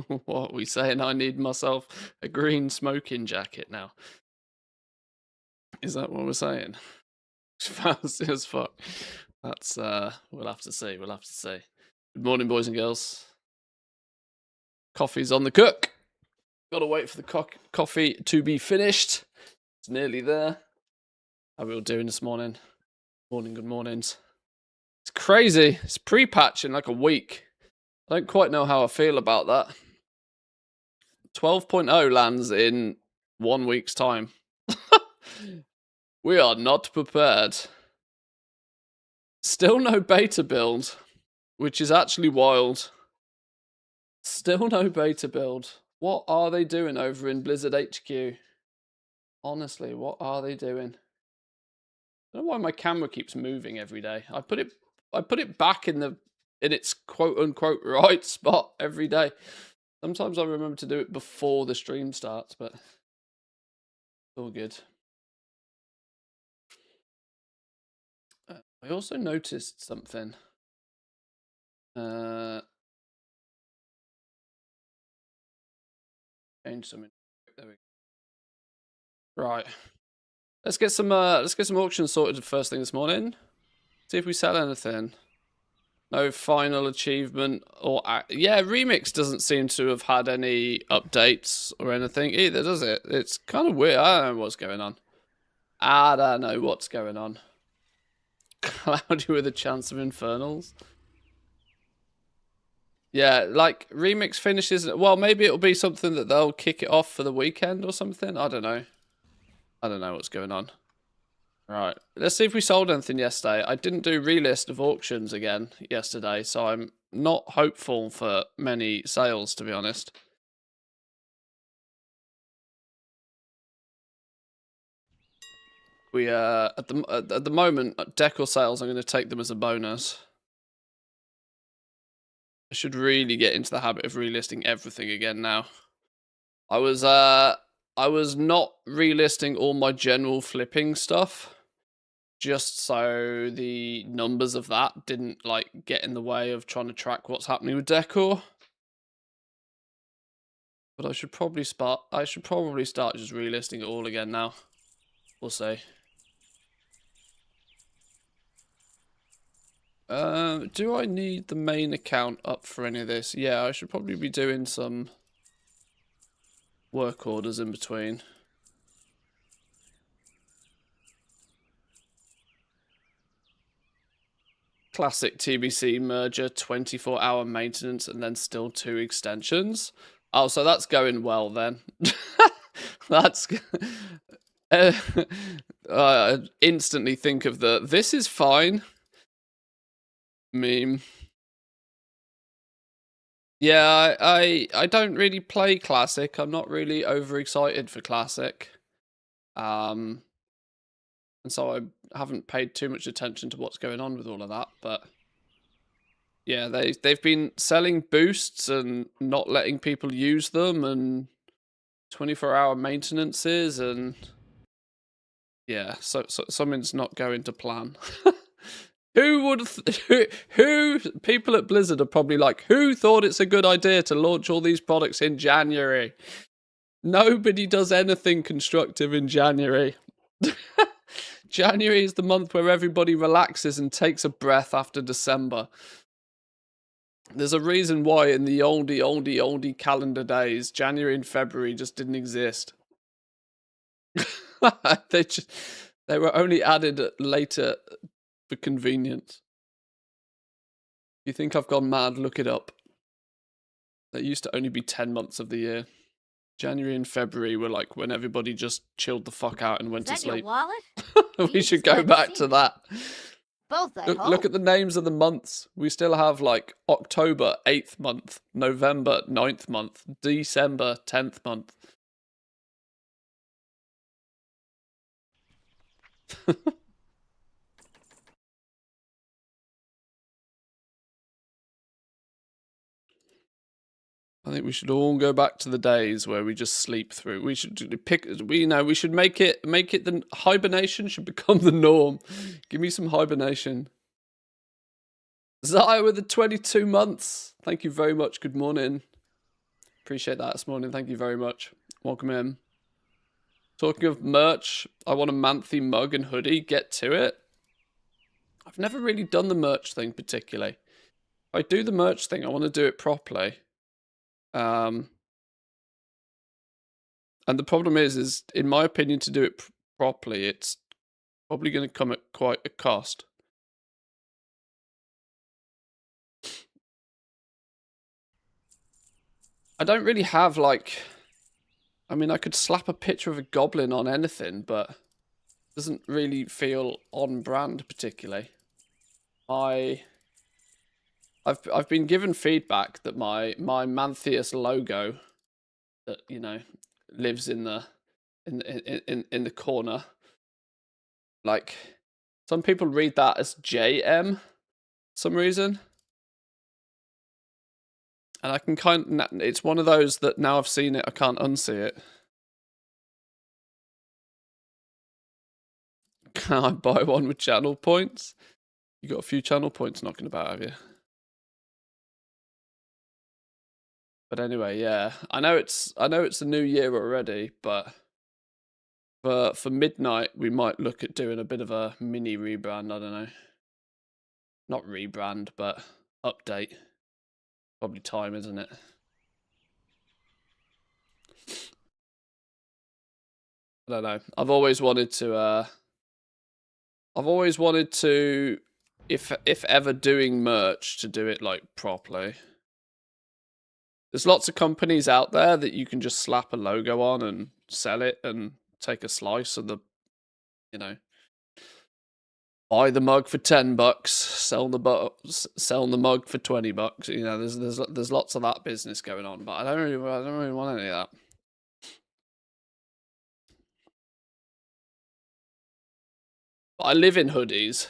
What are we saying? I need myself a green smoking jacket now. Is that what we're saying? Fancy as fuck. That's we'll have to see. We'll have to see. Good morning, boys and girls. Coffee's on the cook. Gotta wait for the coffee to be finished. It's nearly there. How are we all doing this morning? Morning, good mornings. It's crazy. It's pre-patch in like a week. I don't quite know how I feel about that. 12.0 lands in 1 week's time. We are not prepared. Still no beta build, which is actually wild. Still no beta build. What are they doing over in Blizzard HQ? Honestly, what are they doing? I don't know why my camera keeps moving every day. I put it back in its quote unquote right spot every day. Sometimes I remember to do it before the stream starts, but it's all good. I also noticed something. Change something. There we go. Right. Let's get some auctions sorted first thing this morning. See if we sell anything. No final achievement or yeah, Remix doesn't seem to have had any updates or anything either, does it? It's kind of weird. I don't know what's going on. I don't know what's going on. Cloudy with a chance of infernals. Yeah, like Remix finishes. Well, maybe it'll be something that they'll kick it off for the weekend or something. I don't know. I don't know what's going on. Right, let's see if we sold anything yesterday. I didn't do relist of auctions again yesterday, so I'm not hopeful for many sales, to be honest. We at the moment, decor sales, I'm going to take them as a bonus. I should really get into the habit of relisting everything again now. I was not relisting all my general flipping stuff, just so the numbers of that didn't like get in the way of trying to track what's happening with decor. But I should probably start just relisting it all again now. We'll see. Do I need the main account up for any of this? Yeah, I should probably be doing some work orders in between. Classic TBC merger, 24-hour maintenance, and then still 2 extensions. Oh, so that's going well then. That's... instantly think of the "this is fine" meme. Yeah, I don't really play Classic. I'm not really overexcited for Classic. And so I haven't paid too much attention to what's going on with all of that, but yeah, they've been selling boosts and not letting people use them, and 24-hour maintenances, and yeah, so something's not going to plan. Who would who people at Blizzard are probably like, who thought it's a good idea to launch all these products in January? Nobody does anything constructive in January. January is the month where everybody relaxes and takes a breath after December. There's a reason why in the oldie calendar days, January and February just didn't exist. They were only added later for convenience. You think I've gone mad? Look it up. There used to only be 10 months of the year. January and February were like when everybody just chilled the fuck out and went to sleep. Your wallet? We should go back to that. Both, look at the names of the months. We still have like October 8th month, November 9th month, December 10th month. I think we should all go back to the days where we just sleep through. We should we should make it the hibernation should become the norm. Give me some hibernation. Zaya with the 22 months. Thank you very much. Good morning. Appreciate that this morning. Thank you very much. Welcome in. Talking of merch, I want a Manthe mug and hoodie. Get to it. I've never really done the merch thing particularly. If I do the merch thing, I want to do it properly. And the problem is in my opinion, to do it properly, it's probably going to come at quite a cost. I don't really have, like... I mean, I could slap a picture of a goblin on anything, but... doesn't really feel on brand particularly. I've been given feedback that my Mantheus logo that, you know, lives in the corner, like, some people read that as JM for some reason. And I can it's one of those that now I've seen it, I can't unsee it. Can I buy one with channel points? You got a few channel points knocking about, have you? But anyway, yeah, I know it's a new year already, but for midnight we might look at doing a bit of a mini rebrand. I don't know, not rebrand, but update. Probably time, isn't it? I don't know. I've always wanted to, if ever doing merch, to do it like properly. There's lots of companies out there that you can just slap a logo on and sell it and take a slice of the, you know, buy the mug for $10, sell the mug for $20. You know, there's lots of that business going on, but I don't really want any of that. But I live in hoodies,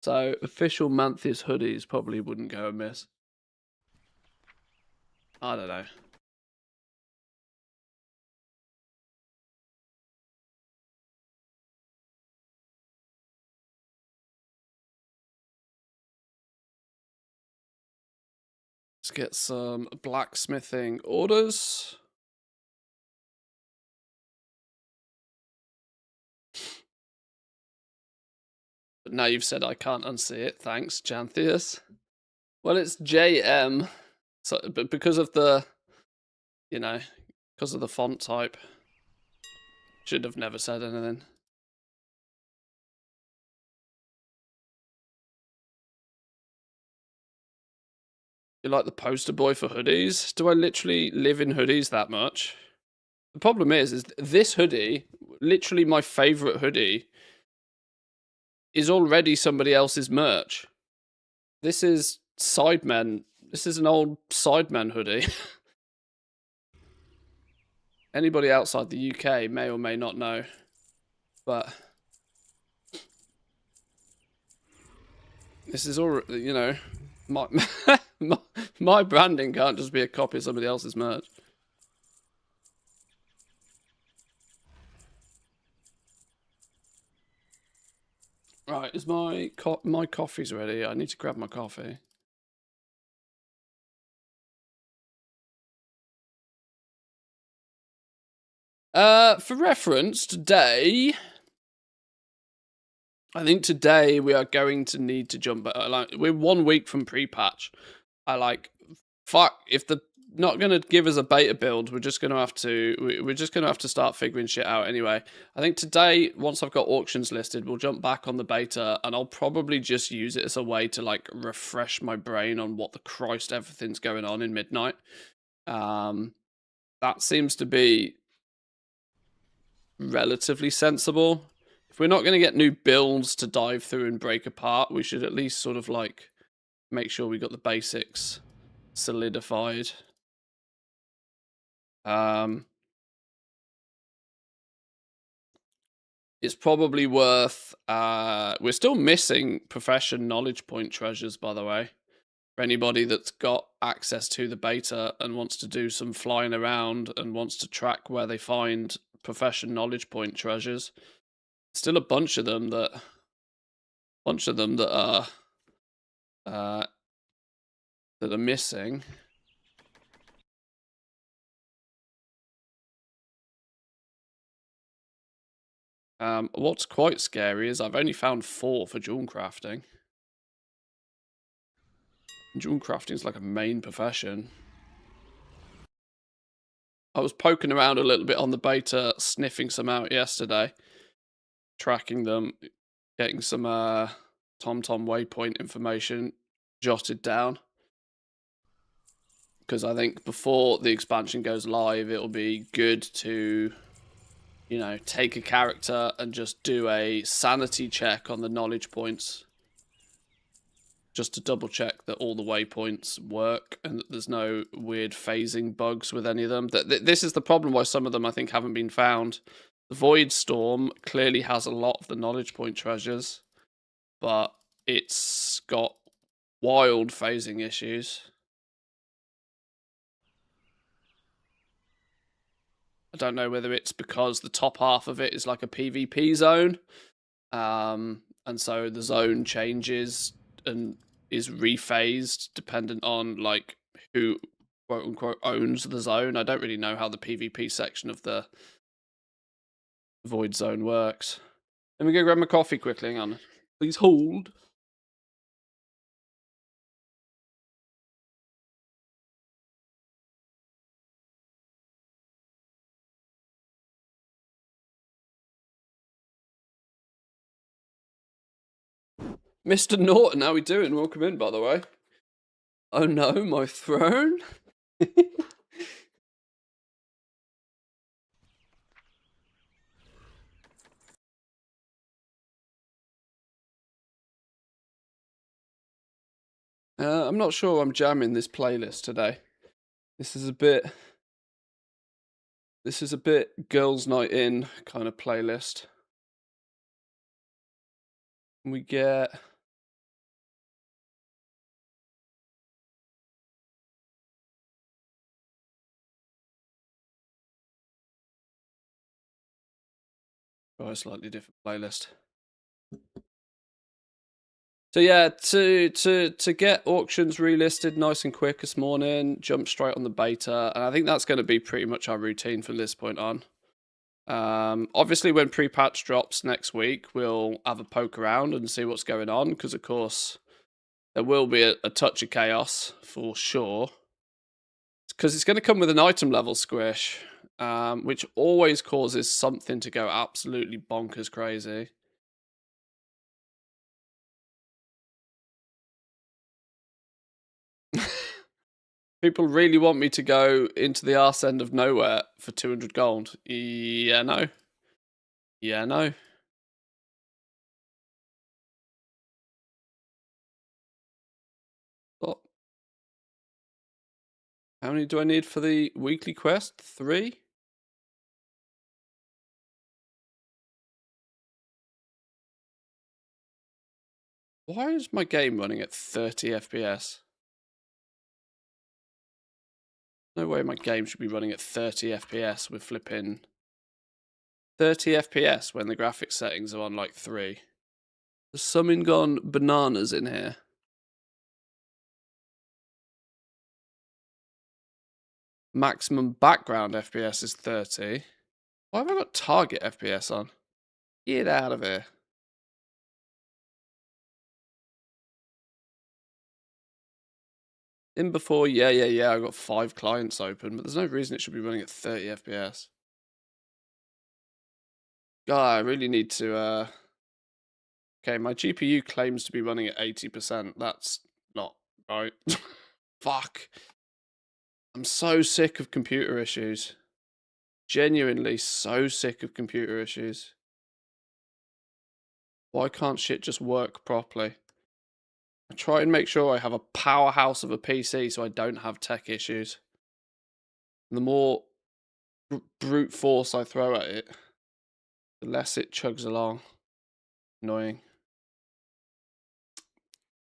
so official Mantheus hoodies probably wouldn't go amiss. I don't know. Let's get some blacksmithing orders. But now you've said I can't unsee it. Thanks, Jantheus. Well, it's JM, so but because of the, you know, because of the font type, should have never said anything. You like the poster boy for hoodies? Do I literally live in hoodies that much? The problem is this hoodie, literally my favorite hoodie, is already somebody else's merch. This is Sidemen. This is an old Sidemen hoodie. Anybody outside the UK may or may not know, but this is all, you know, my branding can't just be a copy of somebody else's merch. Right, is my coffee's ready? I need to grab my coffee. For reference, today, I think today we are going to need to jump. Like, we're 1 week from pre-patch. Fuck, if they're not going to give us a beta build, we're just going to have to start figuring shit out anyway. I think today, once I've got auctions listed, we'll jump back on the beta, and I'll probably just use it as a way to like refresh my brain on what the Christ everything's going on in midnight. That seems to be relatively sensible. If we're not going to get new builds to dive through and break apart, we should at least sort of like make sure we got the basics solidified. It's probably worth, we're still missing profession knowledge point treasures, by the way. For anybody that's got access to the beta and wants to do some flying around and wants to track where they find profession knowledge point treasures. Still a bunch of them that are missing. What's quite scary is I've only found 4 for jewel crafting. Jewel crafting is like a main profession. I was poking around a little bit on the beta, sniffing some out yesterday, tracking them, getting some TomTom waypoint information jotted down. Because I think before the expansion goes live, it'll be good to, you know, take a character and just do a sanity check on the knowledge points. Just to double check that all the waypoints work and that there's no weird phasing bugs with any of them. This is the problem why some of them I think haven't been found. The Void Storm clearly has a lot of the knowledge point treasures, but it's got wild phasing issues. I don't know whether it's because the top half of it is like a PvP zone, and so the zone changes and is rephased dependent on like who quote unquote owns the zone. I don't really know how the PvP section of the Void Zone works. Let me go grab my coffee quickly. Hang on. Please hold. Mr. Norton, how we doing? Welcome in, by the way. Oh no, my throne? I'm not sure I'm jamming this playlist today. This is a bit girls' night in kind of playlist. We get a slightly different playlist. So yeah, to get auctions relisted nice and quick this morning, jump straight on the beta, and I think that's going to be pretty much our routine from this point on. Obviously, when Prepatch drops next week, we'll have a poke around and see what's going on, because of course there will be a touch of chaos for sure. Because it's going to come with an item level squish, which always causes something to go absolutely bonkers crazy. People really want me to go into the arse end of nowhere for 200 gold. Yeah, no. Yeah, no. What? How many do I need for the weekly quest? 3? Why is my game running at 30 FPS? No way my game should be running at 30 FPS with flipping 30 FPS when the graphics settings are on like 3. There's something gone bananas in here. Maximum background FPS is 30. Why have I got target FPS on? Get out of here. In before, yeah, I got 5 clients open, but there's no reason it should be running at 30 FPS. God, I really need to, okay, my GPU claims to be running at 80%. That's not right. Fuck. I'm so sick of computer issues. Genuinely so sick of computer issues. Why can't shit just work properly? I try and make sure I have a powerhouse of a PC so I don't have tech issues. And the more brute force I throw at it, the less it chugs along. Annoying.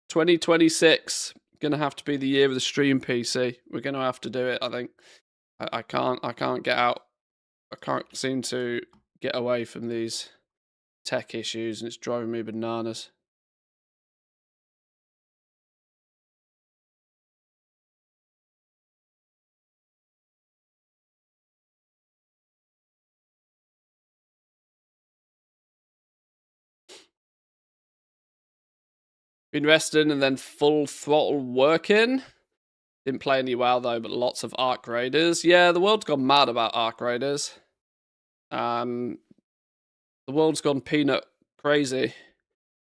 2026 gonna have to be the year of the stream PC. We're gonna have to do it. I think. I can't get out. I can't seem to get away from these tech issues, and it's driving me bananas. Been resting and then full throttle working. Didn't play any WoW though, but lots of Arc Raiders. Yeah, the world's gone mad about Arc Raiders. The world's gone peanut crazy.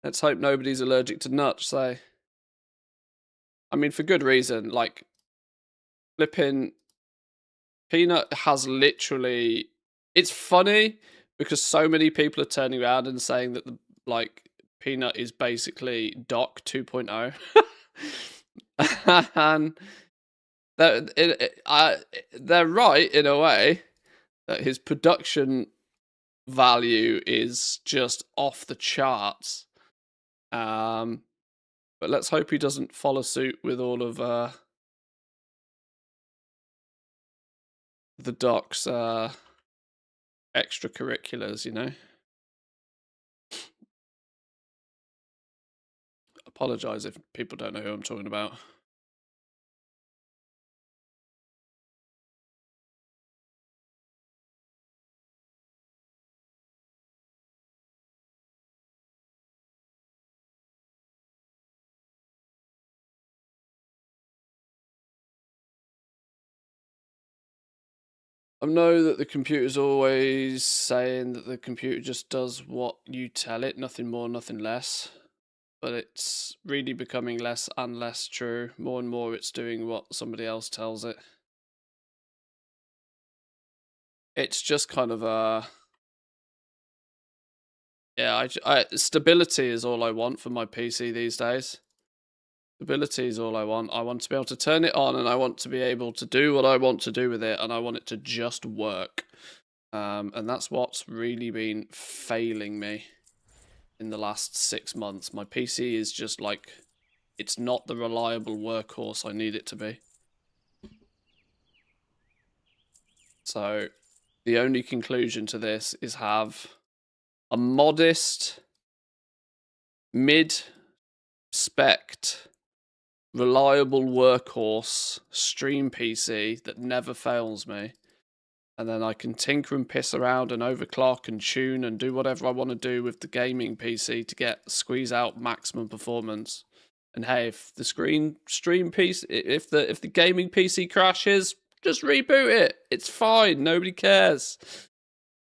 Let's hope nobody's allergic to nuts, so. I mean, for good reason. Like, flipping Peanut has literally. It's funny because so many people are turning around and saying that Peanut is basically Doc 2.0. And they're right in a way that his production value is just off the charts. But let's hope he doesn't follow suit with all of the Doc's extracurriculars, you know. Apologize if people don't know who I'm talking about. I know that the computer's always saying that the computer just does what you tell it, nothing more, nothing less. But it's really becoming less and less true. More and more it's doing what somebody else tells it. It's just kind of yeah, stability is all I want for my PC these days. Stability is all I want. I want to be able to turn it on and I want to be able to do what I want to do with it and I want it to just work. And that's what's really been failing me in the last 6 months. My PC is just like, it's not the reliable workhorse I need it to be. So the only conclusion to this is have a modest, mid-spec, reliable workhorse stream PC that never fails me. And then I can tinker and piss around and overclock and tune and do whatever I want to do with the gaming PC to squeeze out maximum performance. And hey, if the stream PC, if the gaming PC crashes, just reboot it. It's fine. Nobody cares.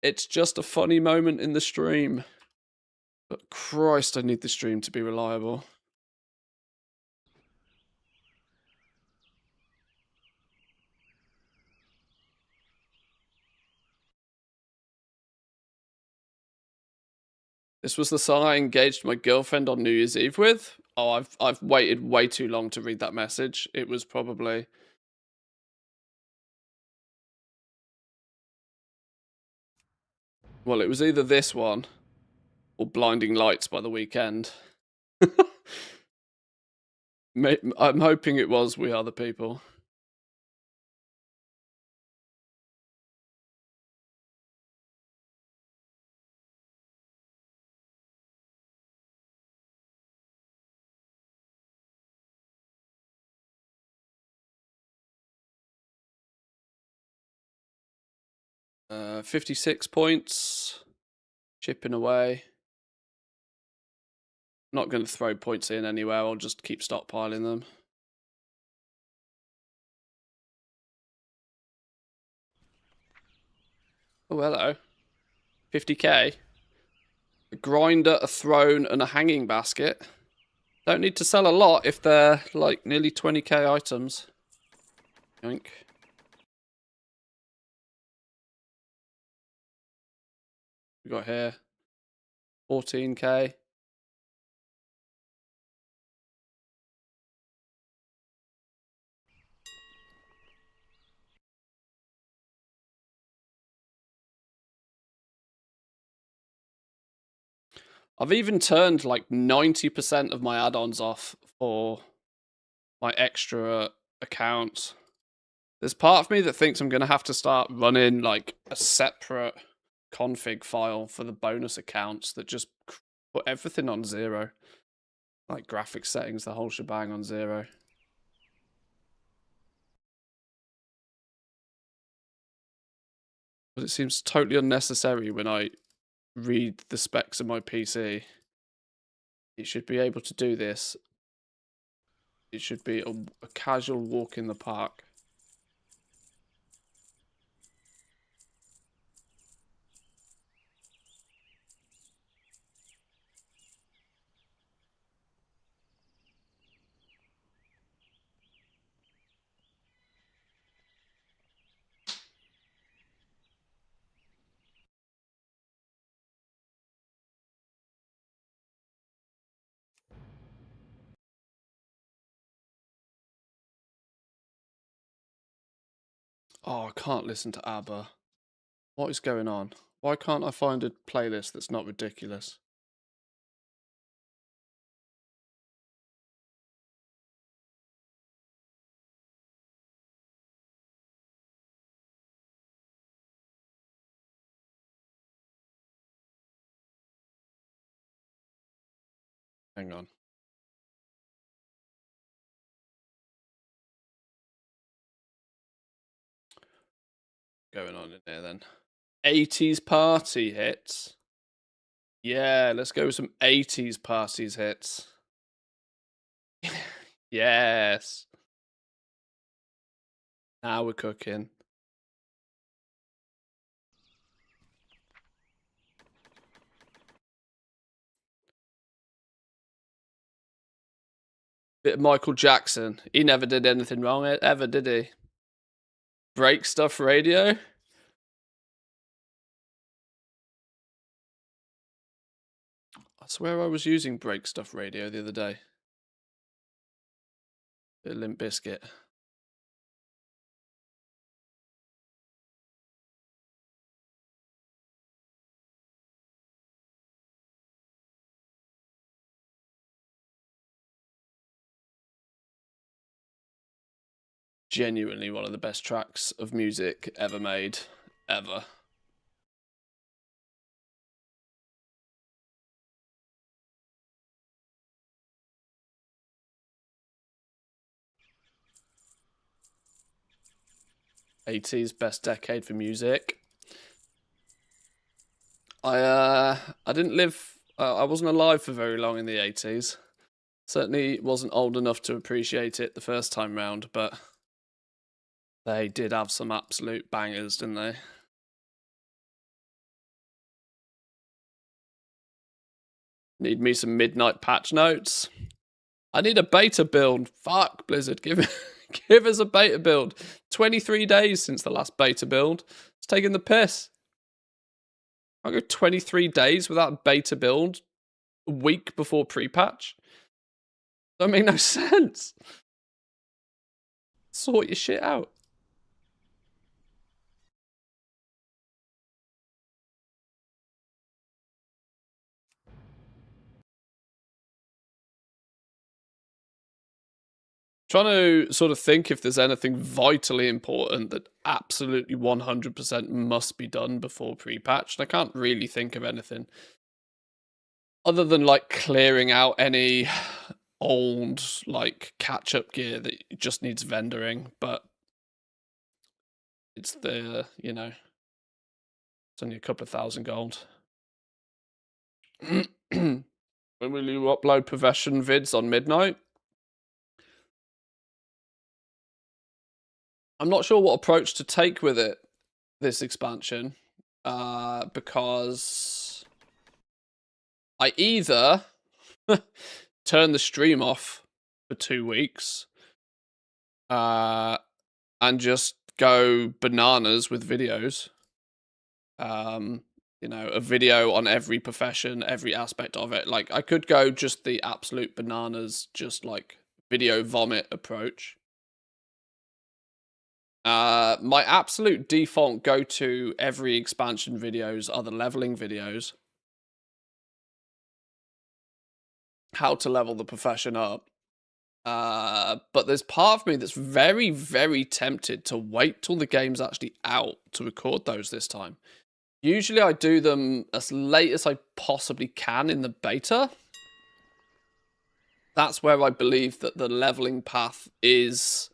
It's just a funny moment in the stream. But Christ, I need the stream to be reliable. This was the song I engaged my girlfriend on New Year's Eve with. Oh, I've waited way too long to read that message. It was probably... Well, it was either this one or Blinding Lights by The Weekend. I'm hoping it was We Are the People. Uh, 56 points. Chipping away. Not going to throw points in anywhere. I'll just keep stockpiling them. Oh, hello. 50k. A grinder, a throne, and a hanging basket. Don't need to sell a lot if they're like nearly 20k items. Yoink. We got here 14k. I've even turned like 90% of my add-ons off for my extra accounts. There's part of me that thinks I'm going to have to start running like a separate config file for the bonus accounts that just put everything on 0. Like graphics settings, the whole shebang on 0. But it seems totally unnecessary when I read the specs of my PC. It should be able to do this. It should be a casual walk in the park. Oh, I can't listen to ABBA. What is going on? Why can't I find a playlist that's not ridiculous? Hang on. Going on in there then. 80s party hits. Yeah, let's go with some 80s parties hits. Yes. Now we're cooking. Bit of Michael Jackson. He never did anything wrong ever, did he? Break Stuff Radio. I swear I was using Break Stuff Radio the other day. Bit of Limp Bizkit. Genuinely one of the best tracks of music ever made. Ever. '80s best decade for music. I didn't live. I wasn't alive for very long in the '80s. Certainly wasn't old enough to appreciate it the first time round, but they did have some absolute bangers, didn't they? Need me some midnight patch notes. I need a beta build. Fuck, Blizzard, give us a beta build. 23 days since the last beta build. It's taking the piss. I go 23 days without a beta build a week before pre-patch. That make no sense. Sort your shit out. Trying to sort of think if there's anything vitally important that absolutely 100% must be done before pre-patch. And I can't really think of anything other than like clearing out any old like catch-up gear that just needs vendoring, but it's the, you know, it's only a couple of thousand gold. When will you upload profession vids on midnight? I'm not sure what approach to take with it, this expansion, because I either turn the stream off for 2 weeks, and just go bananas with videos. You know, a video on every profession, every aspect of it. Like, I could go just the absolute bananas, just like video vomit approach. My absolute default go-to every expansion videos are the leveling videos. How to level the profession up. But there's part of me that's very, very tempted to wait till the game's actually out to record those this time. Usually I do them as late as I possibly can in the beta. That's where I believe that the leveling path is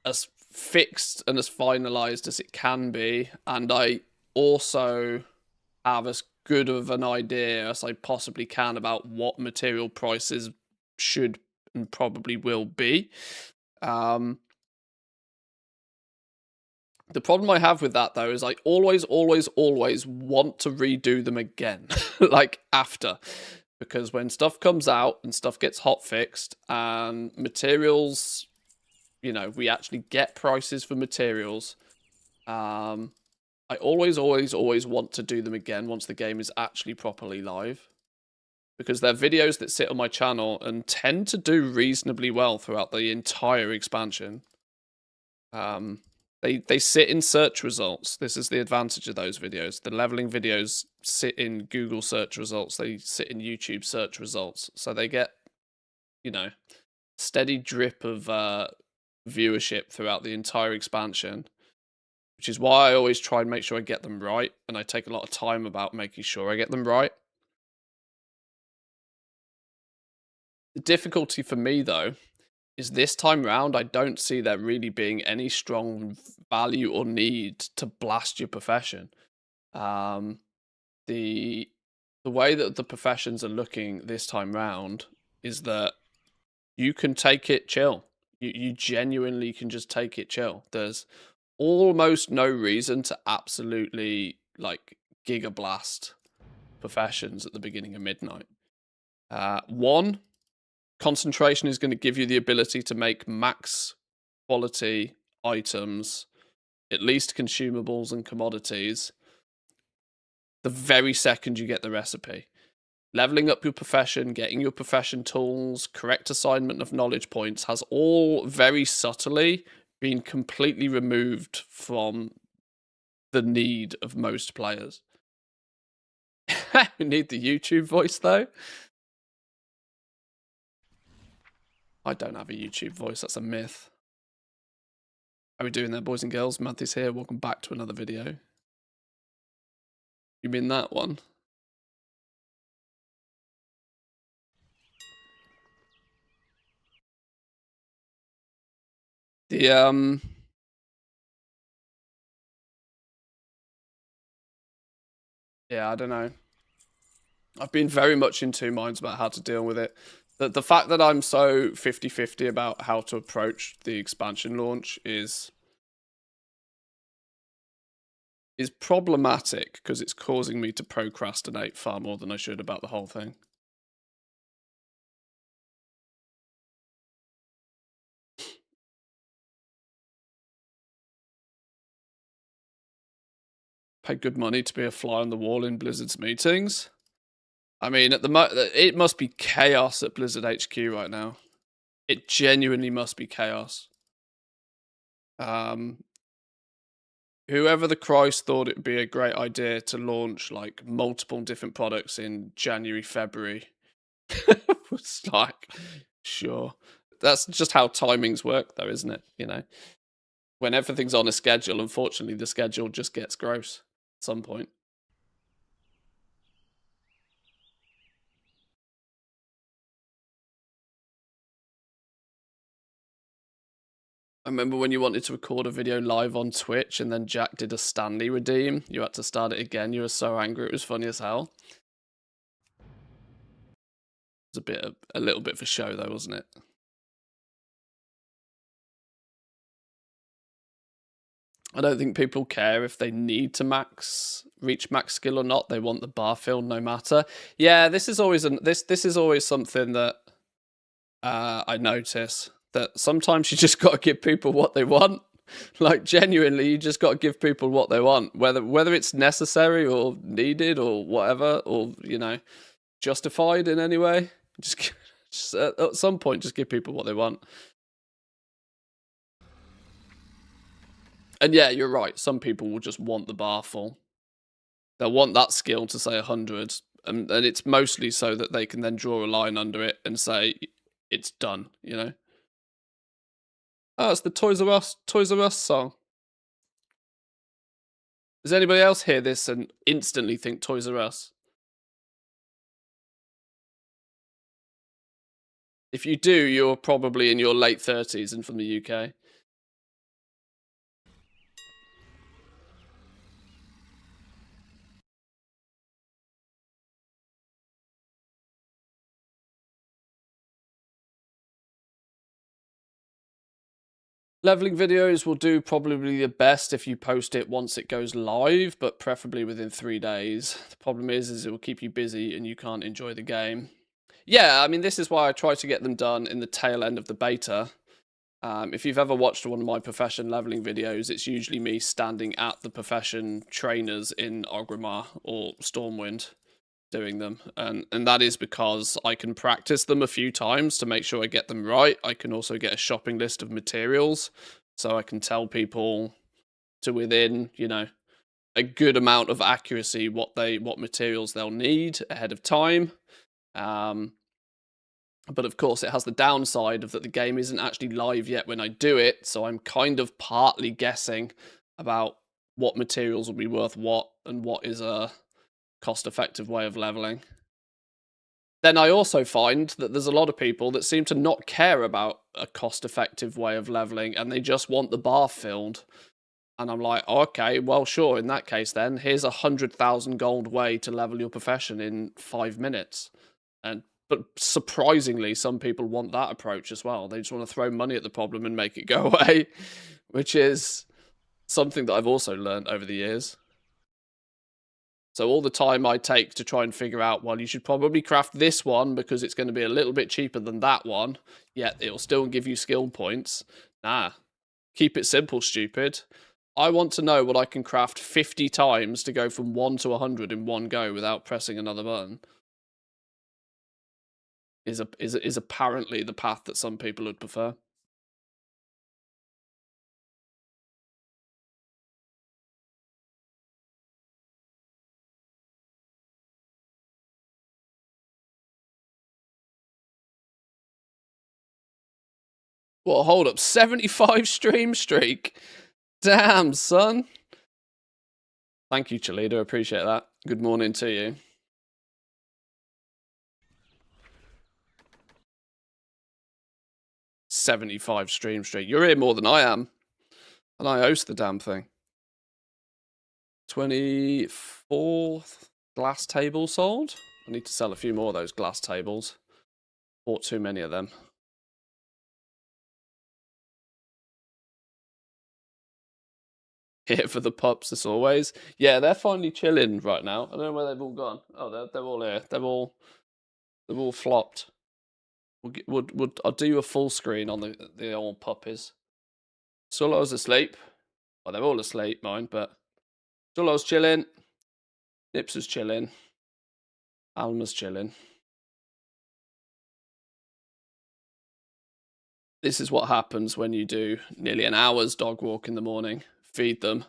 as fixed and as finalized as it can be. And I also have as good of an idea as I possibly can about what material prices should and probably will be. The problem I have with that, though, is I always want to redo them again, like after. Because when stuff comes out and stuff gets hot fixed and materials, you know, we actually get prices for materials, I always want to do them again once the game is actually properly live. Because they're videos that sit on my channel and tend to do reasonably well throughout the entire expansion. They sit in search results. This is the advantage of those videos. The leveling videos sit in Google search results. They sit in YouTube search results. So they get, you know, steady drip of viewership throughout the entire expansion, which is why I always try and make sure I get them right. And I take a lot of time about making sure I get them right. The difficulty for me, though, is this time round, I don't see there really being any strong value or need to blast your profession. The way that the professions are looking this time round is that you can take it chill. You genuinely can just take it chill. There's almost no reason to absolutely like giga blast professions at the beginning of midnight. One, concentration is going to give you the ability to make max quality items, at least consumables and commodities, the very second you get the recipe. Leveling up your profession, getting your profession tools, correct assignment of knowledge points has all very subtly been completely removed from the need of most players. We need the YouTube voice, though. I don't have a YouTube voice, that's a myth. How are we doing there, boys and girls? Matthew's here, welcome back to another video. You mean that one? Yeah, I don't know. I've been very much in two minds about how to deal with it. The fact that I'm so 50-50 about how to approach the expansion launch is problematic because it's causing me to procrastinate far more than I should about the whole thing. Pay good money to be a fly on the wall in Blizzard's meetings. I mean, it must be chaos at Blizzard HQ right now. It genuinely must be chaos. Whoever the Christ thought it would be a great idea to launch like multiple different products in January, February was like, sure. That's just how timings work, though, isn't it? You know, when everything's on a schedule, unfortunately, the schedule just gets gross at some point. I remember when you wanted to record a video live on Twitch and then Jack did a Stanley redeem. You had to start it again. You were so angry. It was funny as hell. It was a little bit of a show, though, wasn't it? I don't think people care if they need to reach max skill or not. They want the bar filled no matter. Yeah, this is always this is always something that I notice, that sometimes you just got to give people what they want. Like, genuinely, you just got to give people what they want, whether it's necessary or needed or whatever, or, you know, justified in any way. Just at some point, just give people what they want. And yeah, you're right. Some people will just want the bar full. They'll want that skill to say 100, and it's mostly so that they can then draw a line under it and say it's done, you know? Oh, it's the Toys R Us song. Does anybody else hear this and instantly think Toys R Us? If you do, you're probably in your late 30s and from the UK. Leveling videos will do probably the best if you post it once it goes live, but preferably within 3 days. The problem is it will keep you busy and you can't enjoy the game. Yeah, I mean, this is why I try to get them done in the tail end of the beta. If you've ever watched one of my profession leveling videos, it's usually me standing at the profession trainers in Orgrimmar or Stormwind doing them, and that is because I can practice them a few times to make sure I get them right. I can also get a shopping list of materials, so I can tell people to within, you know, a good amount of accuracy what materials they'll need ahead of time. But of course, it has the downside of that the game isn't actually live yet when I do it, so I'm kind of partly guessing about what materials will be worth what and what is a cost-effective way of leveling. Then I also find that there's a lot of people that seem to not care about a cost-effective way of leveling, and they just want the bar filled. And I'm like, oh, okay, well, sure, in that case then, here's 100,000 gold way to level your profession in 5 minutes. But surprisingly, some people want that approach as well. They just want to throw money at the problem and make it go away, which is something that I've also learned over the years. So all the time I take to try and figure out, well, you should probably craft this one because it's going to be a little bit cheaper than that one, yet it'll still give you skill points. Nah, keep it simple, stupid. I want to know what I can craft 50 times to go from 1 to 100 in one go without pressing another button. Is apparently the path that some people would prefer. Well, hold up, 75 stream streak. Damn, son. Thank you, Chalida. Appreciate that. Good morning to you. $75 stream streak. You're here more than I am. And I host the damn thing. 24th glass table sold. I need to sell a few more of those glass tables. Bought too many of them. Here for the pups as always. Yeah, they're finally chilling right now. I don't know where they've all gone. Oh, they're all here. They're all flopped. I'll do a full screen on the old puppies. Solo's asleep. Well, they're all asleep, mine, but Solo's chilling. Nips is chilling. Alma's chilling. This is what happens when you do nearly an hour's dog walk in the morning, feed them,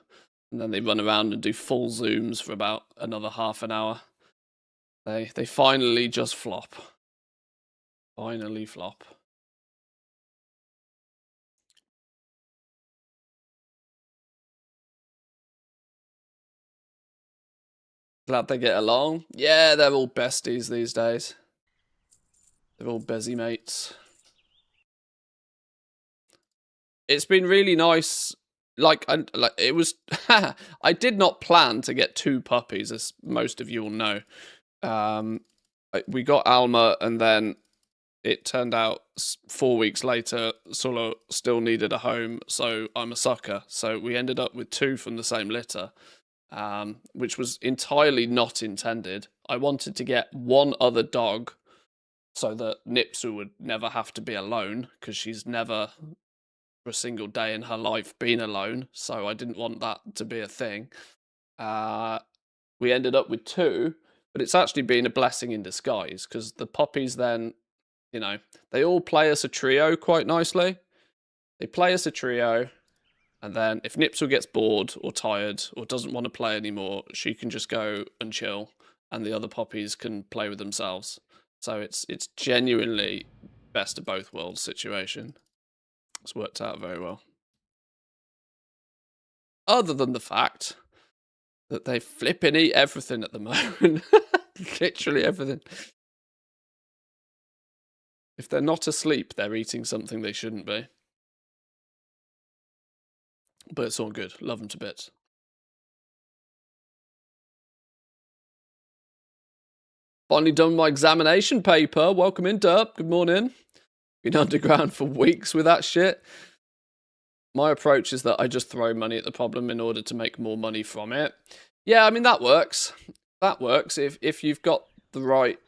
and then they run around and do full zooms for about another half an hour. They finally just flop. Finally flop. Glad they get along. Yeah, they're all besties these days. They're all busy mates. It's been really nice. Like it was. I did not plan to get 2 puppies, as most of you will know. We got Alma, and then it turned out 4 weeks later, Solo still needed a home, so I'm a sucker. So we ended up with 2 from the same litter, which was entirely not intended. I wanted to get one other dog so that Nipsu would never have to be alone, because she's never for a single day in her life been alone, so I didn't want that to be a thing. We ended up with 2, but it's actually been a blessing in disguise, because the puppies then, you know, they all play us a trio quite nicely. They play us a trio, and then if Nipsel gets bored or tired or doesn't want to play anymore, she can just go and chill, and the other puppies can play with themselves. So it's genuinely best of both worlds situation. It's worked out very well. Other than the fact that they flipping eat everything at the moment. Literally everything. If they're not asleep, they're eating something they shouldn't be. But it's all good. Love them to bits. Finally done my examination paper. Welcome in, Derp. Good morning. Been underground for weeks with that shit. My approach is that I just throw money at the problem in order to make more money from it. Yeah, I mean, that works. That works. If you've got the right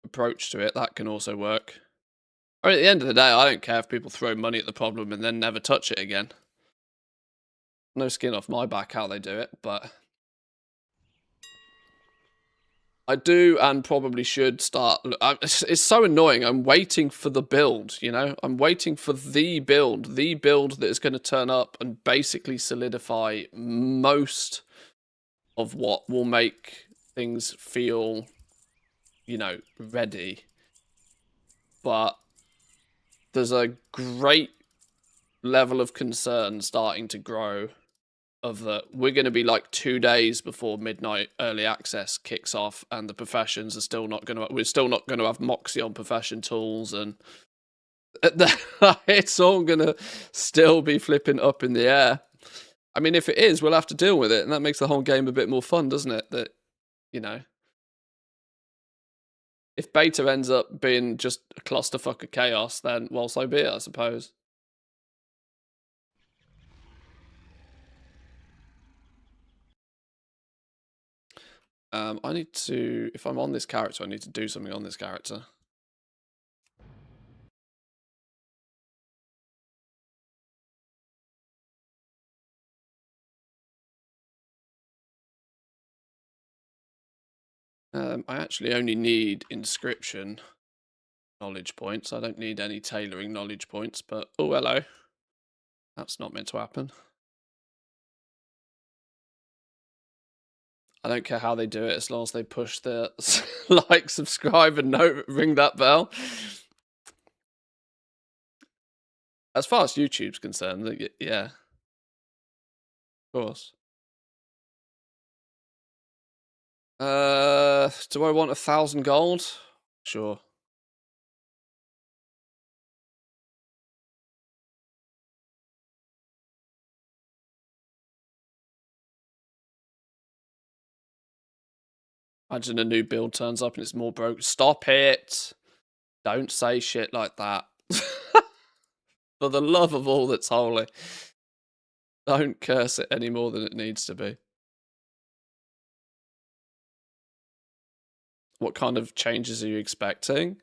approach to it, that can also work. Or at the end of the day, I don't care if people throw money at the problem and then never touch it again. No skin off my back how they do it, but I do and probably should start. It's so annoying. I'm waiting for the build, you know? I'm waiting for the build that is going to turn up and basically solidify most of what will make things feel, you know, ready. But there's a great level of concern starting to grow of that we're going to be like 2 days before midnight early access kicks off, and the professions are still not going to. We're still not going to have Moxie on profession tools, and it's all going to still be flipping up in the air. I mean, if it is, we'll have to deal with it, and that makes the whole game a bit more fun, doesn't it? That, you know, if beta ends up being just a clusterfuck of chaos, then well, so be it, I suppose. I need to, if I'm on this character, I need to do something on this character. I actually only need inscription knowledge points. I don't need any tailoring knowledge points, but oh, hello. That's not meant to happen. I don't care how they do it as long as they push the like, subscribe, and ring that bell. As far as YouTube's concerned, yeah. Of course. Do I want 1,000 gold? Sure. Imagine a new build turns up and it's more broke. Stop it! Don't say shit like that. For the love of all that's holy. Don't curse it any more than it needs to be. What kind of changes are you expecting?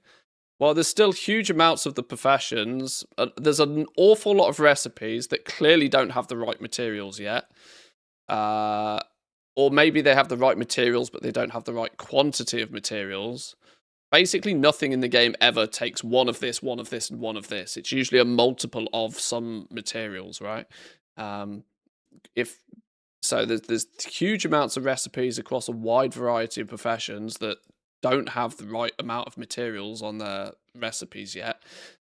Well, there's still huge amounts of the professions. There's an awful lot of recipes that clearly don't have the right materials yet. Or maybe they have the right materials, but they don't have the right quantity of materials. Basically, nothing in the game ever takes one of this, and one of this. It's usually a multiple of some materials, right? So there's huge amounts of recipes across a wide variety of professions that don't have the right amount of materials on their recipes yet.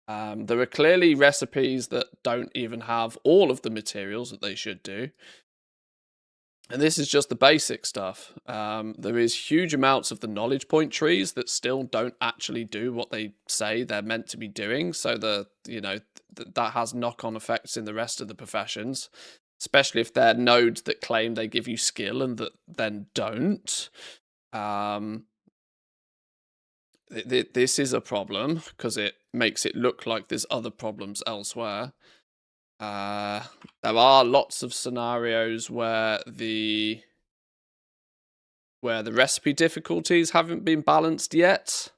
There are clearly recipes that don't even have all of the materials that they should do. And this is just the basic stuff. There is huge amounts of the knowledge point trees that still don't actually do what they say they're meant to be doing. So that has knock-on effects in the rest of the professions, especially if they're nodes that claim they give you skill and that then don't. This is a problem because it makes it look like there's other problems elsewhere. There are lots of scenarios where the recipe difficulties haven't been balanced yet,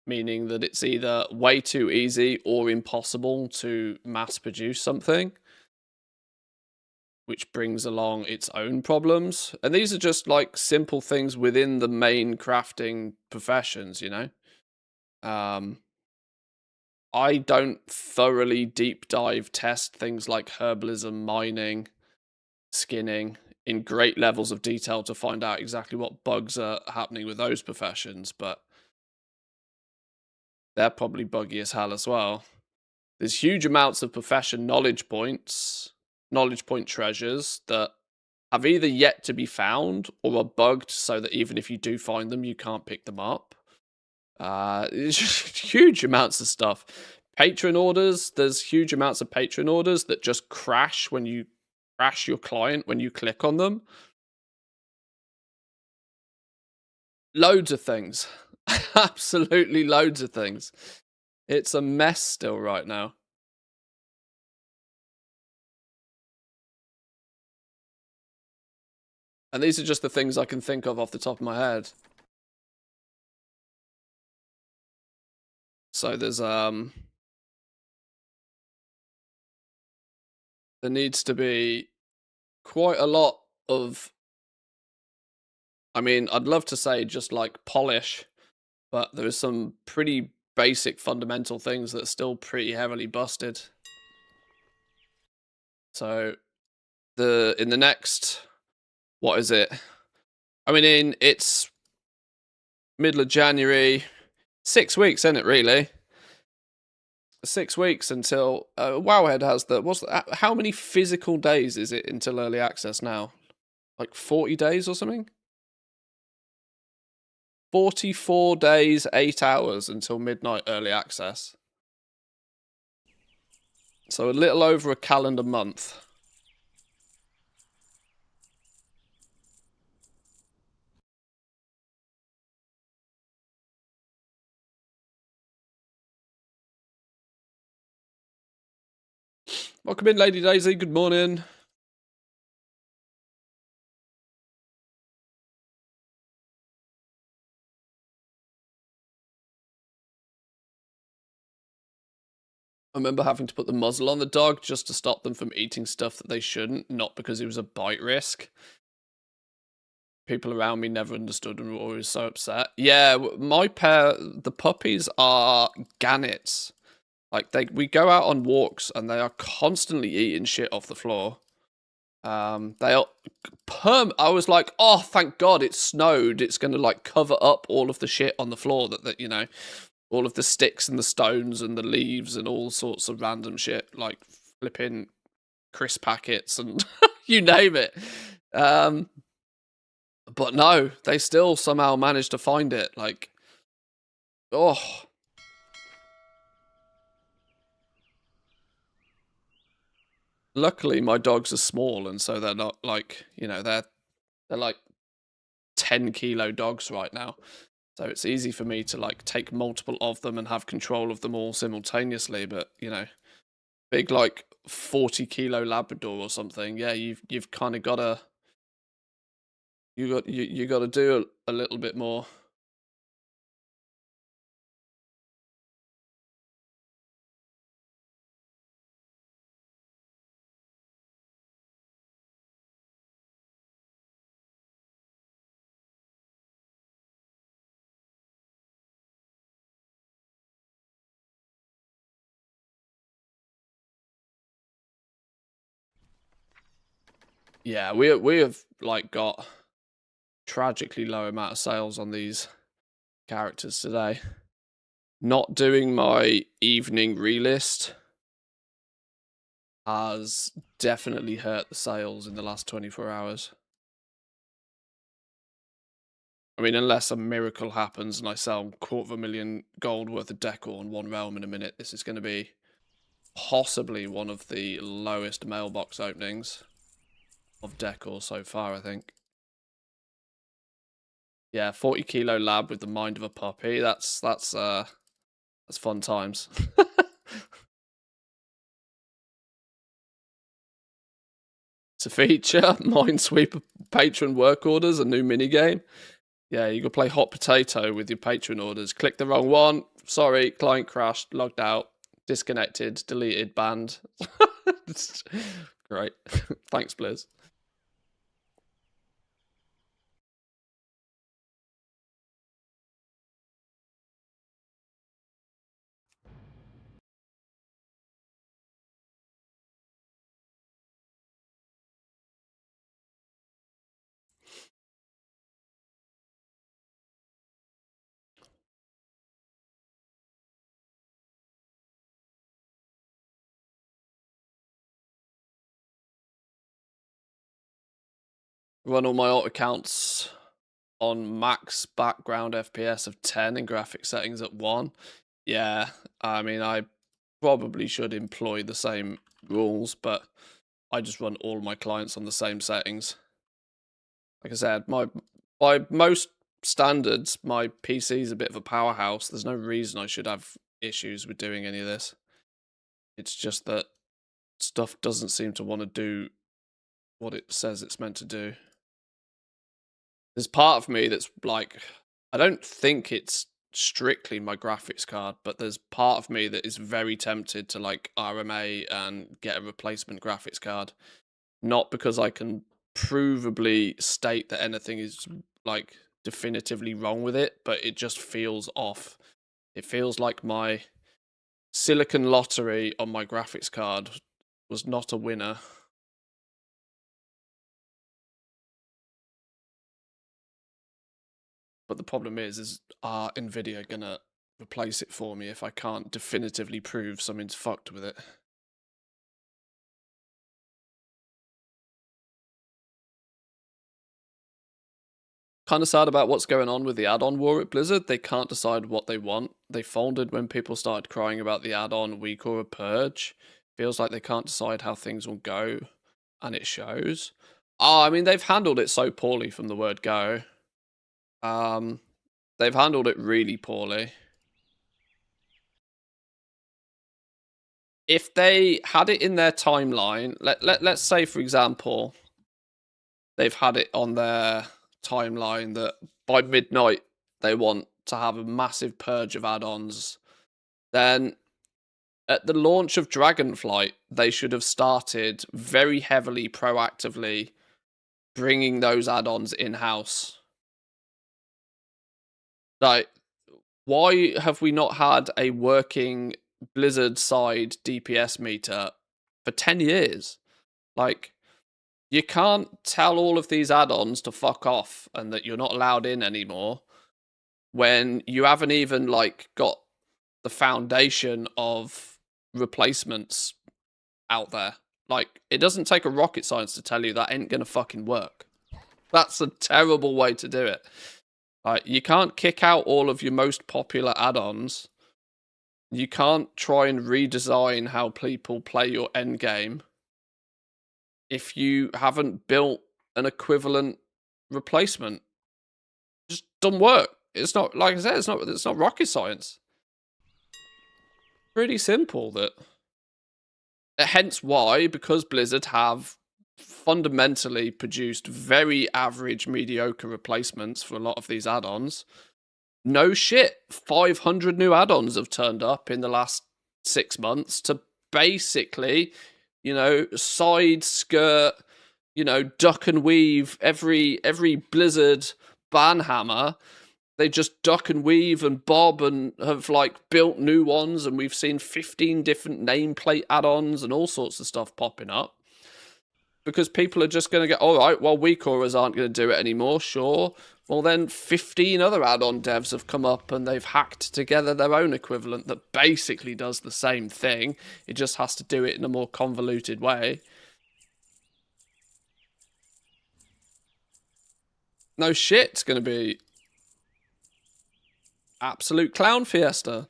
meaning that it's either way too easy or impossible to mass produce something, which brings along its own problems. And these are just like simple things within the main crafting professions, you know? I don't thoroughly deep dive test things like herbalism, mining, skinning in great levels of detail to find out exactly what bugs are happening with those professions, but they're probably buggy as hell as well. There's huge amounts of profession knowledge point treasures that have either yet to be found or are bugged so that even if you do find them, you can't pick them up. It's just huge amounts of stuff. Patron orders, there's huge amounts of patron orders that just crash when you crash your client when you click on them. Loads of things. Absolutely loads of things. It's a mess still right now. And these are just the things I can think of off the top of my head. So there's there needs to be quite a lot of, I mean, I'd love to say just like polish, but there's some pretty basic fundamental things that are still pretty heavily busted. So in the next, what is it? I mean, it's middle of January, 6 weeks, isn't it, really? 6 weeks until Wowhead has how many physical days is it until early access now? Like 40 days or something? 44 days, 8 hours until midnight early access. So a little over a calendar month. Welcome in, Lady Daisy. Good morning. I remember having to put the muzzle on the dog just to stop them from eating stuff that they shouldn't, not because it was a bite risk. People around me never understood and were always so upset. Yeah, my pair, the puppies are gannets. Like we go out on walks and they are constantly eating shit off the floor. They are I was like, oh, thank God it snowed. It's going to like cover up all of the shit on the floor that you know, all of the sticks and the stones and the leaves and all sorts of random shit, like flipping crisp packets and you name it. But no, they still somehow managed to find it. Like, oh. Luckily, my dogs are small, and so they're not like, you know, they're like 10-kilo dogs right now. So it's easy for me to like take multiple of them and have control of them all simultaneously. But you know, big like 40-kilo Labrador or something, yeah, you've kind of gotta you gotta do a little bit more. Yeah, we have like got tragically low amount of sales on these characters today. Not doing my evening relist has definitely hurt the sales in the last 24 hours. I mean, unless a miracle happens and I sell $250,000 gold worth of decor on one realm in a minute, this is going to be possibly one of the lowest mailbox openings of decor so far, I think. Yeah, 40-kilo lab with the mind of a puppy. That's fun times. It's a feature. Minesweeper patron work orders, a new minigame. Yeah, you can play hot potato with your patron orders. Click the wrong one. Sorry, client crashed, logged out, disconnected, deleted, banned. Great. Thanks, Blizz. Run all my alt accounts on max background FPS of 10 and graphic settings at 1. Yeah, I mean, I probably should employ the same rules, but I just run all my clients on the same settings. Like I said, by most standards, my PC is a bit of a powerhouse. There's no reason I should have issues with doing any of this. It's just that stuff doesn't seem to want to do what it says it's meant to do. there's part of me that's like, I don't think it's strictly my graphics card, but there's part of me that is very tempted to like RMA and get a replacement graphics card. Not because I can provably state that anything is like definitively wrong with it, but it just feels off. It feels like my silicon lottery on my graphics card was not a winner. But the problem is are Nvidia gonna replace it for me if I can't definitively prove something's fucked with it? Kind of sad about what's going on with the add-on war at Blizzard. They can't decide what they want. They folded when people started crying about the add-on week or a purge. Feels like they can't decide how things will go, and it shows. Oh, I mean, they've handled it so poorly from the word go. They've handled it really poorly. If they had it in their timeline, let's say, for example, they've had it on their timeline that by midnight they want to have a massive purge of add-ons, then at the launch of Dragonflight, they should have started very heavily, proactively bringing those add-ons in-house. Like, why have we not had a working Blizzard side DPS meter for 10 years? Like, you can't tell all of these add-ons to fuck off and that you're not allowed in anymore when you haven't even like got the foundation of replacements out there. Like, it doesn't take a rocket science to tell you that ain't gonna fucking work. That's a terrible way to do it. Like, you can't kick out all of your most popular add-ons. You can't try and redesign how people play your end game if you haven't built an equivalent replacement. It just doesn't work. It's not, like I said, it's not rocket science. Pretty simple. That hence why, because Blizzard have fundamentally produced very average, mediocre replacements for a lot of these add-ons. No shit, 500 new add-ons have turned up in the last 6 months to basically, side skirt, duck and weave every Blizzard banhammer. They just duck and weave and bob and have like built new ones, and we've seen 15 different nameplate add-ons and all sorts of stuff popping up. Because people are just going to go, all right, well, WeakAuras aren't going to do it anymore, sure. Well, then 15 other add-on devs have come up and they've hacked together their own equivalent that basically does the same thing. It just has to do it in a more convoluted way. No shit, it's going to be absolute clown fiesta.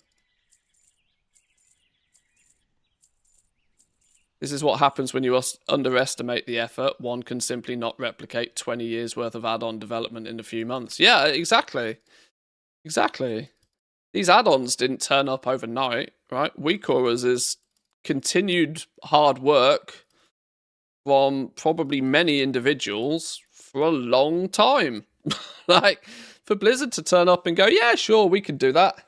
This is what happens when you underestimate the effort. One can simply not replicate 20 years worth of add-on development in a few months. Yeah, exactly. Exactly. These add-ons didn't turn up overnight, right? WeakAuras is continued hard work from probably many individuals for a long time. Like, for Blizzard to turn up and go, yeah, sure, we can do that.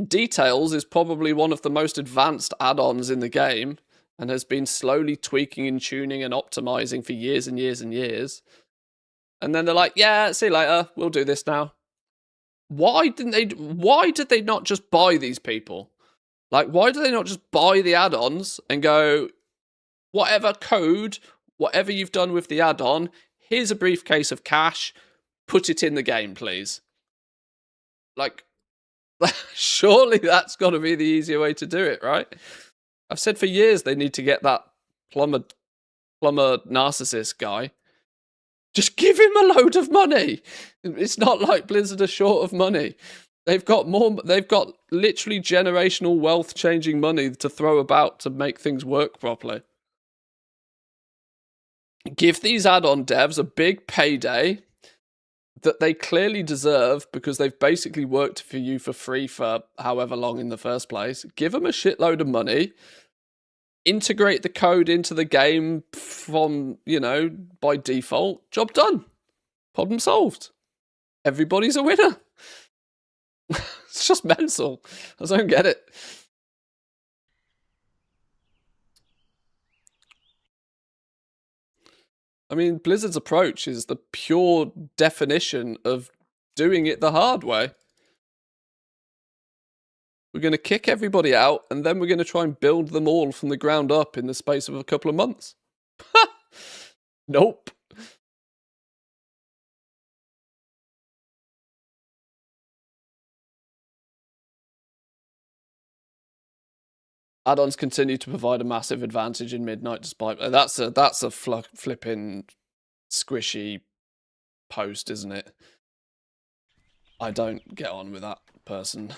Details is probably one of the most advanced add-ons in the game and has been slowly tweaking and tuning and optimizing for years and years and years. And then they're like, yeah, see you later, we'll do this now. Why did they not just buy these people? Like, why do they not just buy the add-ons and go, whatever code, whatever you've done with the add-on, here's a briefcase of cash, put it in the game, please. Like, surely that's got to be the easier way to do it, right? I've said for years they need to get that plumber narcissist guy. Just give him a load of money. It's not like Blizzard are short of money. They've got literally generational wealth changing money to throw about to make things work properly. Give these add-on devs a big payday that they clearly deserve because they've basically worked for you for free for however long in the first place. Give them a shitload of money. Integrate the code into the game from, by default. Job done. Problem solved. Everybody's a winner. It's just mental. I don't get it. I mean, Blizzard's approach is the pure definition of doing it the hard way. We're going to kick everybody out, and then we're going to try and build them all from the ground up in the space of a couple of months. Nope. Add-ons continue to provide a massive advantage in Midnight, despite that's a flipping squishy post, isn't it? I don't get on with that person.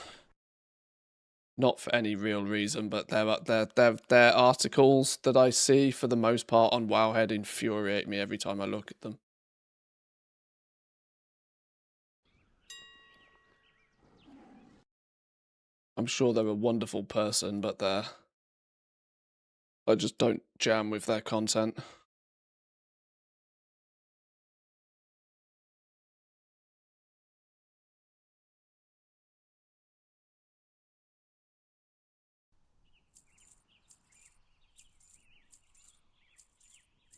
Not for any real reason, but their articles that I see for the most part on Wowhead infuriate me every time I look at them. I'm sure they're a wonderful person, but I just don't jam with their content.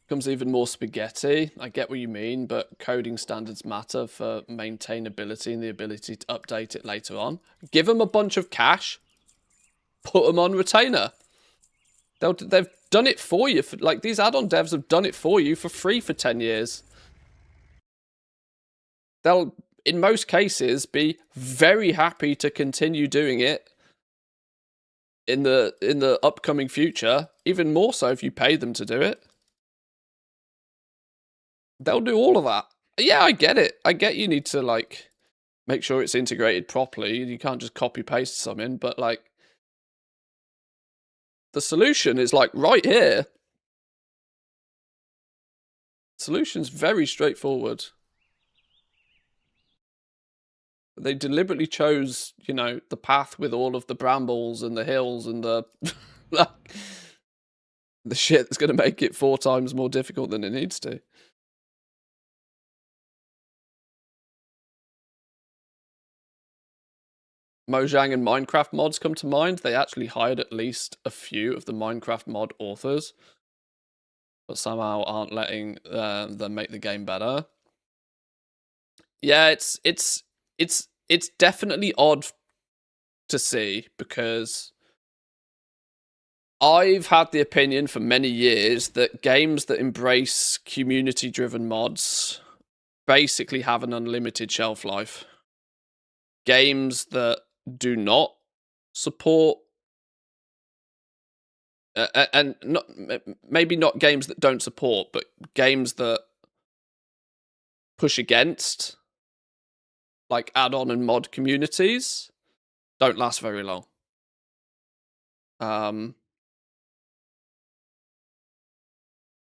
Becomes even more spaghetti. I get what you mean, but coding standards matter for maintainability and the ability to update it later on. Give them a bunch of cash, put them on retainer. They've done it for you. Like, these add-on devs have done it for you for free for 10 years. They'll, in most cases, be very happy to continue doing it in the upcoming future, even more so if you pay them to do it. They'll do all of that. Yeah, I get it. I get you need to, like, make sure it's integrated properly. You can't just copy paste some in, but, like, the solution is, like, right here. Solution's very straightforward. They deliberately chose, you know, the path with all of the brambles and the hills and the the shit that's going to make it 4 times more difficult than it needs to. Mojang and Minecraft mods come to mind. They actually hired at least a few of the Minecraft mod authors, but somehow aren't letting them make the game better. Yeah, it's definitely odd to see, because I've had the opinion for many years that games that embrace community-driven mods basically have an unlimited shelf life. Games that do not support, and not maybe not games that don't support, but games that push against, like add-on and mod communities, don't last very long.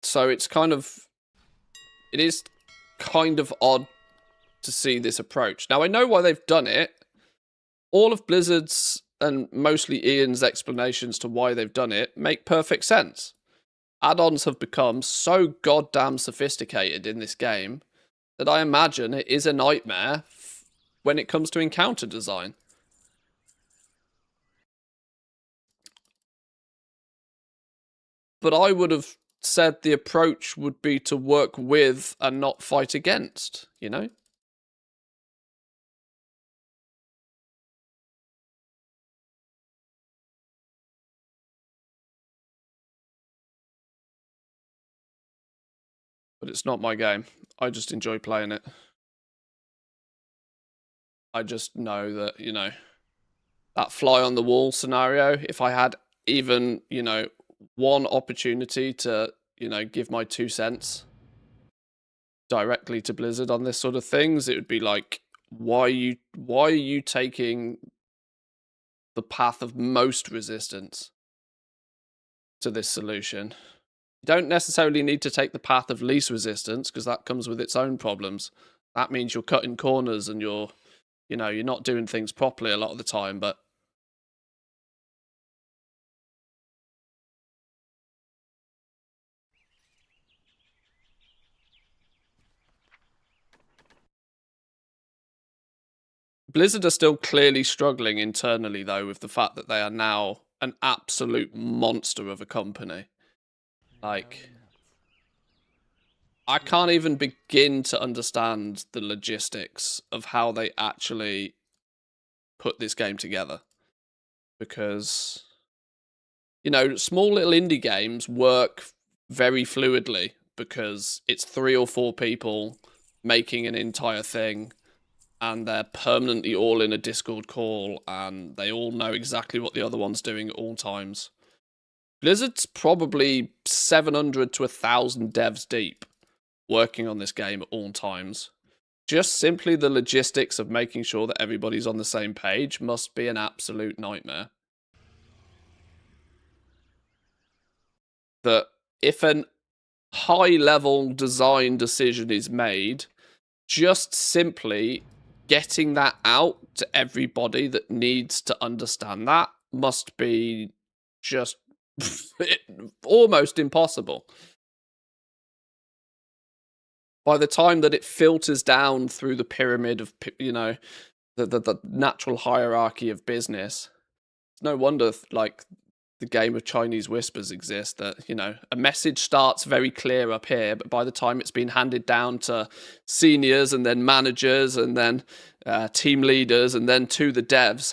So it is kind of odd to see this approach. Now, I know why they've done it. All of Blizzard's and mostly Ian's explanations to why they've done it make perfect sense. Add-ons have become so goddamn sophisticated in this game that I imagine it is a nightmare when it comes to encounter design. But I would have said the approach would be to work with and not fight against, you know? But it's not my game. I just enjoy playing it. I just know that, you know, that fly on the wall scenario, if I had even, you know, one opportunity to, you know, give my 2 cents directly to Blizzard on this sort of things, it would be like, why are you taking the path of most resistance to this solution? You don't necessarily need to take the path of least resistance, because that comes with its own problems. That means you're cutting corners and you're not doing things properly a lot of the time, but Blizzard are still clearly struggling internally, though, with the fact that they are now an absolute monster of a company. Like, I can't even begin to understand the logistics of how they actually put this game together. Because, you know, small little indie games work very fluidly because it's 3 or 4 people making an entire thing, and they're permanently all in a Discord call, and they all know exactly what the other one's doing at all times. Blizzard's probably 700 to 1,000 devs deep working on this game at all times. Just simply the logistics of making sure that everybody's on the same page must be an absolute nightmare. That if an high-level design decision is made, just simply getting that out to everybody that needs to understand that must be just almost impossible. By the time that it filters down through the pyramid of, you know, the natural hierarchy of business, it's no wonder, like, the game of Chinese whispers exists, that, you know, a message starts very clear up here, but by the time it's been handed down to seniors and then managers and then team leaders and then to the devs,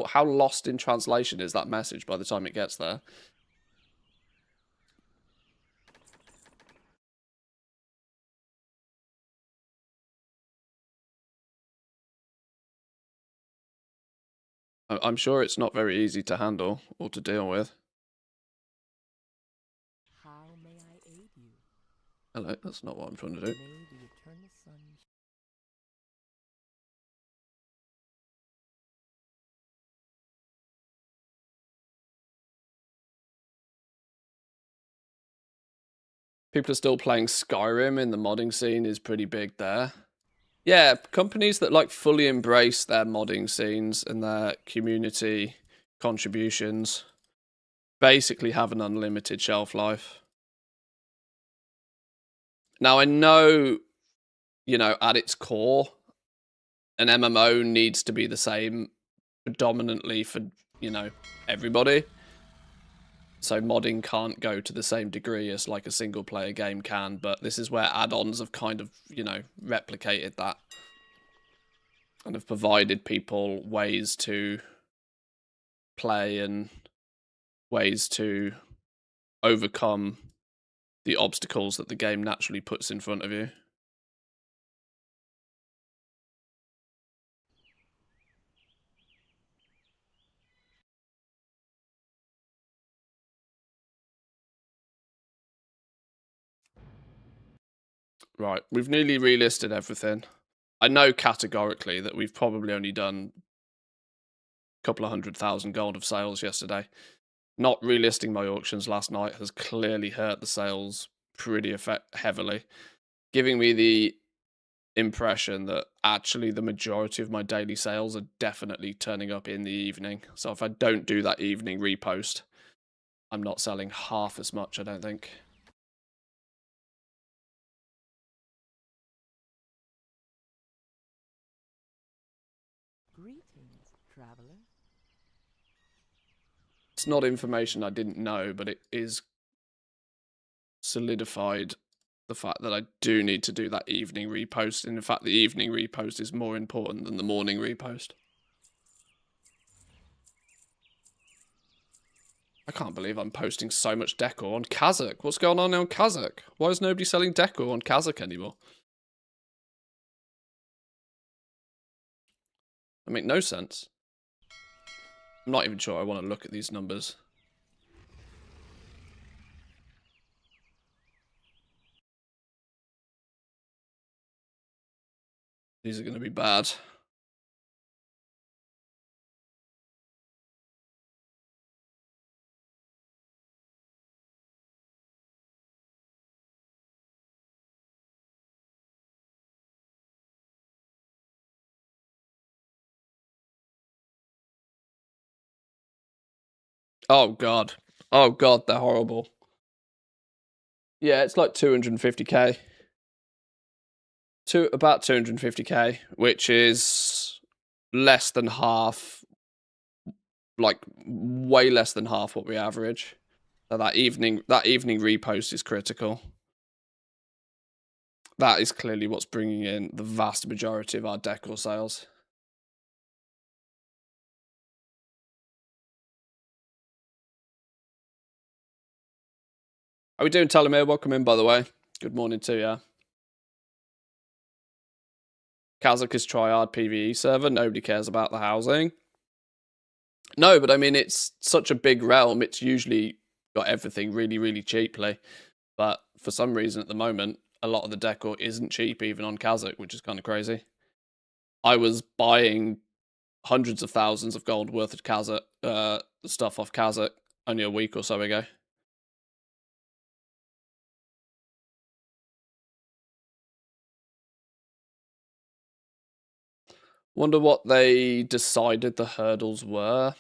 how lost in translation is that message by the time it gets there? I'm sure it's not very easy to handle or to deal with. How may I aid you? Hello, that's not what I'm trying to do. May the eternal sun. People are still playing Skyrim in the modding scene is pretty big there. Yeah, companies that like fully embrace their modding scenes and their community contributions basically have an unlimited shelf life. Now, I know, you know, at its core, an MMO needs to be the same predominantly for, you know, everybody. So modding can't go to the same degree as like a single player game can, but this is where add-ons have kind of, you know, replicated that and have provided people ways to play and ways to overcome the obstacles that the game naturally puts in front of you. Right, we've nearly relisted everything. I know categorically that we've probably only done a couple of 100,000 gold of sales yesterday. Not relisting my auctions last night has clearly hurt the sales pretty heavily, giving me the impression that actually the majority of my daily sales are definitely turning up in the evening. So if I don't do that evening repost, I'm not selling half as much, I don't think. Greetings, traveler. It's not information I didn't know, but it is solidified the fact that I do need to do that evening repost. And in fact, the evening repost is more important than the morning repost. I can't believe I'm posting so much decor on Kazakh. What's going on on Kazakh? Why is nobody selling decor on Kazakh anymore? That make no sense. I'm not even sure I want to look at these numbers. These are going to be bad. Oh god. Oh god, they're horrible. Yeah, it's like 250k. To about 250k, which is less than half, like way less than half what we average. So that evening repost is critical. That is clearly what's bringing in the vast majority of our decor sales. How are we doing, Talamir? Welcome in, by the way. Good morning to you. Kazakh is tryhard PvE server. Nobody cares about the housing. No, but I mean, it's such a big realm. It's usually got everything really, really cheaply. But for some reason at the moment, a lot of the decor isn't cheap, even on Kazakh, which is kind of crazy. I was buying hundreds of thousands of gold worth of Kazakh stuff off Kazakh only a week or so ago. Wonder what they decided the hurdles were.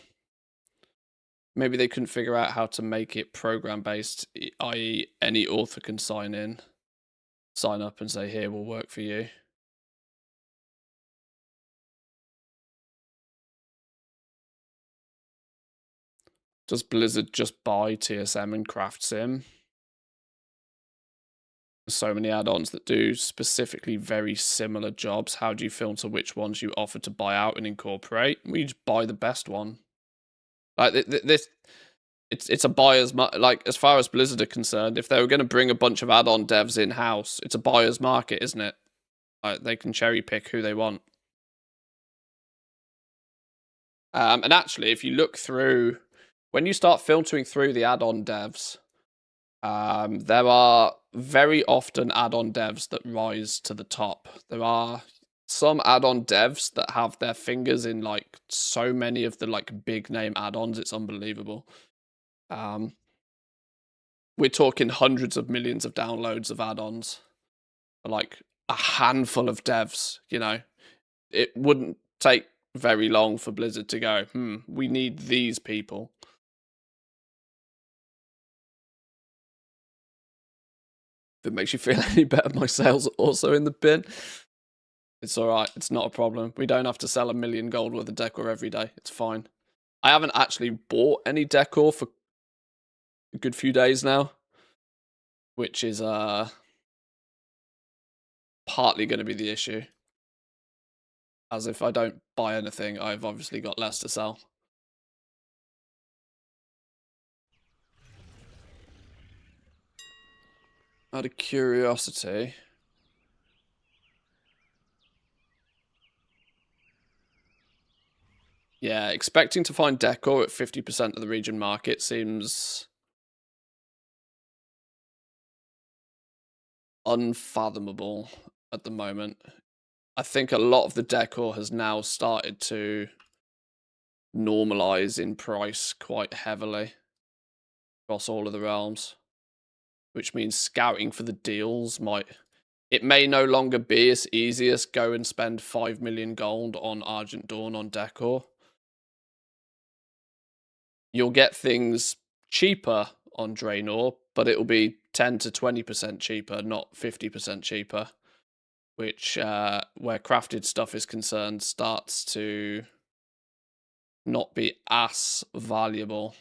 Maybe they couldn't figure out how to make it program based, i.e. any author can sign up and say, here, will work for you. Does Blizzard just buy TSM and Craft Sim? So many add-ons that do specifically very similar jobs. How do you filter which ones you offer to buy out and incorporate? We just buy the best one. Like this, it's a buyer's like as far as Blizzard are concerned. If they were going to bring a bunch of add-on devs in house, it's a buyer's market, isn't it? Like they can cherry pick who they want. And actually, if you look through, when you start filtering through the add-on devs, there are very often add-on devs that rise to the top. There are some add-on devs that have their fingers in like so many of the like big name add-ons. It's unbelievable. We're talking hundreds of millions of downloads of add-ons for like a handful of devs. You know, it wouldn't take very long for Blizzard to go, we need these people. If it makes you feel any better, my sales are also in the bin. It's all right. It's not a problem. We don't have to sell 1 million gold worth of decor every day. It's fine. I haven't actually bought any decor for a good few days now, which is partly going to be the issue. As if I don't buy anything, I've obviously got less to sell. Out of curiosity, yeah, expecting to find decor at 50% of the region market seems unfathomable at the moment. I think a lot of the decor has now started to normalize in price quite heavily across all of the realms, which means scouting for the deals it may no longer be as easy as go and spend 5 million gold on Argent Dawn on decor. You'll get things cheaper on Draenor, but it'll be 10 to 20% cheaper, not 50% cheaper, which, where crafted stuff is concerned, starts to not be as valuable.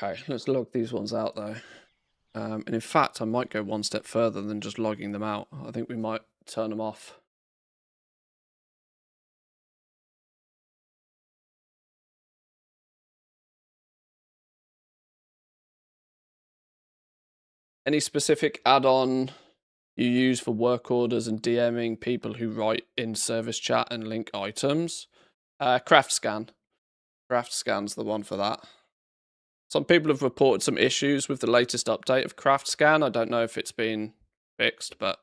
Okay, let's log these ones out though. And in fact, I might go one step further than just logging them out. I think we might turn them off. Any specific add-on you use for work orders and DMing people who write in service chat and link items? Craft Scan. Craft Scan's the one for that. Some people have reported some issues with the latest update of Craft Scan. I don't know if it's been fixed, but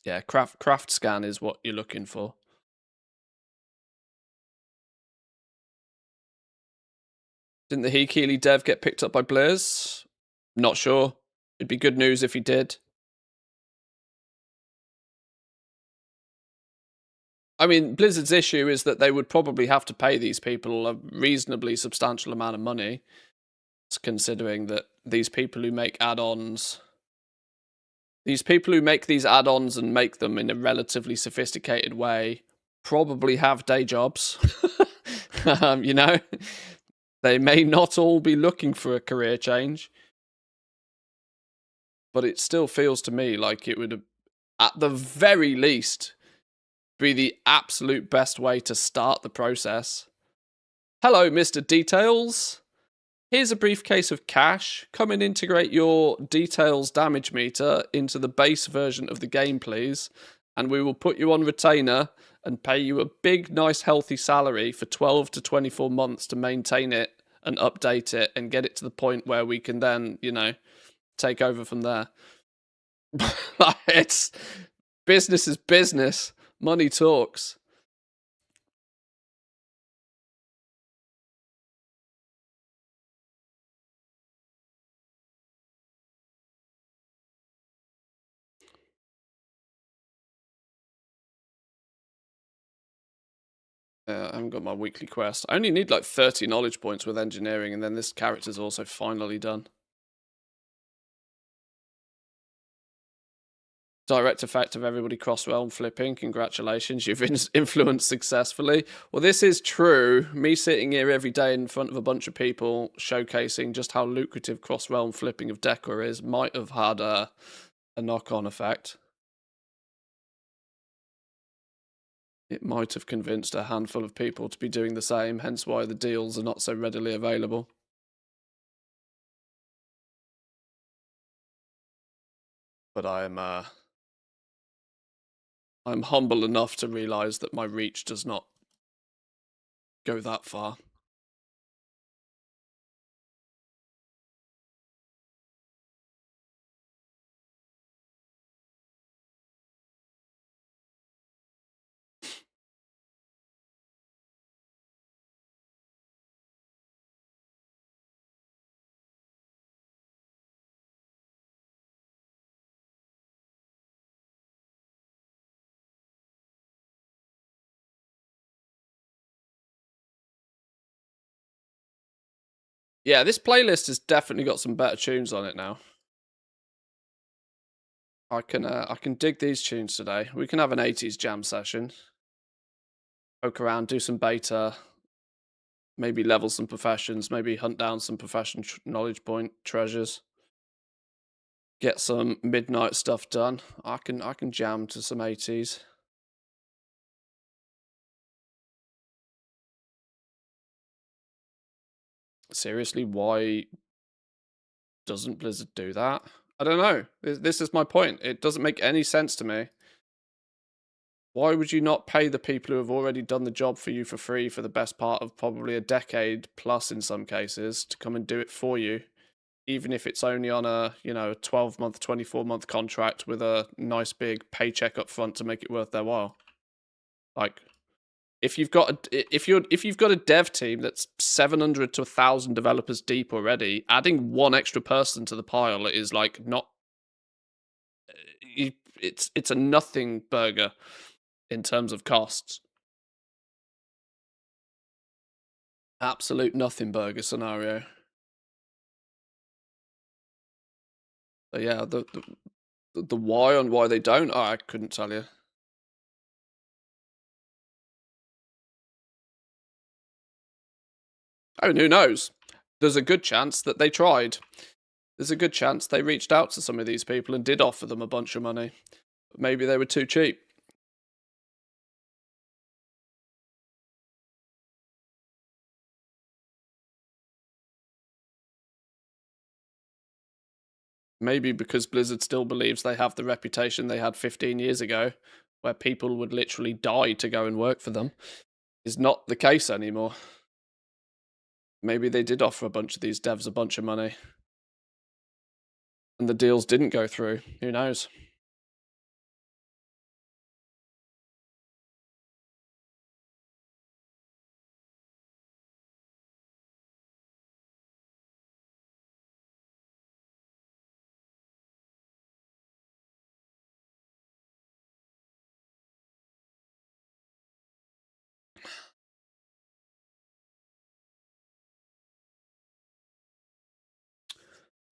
yeah, Craft Scan is what you're looking for. Didn't the Healy dev get picked up by Blizz? Not sure. It'd be good news if he did. I mean, Blizzard's issue is that they would probably have to pay these people a reasonably substantial amount of money, considering that these people who make add-ons, these add-ons and make them in a relatively sophisticated way, probably have day jobs. You know, they may not all be looking for a career change, but it still feels to me like it would, at the very least, be the absolute best way to start the process. Hello, Mr. Details. Here's a briefcase of cash. Come and integrate your Details damage meter into the base version of the game, please. And we will put you on retainer and pay you a big, nice, healthy salary for 12 to 24 months to maintain it and update it and get it to the point where we can then, you know, take over from there. It's business is business. Money talks. I haven't got my weekly quest. I only need like 30 knowledge points with engineering, and then this character's also finally done. Direct effect of everybody cross-realm flipping. Congratulations, you've influenced successfully. Well, this is true. Me sitting here every day in front of a bunch of people showcasing just how lucrative cross-realm flipping of Decor is might have had a knock-on effect. It might have convinced a handful of people to be doing the same, hence why the deals are not so readily available. But I'm humble enough to realize that my reach does not go that far. Yeah, this playlist has definitely got some better tunes on it now. I can dig these tunes today. We can have an 80s jam session. Poke around, do some beta, maybe level some professions, maybe hunt down some profession knowledge point treasures. Get some midnight stuff done. I can jam to some 80s. Seriously, why doesn't Blizzard do that? I don't know. This is my point. It doesn't make any sense to me. Why would you not pay the people who have already done the job for you for free for the best part of probably a decade plus in some cases to come and do it for you, even if it's only on a, you know, 12-month, 24-month contract with a nice big paycheck up front to make it worth their while? Like, if you've got a dev team that's 700 to 1,000 developers deep already, adding one extra person to the pile is like not. It's a nothing burger in terms of costs. Absolute nothing burger scenario. But yeah, the why on why they don't, I couldn't tell you. Oh, and who knows? There's a good chance that they tried. There's a good chance they reached out to some of these people and did offer them a bunch of money. Maybe they were too cheap. Maybe because Blizzard still believes they have the reputation they had 15 years ago, where people would literally die to go and work for them, is not the case anymore. Maybe they did offer a bunch of these devs a bunch of money, and the deals didn't go through. Who knows?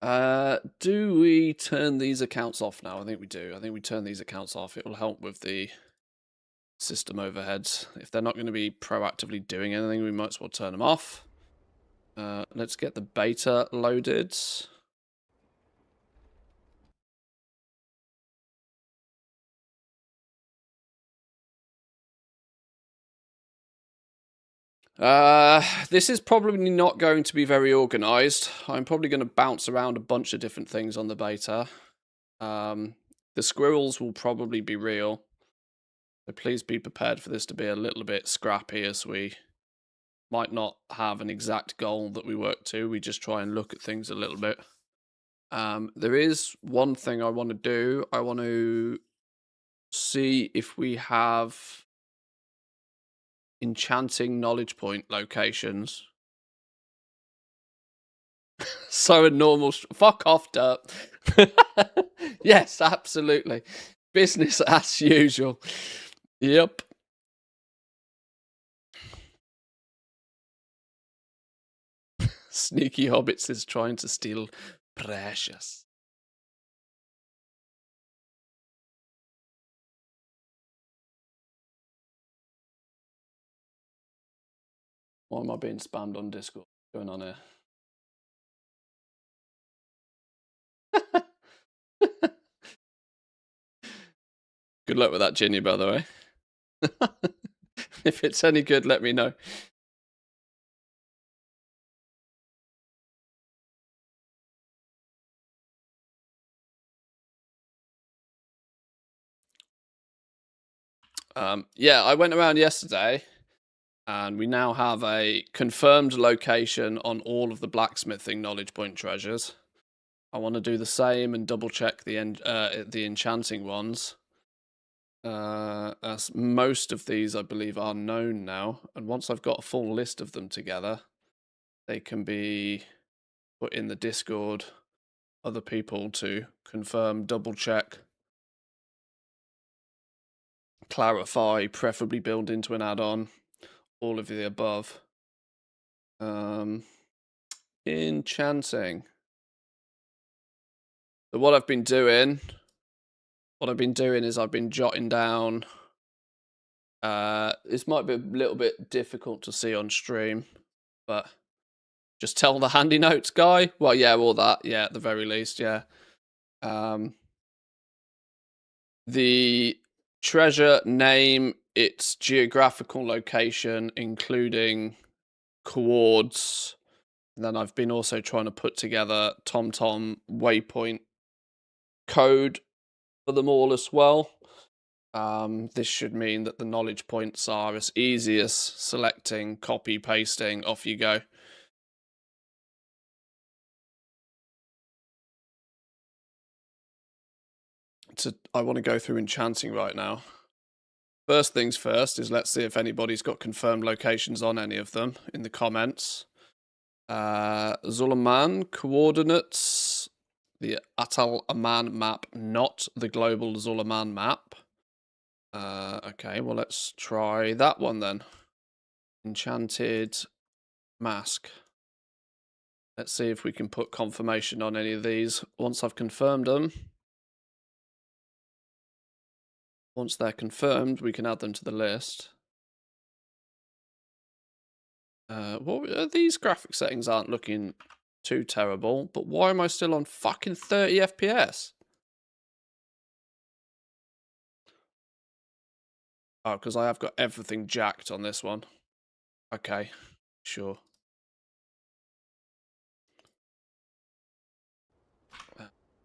Do we turn these accounts off now? I think we do. I think we turn these accounts off. It will help with the system overheads. If they're not going to be proactively doing anything, we might as well turn them off. Let's get the beta loaded. This is probably not going to be very organized. I'm probably going to bounce around a bunch of different things on the beta. The squirrels will probably be real. So please be prepared for this to be a little bit scrappy, as we might not have an exact goal that we work to. We just try and look at things a little bit. There is one thing I want to do. I want to see if we have enchanting knowledge point locations. So a normal... Fuck off, Dirt. Yes, absolutely. Business as usual. Yep. Sneaky Hobbits is trying to steal precious. Why am I being spammed on Discord? What's going on here? Good luck with that, Ginny, by the way. If it's any good, let me know. Yeah, I went around yesterday, and we now have a confirmed location on all of the blacksmithing knowledge point treasures. I want to do the same and double check the enchanting ones. As most of these, I believe, are known now, and once I've got a full list of them together, they can be put in the Discord. Other people to confirm, double check, clarify, preferably build into an add-on, all of the above. Enchanting. So what I've been doing is I've been jotting down. This might be a little bit difficult to see on stream, but just tell the handy notes guy. Well, yeah, all that. Yeah, at the very least, yeah. The treasure name, its geographical location, including coords. And then I've been also trying to put together TomTom waypoint code for them all as well. This should mean that the knowledge points are as easy as selecting, copy, pasting, off you go. I want to go through enchanting right now. First things first is let's see if anybody's got confirmed locations on any of them in the comments. Zulaman coordinates, the Atal Aman map, not the global Zulaman map. Okay, well, let's try that one then. Enchanted mask. Let's see if we can put confirmation on any of these once I've confirmed them. Once they're confirmed, we can add them to the list. These graphic settings aren't looking too terrible, but why am I still on fucking 30 FPS? Oh, because I have got everything jacked on this one. Okay, sure.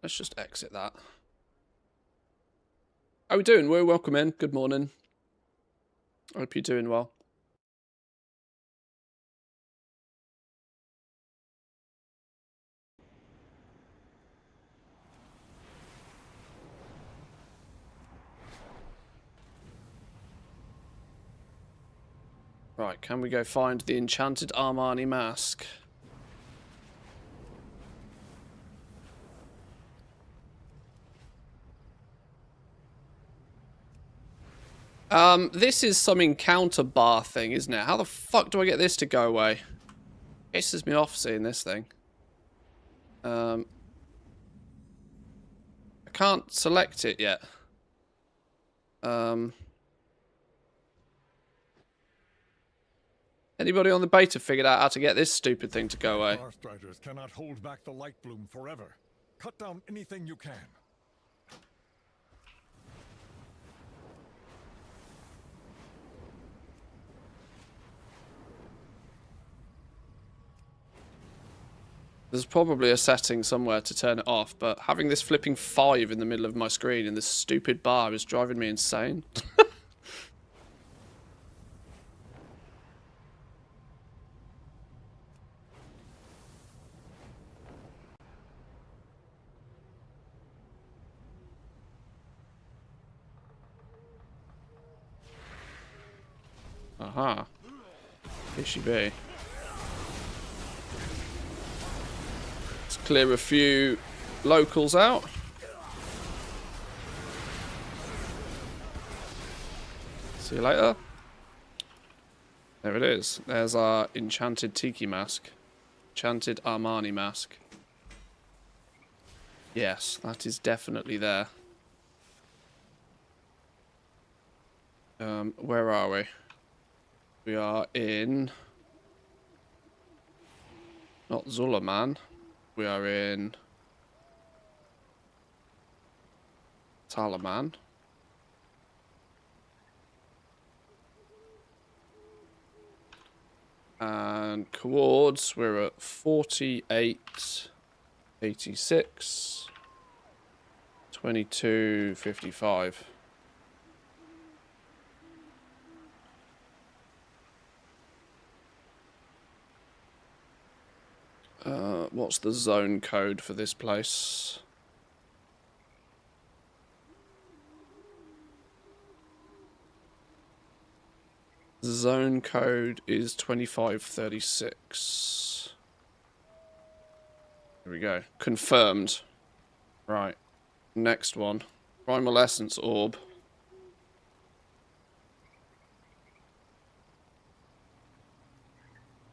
Let's just exit that. How are we doing? We're welcome in. Good morning. Hope you're doing well. Right, can we go find the enchanted Armani mask? This is some encounter bar thing, isn't it? How the fuck do I get this to go away? Pisses me off seeing this thing. I can't select it yet. Anybody on the beta figured out how to get this stupid thing to go away? Starstriders cannot hold back the light bloom forever. Cut down anything you can. There's probably a setting somewhere to turn it off, but having this flipping 5 in the middle of my screen in this stupid bar is driving me insane. Aha. Here she be. Let's clear a few locals out. See you later. There it is. There's our enchanted tiki mask. Enchanted Armani mask. Yes, that is definitely there. Where are we? We are in... Not Zulaman. We are in... Talaman. And coords, we're at 48, 86, 22, 55. What's the zone code for this place? The zone code is 2536. Here we go. Confirmed. Right. Next one. Primal Essence Orb.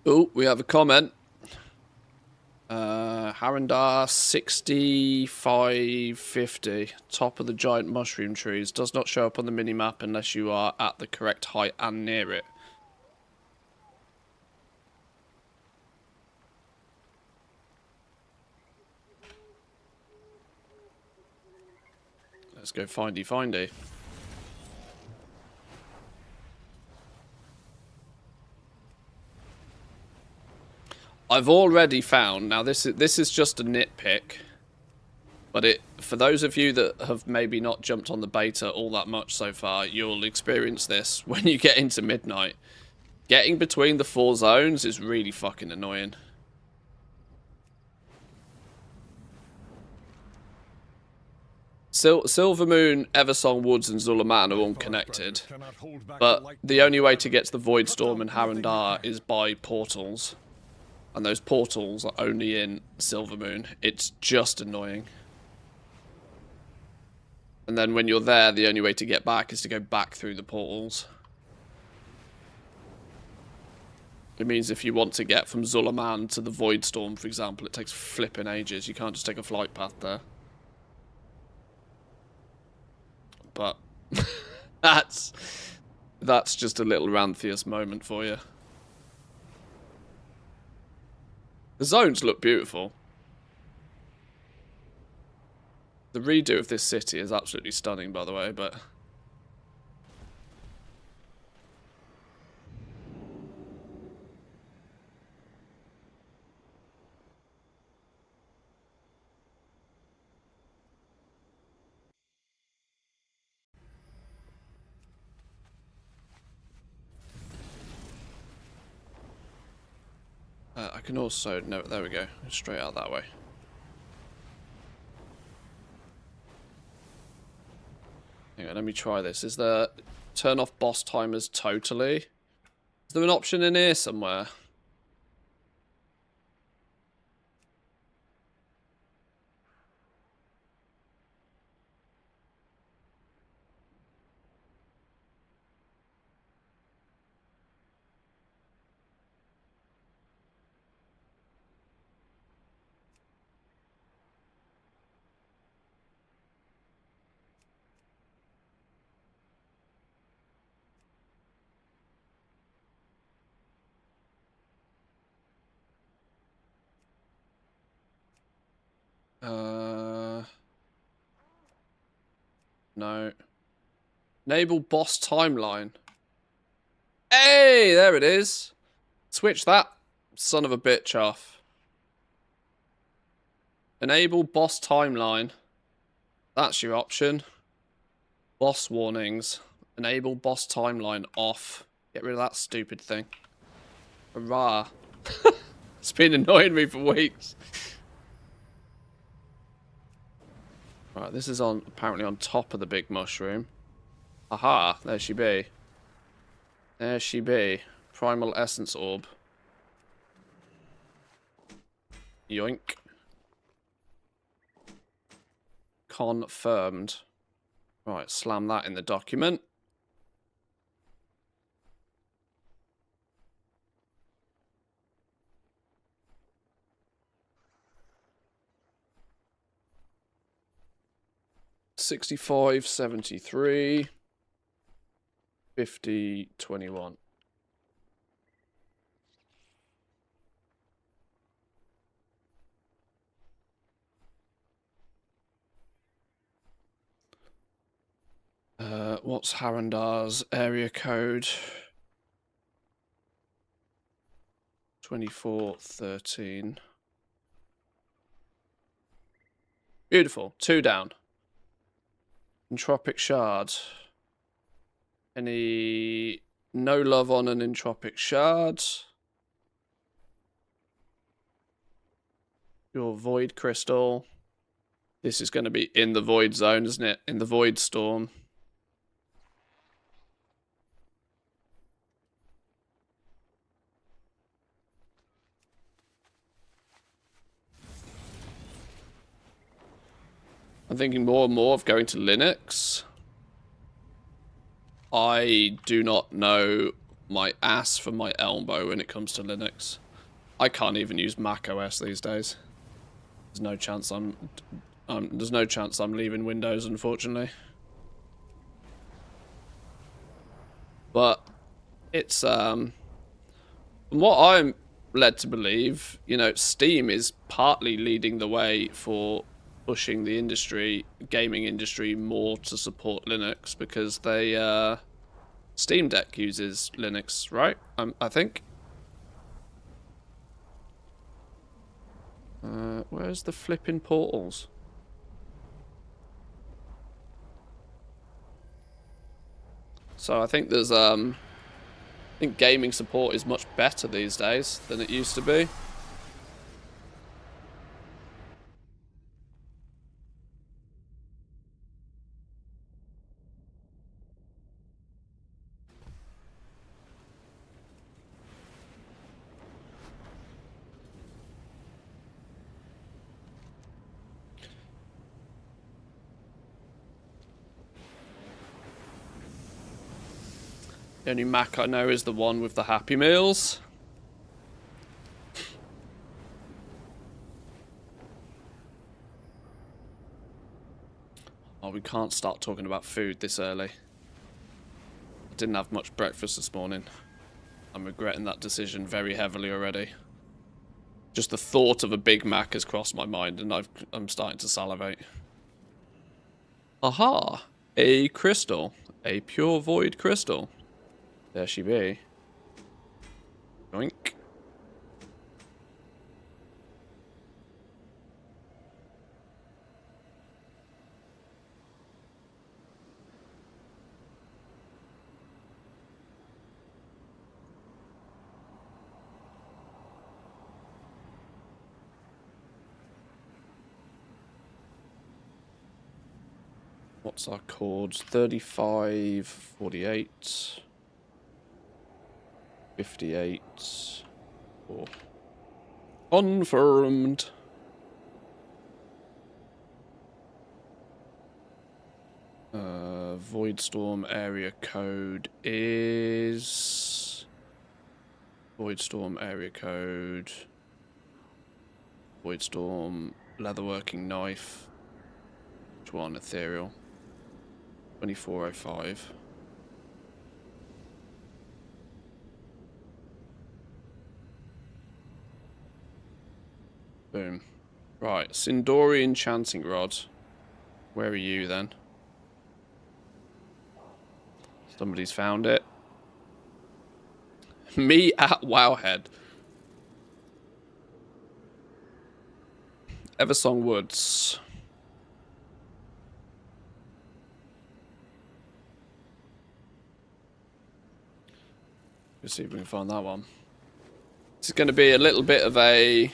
Oh, we have a comment. Harandar 6550. Top of the giant mushroom trees. Does not show up on the minimap unless you are at the correct height and near it. Let's go findy findy. I've already found, now this is just a nitpick, but for those of you that have maybe not jumped on the beta all that much so far, you'll experience this when you get into midnight. Getting between the 4 zones is really fucking annoying. Silvermoon, Eversong Woods and Zulaman are all connected, but the only way to get to the Voidstorm and Harandar is by portals. And those portals are only in Silvermoon. It's just annoying. And then when you're there, the only way to get back is to go back through the portals. It means if you want to get from Zulaman to the Voidstorm, for example, it takes flipping ages. You can't just take a flight path there. But that's just a little Ranthius moment for you. The zones look beautiful. The redo of this city is absolutely stunning, by the way, but... I can also... No, there we go. Straight out that way. Hang on, let me try this. Is there... Turn off boss timers totally? Is there an option in here somewhere? No. Enable boss timeline. Hey, there it is. Switch that son of a bitch off. Enable boss timeline. That's your option. Boss warnings. Enable boss timeline off. Get rid of that stupid thing. Hurrah. It's been annoying me for weeks. Right, this is on apparently on top of the big mushroom. Aha, there she be. There she be. Primal Essence Orb. Yoink. Confirmed. Right, slam that in the document. $65, $73, $50, $21. What's Harandar's area code? 2413. Beautiful. 2 down. Entropic Shard. Any... No love on an Entropic Shard. Your Void Crystal. This is going to be in the Void Zone, isn't it? In the Void Storm. I'm thinking more and more of going to Linux. I do not know my ass from my elbow when it comes to Linux. I can't even use Mac OS these days. There's no chance I'm leaving Windows, unfortunately. But it's from what I'm led to believe, you know, Steam is partly leading the way for pushing the industry, gaming industry, more to support Linux because they Steam Deck uses Linux, right? I think. Where's the flipping portals? So I think there's I think gaming support is much better these days than it used to be. The only Mac I know is the one with the Happy Meals. Oh, we can't start talking about food this early. I didn't have much breakfast this morning. I'm regretting that decision very heavily already. Just the thought of a Big Mac has crossed my mind and I'm starting to salivate. Aha! A crystal. A pure void crystal. There she be. Yoink. What's our chords? 35, 48, 58, 4. Confirmed. Void Storm area code is... Void Storm area code... Void Storm leatherworking knife. Which one? Ethereal. 2405. Boom. Right, Sindori Enchanting Rod. Where are you then? Somebody's found it. Me at Wowhead. Eversong Woods. Let's see if we can find that one. This is going to be a little bit of a...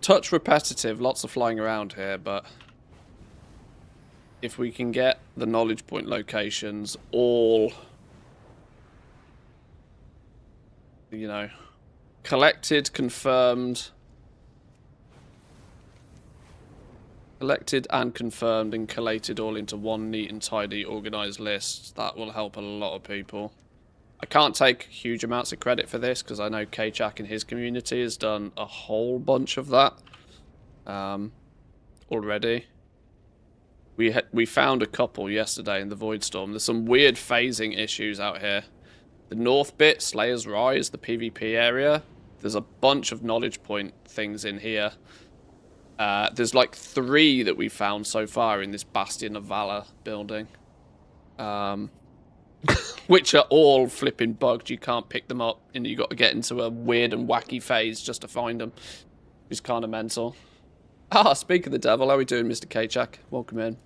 touch repetitive, lots of flying around here, but... if we can get the knowledge point locations all... you know... collected, confirmed... collected and confirmed and collated all into one neat and tidy organised list. That will help a lot of people. I can't take huge amounts of credit for this because I know K-Chak and his community has done a whole bunch of that already. We found a couple yesterday in the Void Storm. There's some weird phasing issues out here. The north bit, Slayer's Rise, the PvP area, there's a bunch of knowledge point things in here. There's like 3 that we've found so far in this Bastion of Valor building. Which are all flipping bugged. You can't pick them up and you got to get into a weird and wacky phase just to find them. It's kind of mental. Ah, speak of the devil, how are we doing, Mr. K-Chak? Welcome in.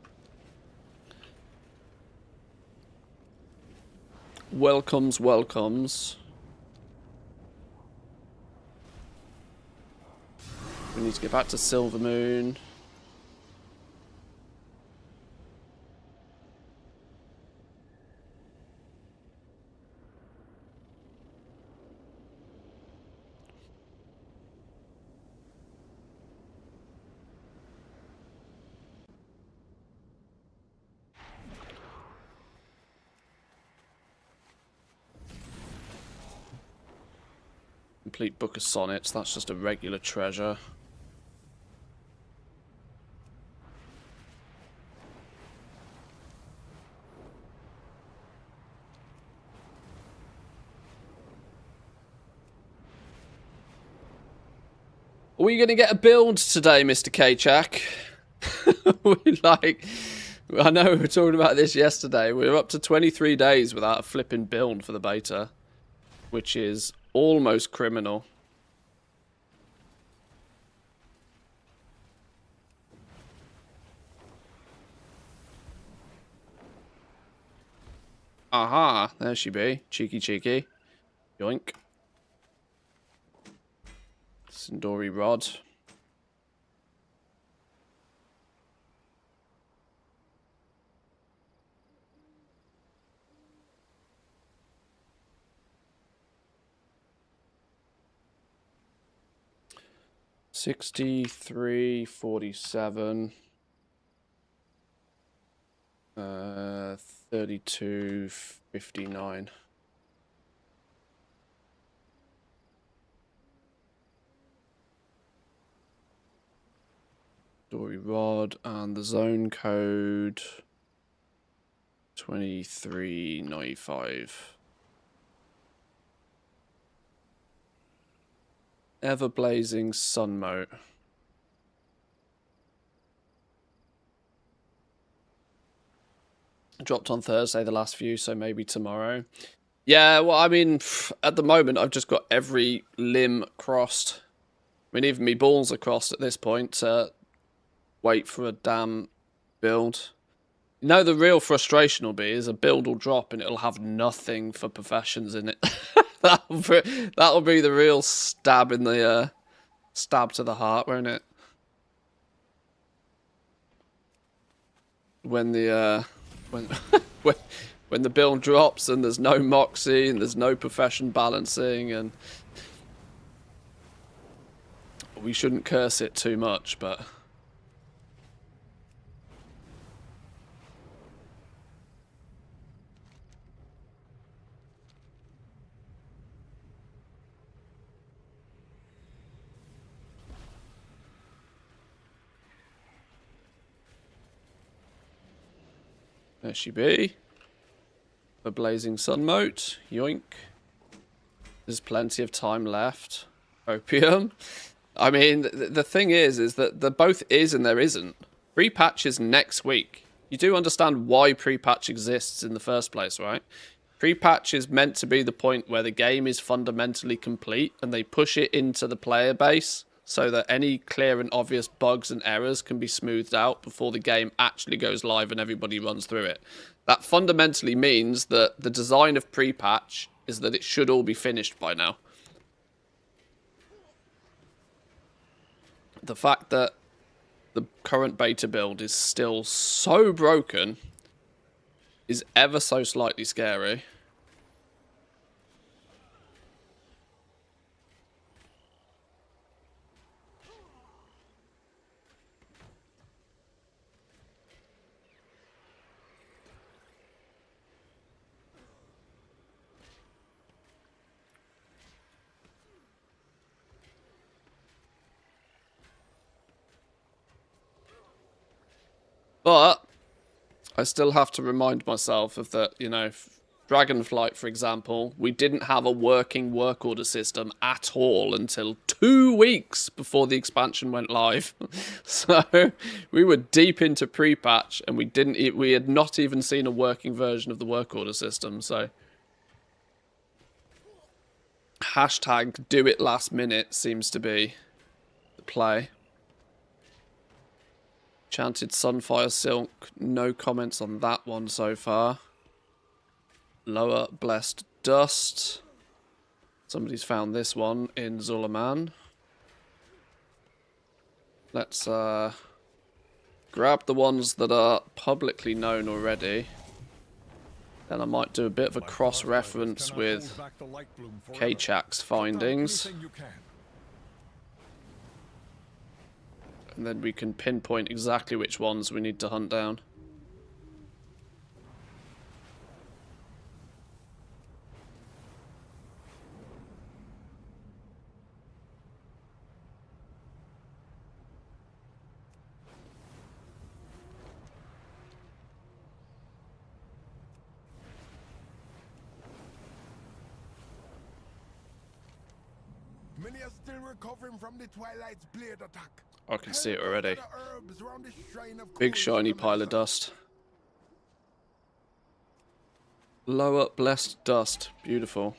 Welcomes, welcomes. We need to get back to Silver Moon. Complete Book of Sonnets, that's just a regular treasure. Are we going to get a build today, Mr. K-Chak? I know we were talking about this yesterday. We're up to 23 days without a flipping build for the beta, which is almost criminal. Aha, there she be. Cheeky, cheeky. Yoink. Sindori Rod. $63.47. 32.59. Story Rod and the zone code 2395. Ever blazing sun mote. Dropped on Thursday, the last few, so maybe tomorrow. Yeah, well, I mean, at the moment, I've just got every limb crossed. I mean, even my balls are crossed at this point. Wait for a damn build. You know, the real frustration will be is a build will drop and it'll have nothing for professions in it. that'll be the real stab in the stab to the heart, won't it? When the when the build drops and there's no moxie and there's no profession balancing, and we shouldn't curse it too much, but there she be. A blazing sun mote. Yoink. There's plenty of time left. Opium. I mean, the thing is that there both is and there isn't. Prepatch is next week. You do understand why Prepatch exists in the first place, right? Prepatch is meant to be the point where the game is fundamentally complete and they push it into the player base so that any clear and obvious bugs and errors can be smoothed out before the game actually goes live and everybody runs through it. That fundamentally means that the design of Prepatch is that it should all be finished by now. The fact that the current beta build is still so broken is ever so slightly scary. But I still have to remind myself of that, you know, Dragonflight, for example, we didn't have a working work order system at all until 2 weeks before the expansion went live. So we were deep into pre-patch and we had not even seen a working version of the work order system. So hashtag do it last minute seems to be the play. Enchanted Sunfire Silk, no comments on that one so far. Lower Blessed Dust. Somebody's found this one in Zulaman. Let's grab the ones that are publicly known already. Then I might do a bit of a cross-reference with Kachak's findings. And then we can pinpoint exactly which ones we need to hunt down. Many are still recovering from the Twilight's blade attack. I can see it already. Big shiny pile of dust. Lower Blessed Dust. Beautiful.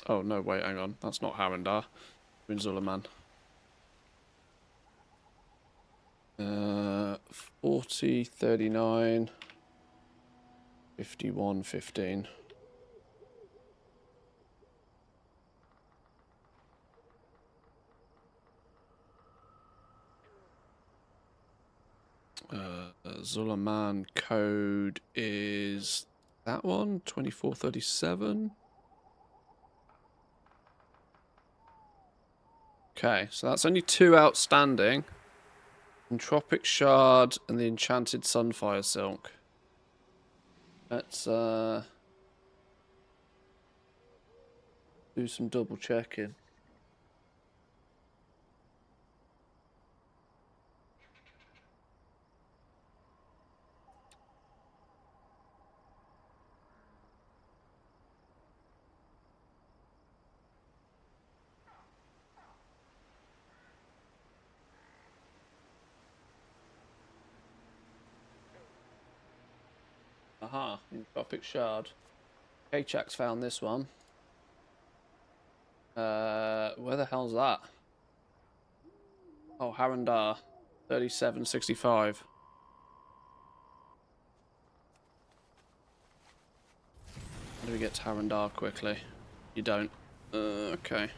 Oh, no, wait, hang on. That's not Harandar. We're in Zulaman. 40, 39, 51, 15. Zulaman code is that one, 2437. Okay, so that's only 2 outstanding. Entropic Shard and the Enchanted Sunfire Silk. Let's do some double checking. Aha, Entropic Shard. Kachak's found this one. Where the hell's that? Oh, Harandar. 3765. How do we get to Harandar quickly? You don't. Okay.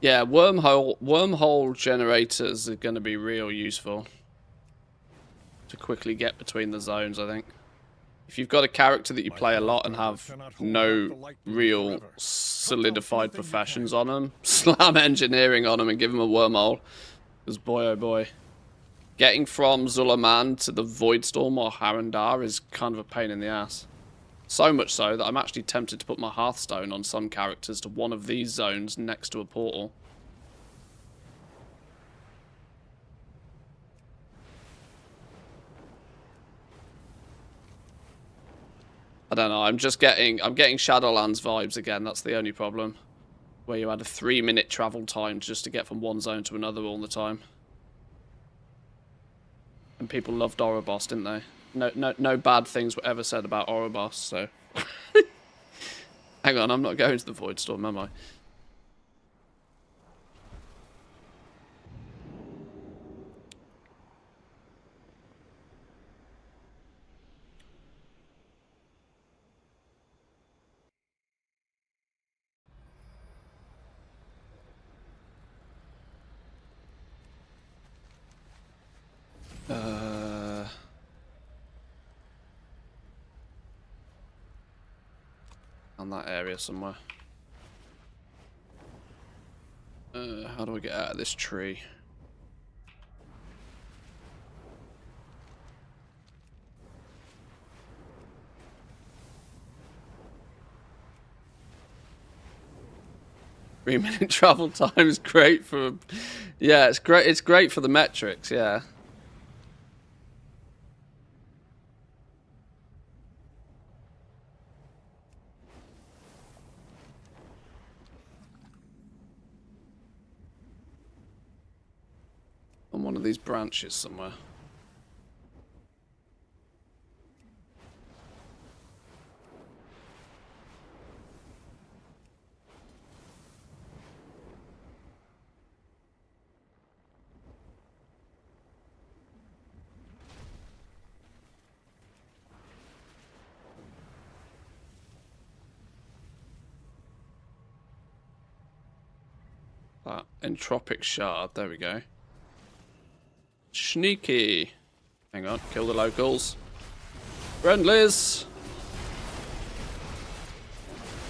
Yeah, wormhole generators are going to be real useful. to quickly get between the zones, I think. If you've got a character that you play a lot and have no real solidified professions on them, slam engineering on them and give them a wormhole. Because boy oh boy. Getting from Zulaman to the Voidstorm or Harandar is kind of a pain in the ass. So much so that I'm actually tempted to put my Hearthstone on some characters to one of these zones next to a portal. I don't know, I'm getting Shadowlands vibes again, that's the only problem. Where you had a 3-minute travel time just to get from one zone to another all the time. And people loved Oribos, didn't they? No bad things were ever said about Oribos, so... Hang on, I'm not going to the Voidstorm, am I? On that area somewhere. How do I get out of this tree? Three-minute travel time is great for... Yeah, it's great for the metrics, yeah. On one of these branches somewhere. That entropic shard, there we go. Sneaky. Hang on, kill the locals. Friendlies.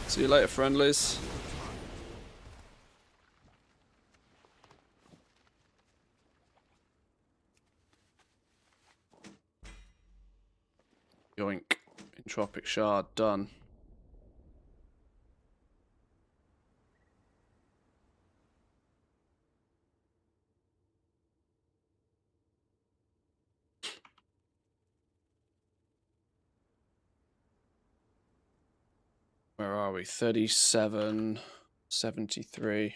See you later, friendlies. Yoink. Entropic shard, done. Where are we? 37, 73,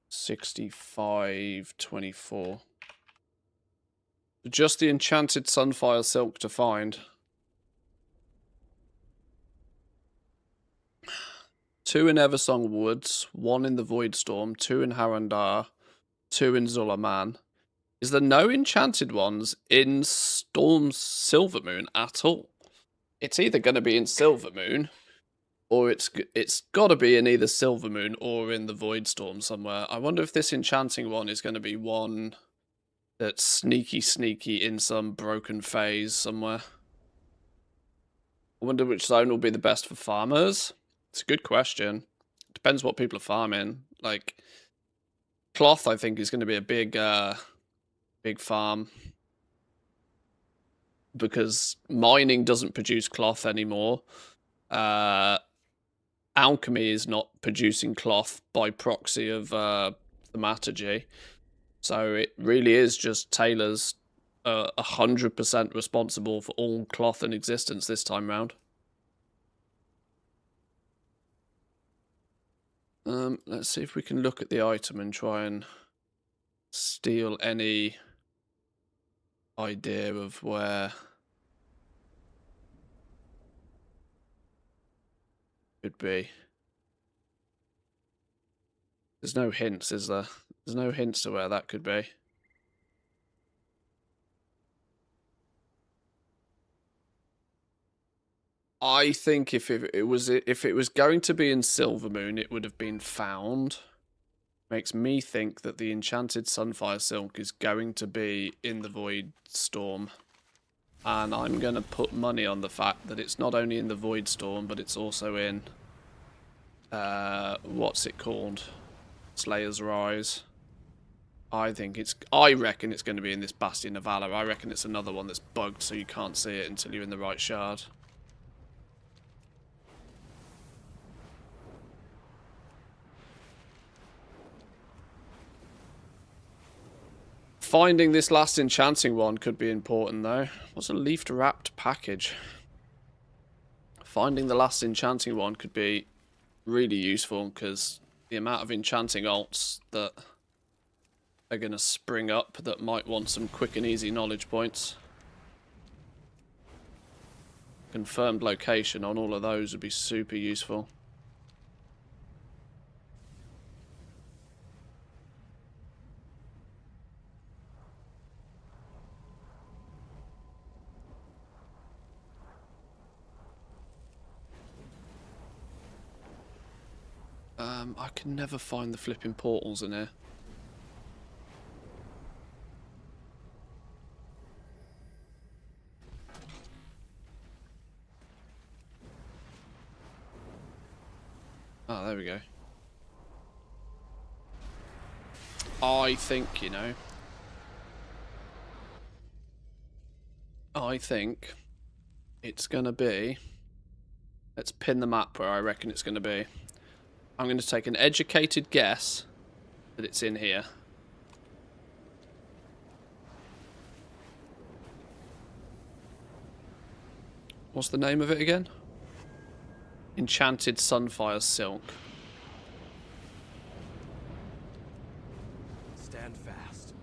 65, 24. Just the enchanted Sunfire Silk to find. 2 in Eversong Woods, 1 in the Voidstorm, 2 in Harandar, 2 in Zulaman. Is there no enchanted ones in Storm's Silvermoon at all? It's either going to be in Silvermoon, or it's got to be in either Silvermoon or in the Voidstorm somewhere. I wonder if this enchanting one is going to be one that's sneaky in some broken phase somewhere. I wonder which zone will be the best for farmers. It's a good question. Depends what people are farming. Like, cloth, I think, is going to be a big farm. Because mining doesn't produce cloth anymore. Alchemy is not producing cloth by proxy of thaumaturgy. So it really is just tailors 100% responsible for all cloth in existence this time round. Let's see if we can look at the item and try and steal any idea of where it could be. There's no hints, is there? There's no hints to where that could be. I think if it was going to be in Silvermoon, it would have been found. makes me think that the enchanted Sunfire Silk is going to be in the Void Storm. And I'm going to put money on the fact that it's not only in the Void Storm, but it's also in... what's it called? Slayer's Rise. I reckon it's going to be in this Bastion of Valor. I reckon it's another one that's bugged so you can't see it until you're in the right shard. Finding this last enchanting one could be important though. What's a leafed wrapped package? Finding the last enchanting one could be really useful because the amount of enchanting alts that are going to spring up that might want some quick and easy knowledge points. Confirmed location on all of those would be super useful. I can never find the flipping portals in here. Oh, there we go. I think, you know... I think it's going to be... Let's pin the map where I reckon it's going to be. I'm going to take an educated guess that it's in here. What's the name of it again? Enchanted Sunfire Silk. Stand fast.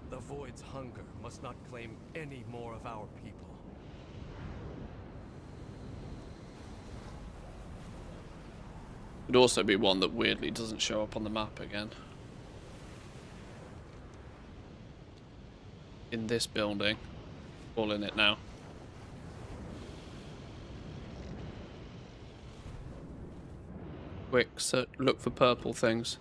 The Void's hunger must not claim any more of our people. Could also be one that weirdly doesn't show up on the map again. In this building. All in it now. Quick, look for purple things.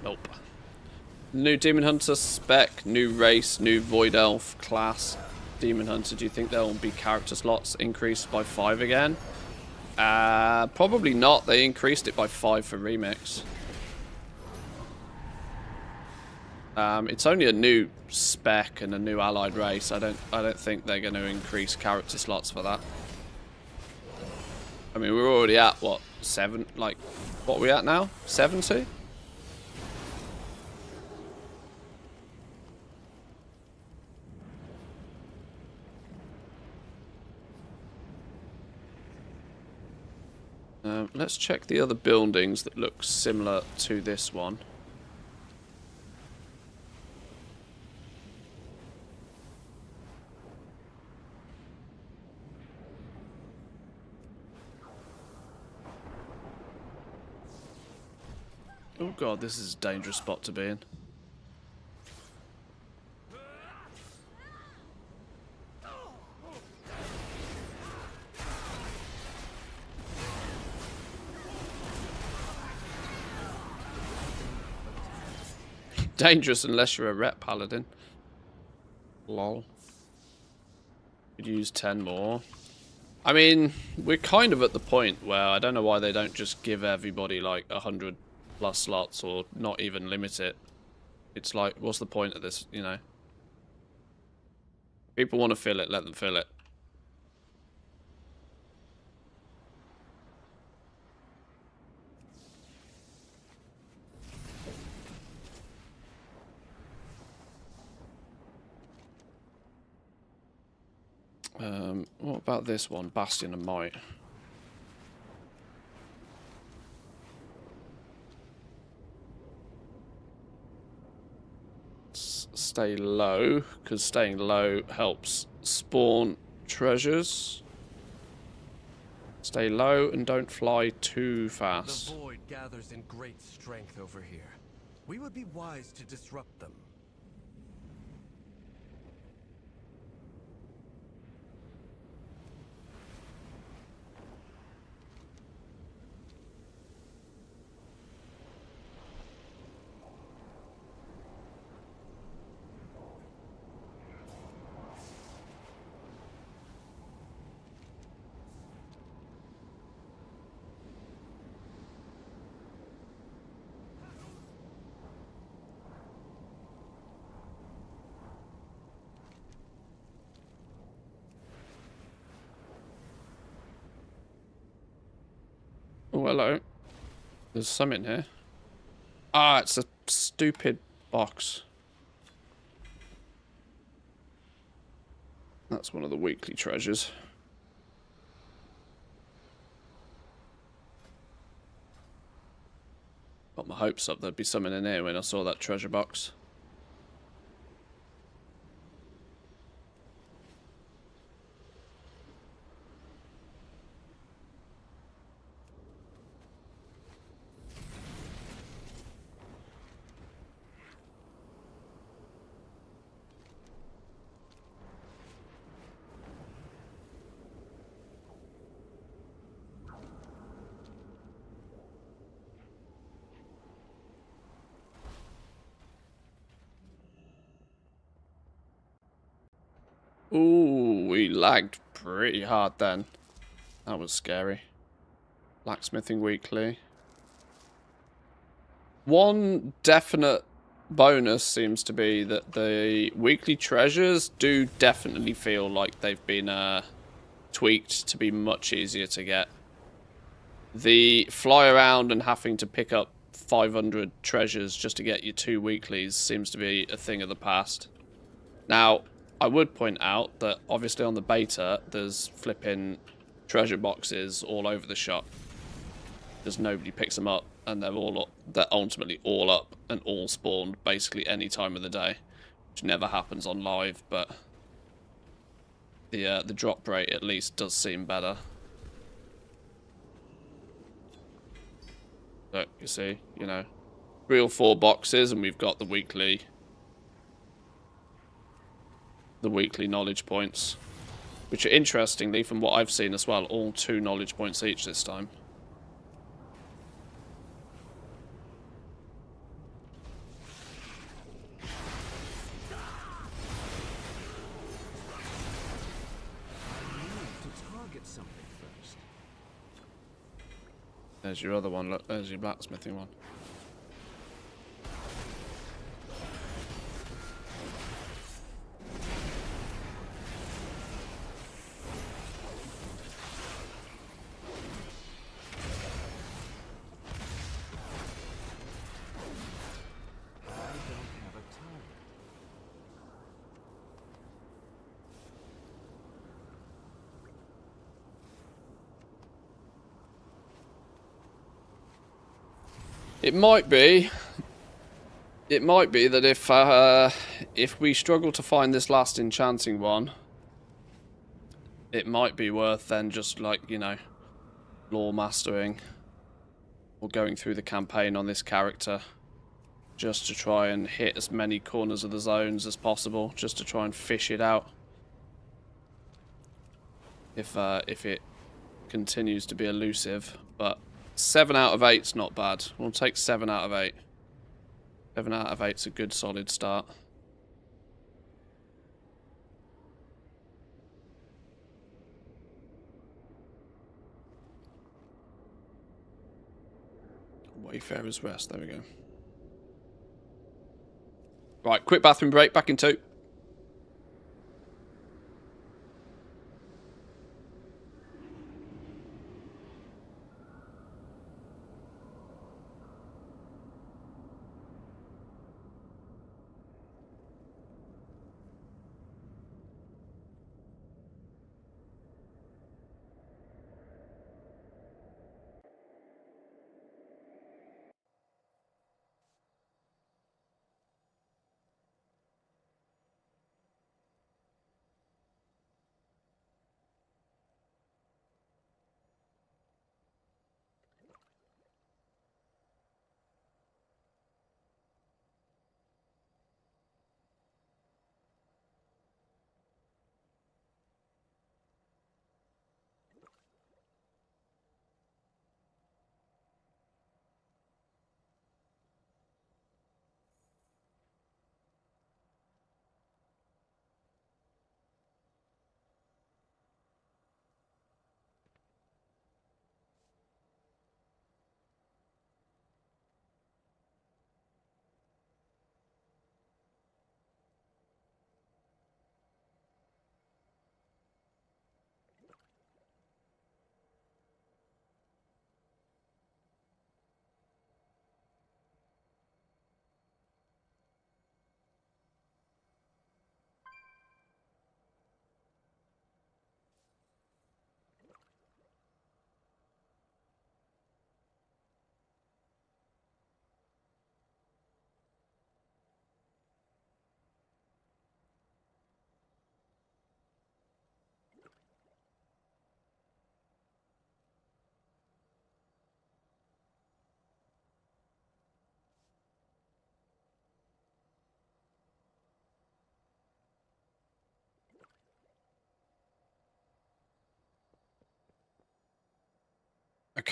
Nope. New Demon Hunter spec, new race, new Void Elf class. Demon Hunter, do you think there will be character slots increased by 5 again? Probably not. They increased it by 5 for Remix. It's only a new spec and a new allied race. I don't think they're going to increase character slots for that. I mean, we're already at what, 7? Like, what are we at now? 70? Let's check the other buildings that look similar to this one. Oh god, this is a dangerous spot to be in. Dangerous unless you're a rep paladin. Lol. Could use 10 more. I mean, we're kind of at the point where I don't know why they don't just give everybody like 100+ slots or not even limit it. It's like, what's the point of this, you know? People want to fill it, let them fill it. What about this one? Bastion of Might. Stay low, because staying low helps spawn treasures. Stay low and don't fly too fast. The Void gathers in great strength over here. We would be wise to disrupt them. Oh, hello. There's some in here. Ah, it's a stupid box. That's one of the weekly treasures. Got my hopes up there'd be something in here when I saw that treasure box. Ooh, we lagged pretty hard then. That was scary. Blacksmithing weekly. One definite bonus seems to be that the weekly treasures do definitely feel like they've been tweaked to be much easier to get. The fly around and having to pick up 500 treasures just to get your 2 weeklies seems to be a thing of the past. Now, I would point out that obviously on the beta, there's flipping treasure boxes all over the shop. Because nobody picks them up, and they're ultimately all up and all spawned basically any time of the day, which never happens on live. But the drop rate at least does seem better. So you see, you know, 3 or 4 boxes, and we've got the weekly knowledge points, which are interestingly, from what I've seen as well, all 2 knowledge points each this time. There's your other one, look, there's your blacksmithing one. It might be that if we struggle to find this last enchanting one, it might be worth then just, like, you know, lore mastering or going through the campaign on this character just to try and hit as many corners of the zones as possible, just to try and fish it out. If it continues to be elusive, but 7 out of 8's not bad. We'll take 7 out of 8. 7 out of 8's a good solid start. Wayfarer's Rest, there we go. Right, quick bathroom break, back in 2.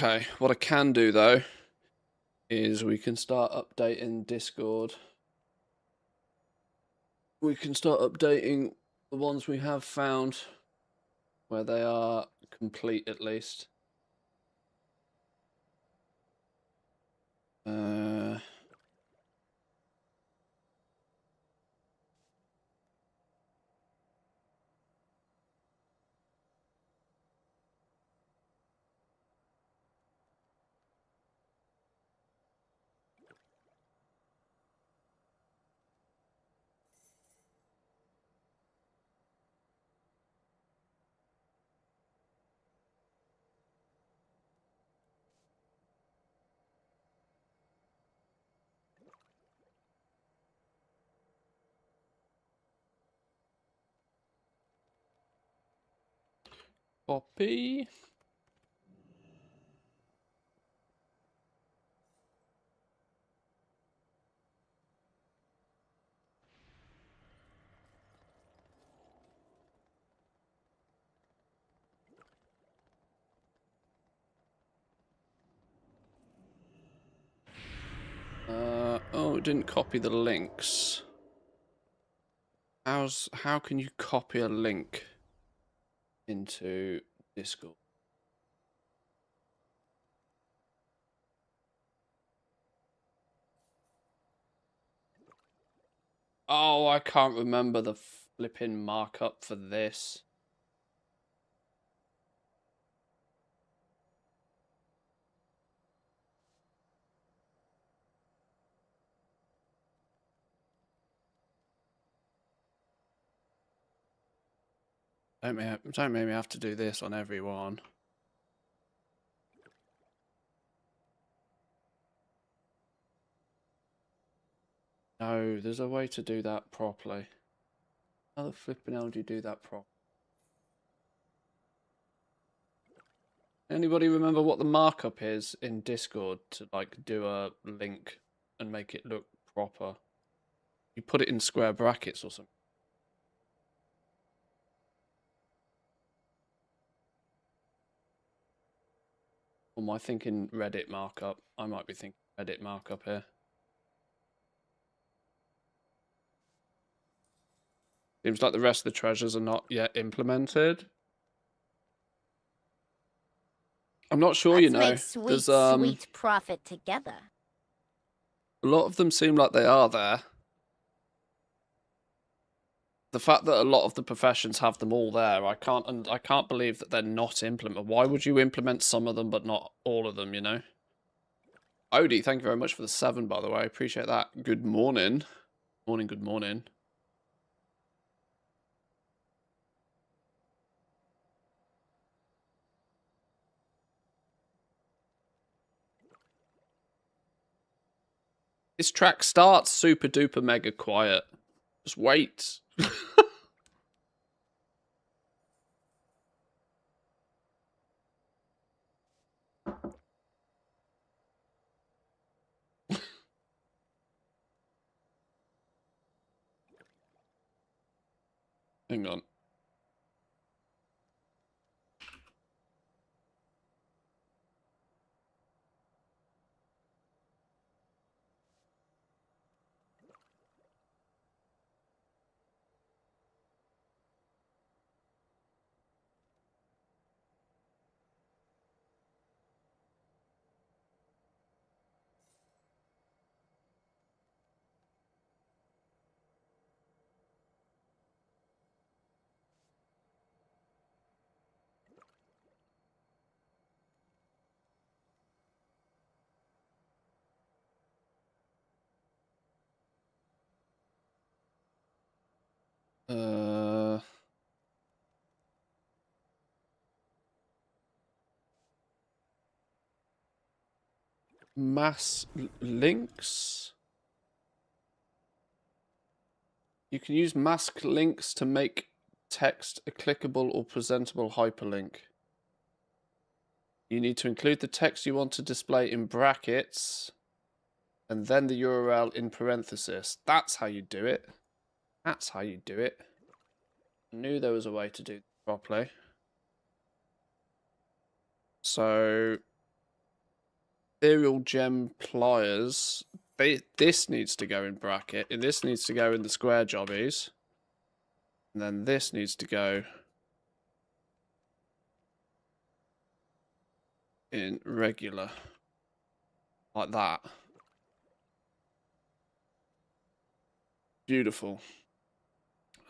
Okay, what I can do though is we can start updating Discord. We can start updating the ones we have found where they are complete at least. Copy. Oh, it didn't copy the links. How can you copy a link into Discord? Oh, I can't remember the flipping markup for this. Don't make me have to do this on everyone. No, there's a way to do that properly. How the flipping hell do you do that properly? Anybody remember what the markup is in Discord to like do a link and make it look proper? You put it in square brackets or something. Or am I thinking Reddit markup? I might be thinking Reddit markup here. Seems like the rest of the treasures are not yet implemented. I'm not sure, Let's you know. make sweet, There's sweet profit together. a lot of them seem like they are there. The fact that a lot of the professions have them all there, I can't believe that they're not implemented. Why would you implement some of them but not all of them, you know? Odie, thank you very much for the 7, by the way. I appreciate that. Good morning. Morning, good morning. This track starts super duper mega quiet. Just wait. Hang on. Mass links. You can use mask links to make text a clickable or presentable hyperlink. You need to include the text you want to display in brackets and then the URL in parenthesis. That's how you do it. That's how you do it. I knew there was a way to do it properly. So Ethereal gem pliers. This needs to go in bracket, and this needs to go in the square jobbies. And then this needs to go in regular. Like that. Beautiful.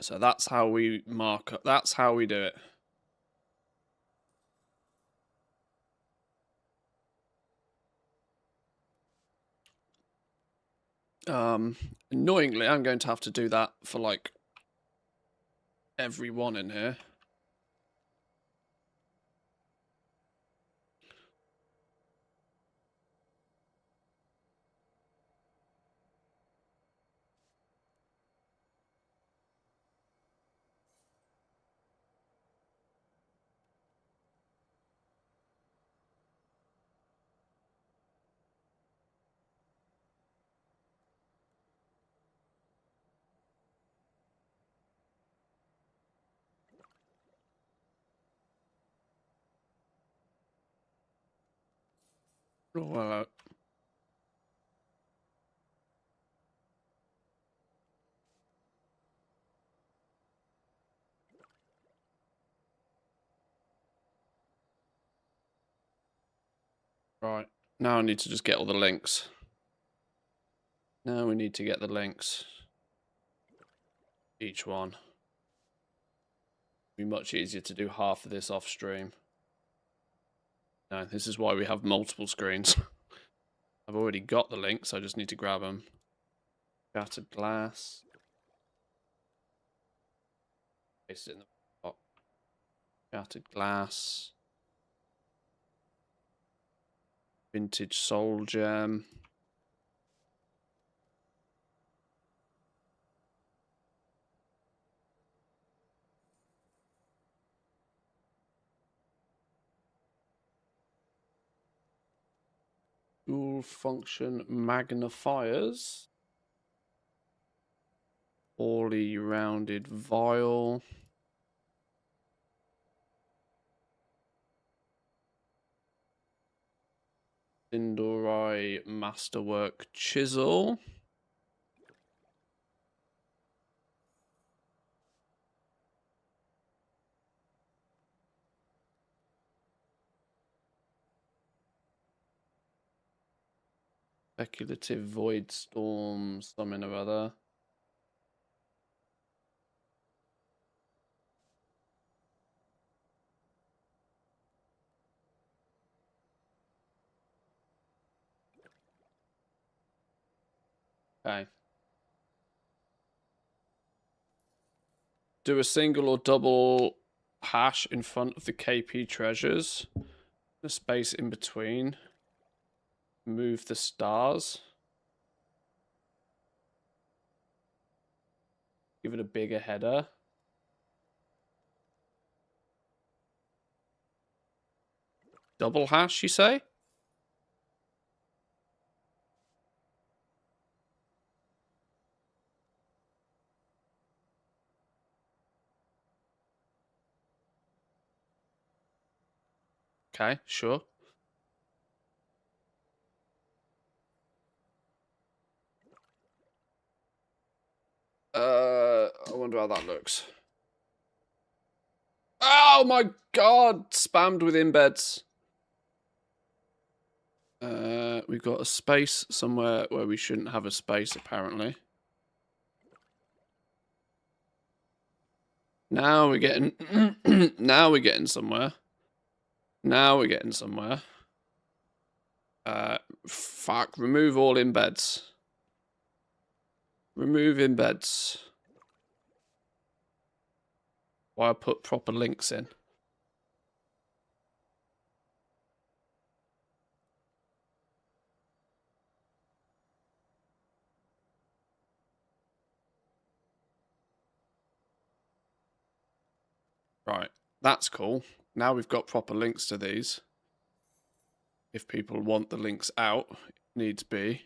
So that's how we mark up. That's how we do it. Annoyingly, I'm going to have to do that for like everyone in here. Well, right. Now I need to just get all the links. Now we need to get the links. Each one. It'd be much easier to do half of this off stream. No, this is why we have multiple screens. I've already got the links, I just need to grab them. Shattered glass. Paste it in the pot. Shattered glass. Vintage soul gem. Dual function magnifiers. Poorly rounded vial. Sindorai masterwork chisel. Speculative void storm, something or other. Okay. Do a single or double hash in front of the KP treasures. The space in between. Move the stars. Give it a bigger header. Double hash, you say? Okay, sure. I wonder how that looks. Oh my god! Spammed with embeds. We've got a space somewhere where we shouldn't have a space, apparently. Now we're getting... now we're getting somewhere. Now we're getting somewhere. Fuck. Remove all embeds. Remove embeds. Why I put proper links in. Right. That's cool. Now we've got proper links to these. If people want the links out, it needs be.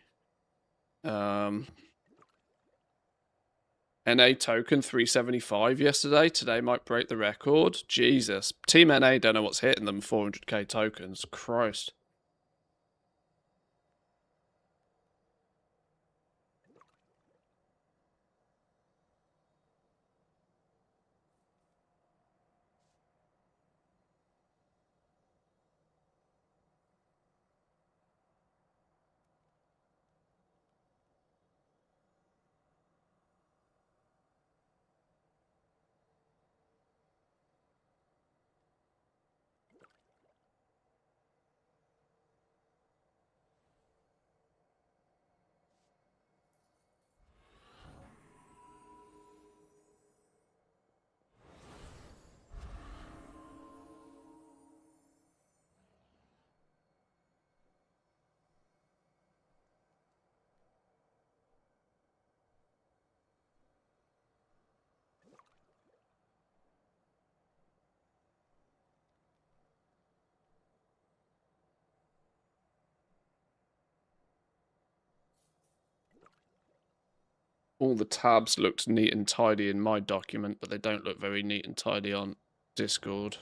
NA token 375 yesterday. Today might break the record. Jesus. Team NA don't know what's hitting them. 400k tokens. Christ. All the tabs looked neat and tidy in my document, but they don't look very neat and tidy on Discord.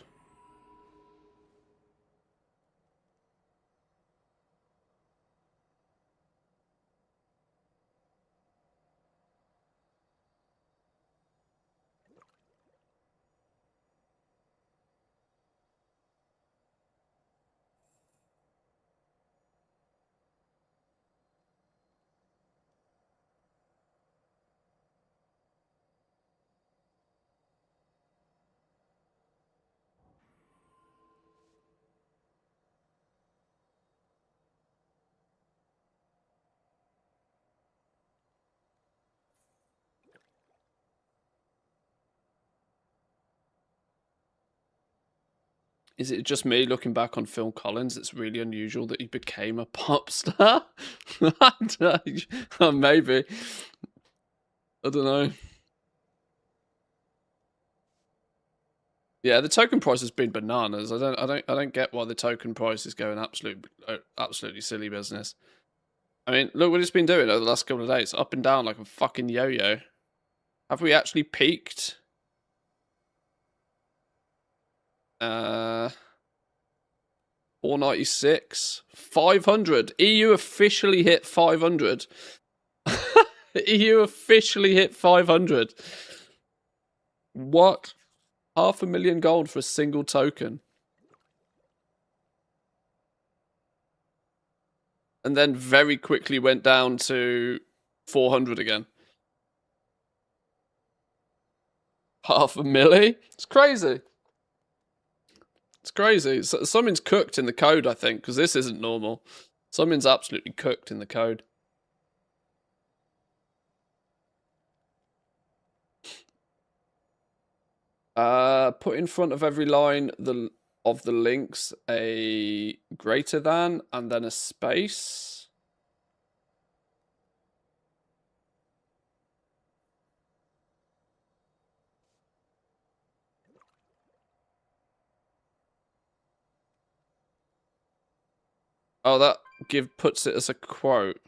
Is it just me looking back on Phil Collins? It's really unusual that he became a pop star. Maybe. I don't know. Yeah, the token price has been bananas. I don't get why the token price is going absolutely silly business. I mean, look what it's been doing over the last couple of days, up and down like a fucking yo-yo. Have we actually peaked? 496, 500. EU officially hit 500. EU officially hit 500. What? 500,000 gold for a single token. And then very quickly went down to 400 again. 500,000? It's crazy. It's crazy. Something's cooked in the code, I think, because this isn't normal. Something's absolutely cooked in the code. Put in front of every line of the links a greater than and then a space. Oh, that puts it as a quote.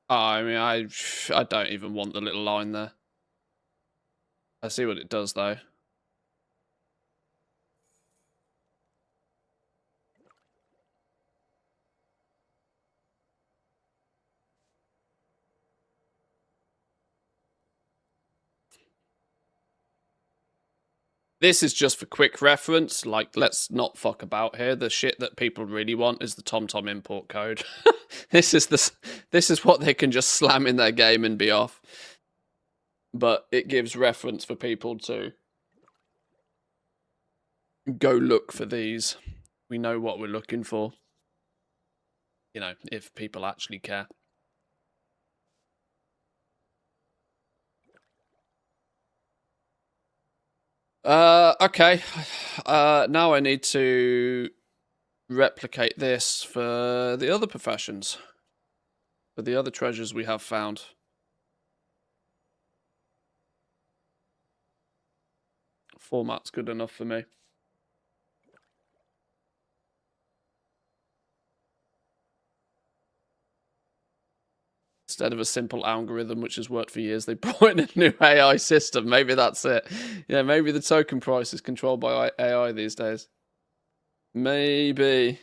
Oh, I mean, I don't even want the little line there. I see what it does, though. This is just for quick reference. Like, let's not fuck about here. The shit that people really want is the TomTom import code. This is what they can just slam in their game and be off. But it gives reference for people to go look for these. We know what we're looking for. You know, if people actually care. Okay. Now I need to replicate this for the other professions. For the other treasures we have found. Format's good enough for me. Instead of a simple algorithm which has worked for years, they brought in a new AI system. Maybe that's it. Yeah, maybe the token price is controlled by AI these days. Maybe.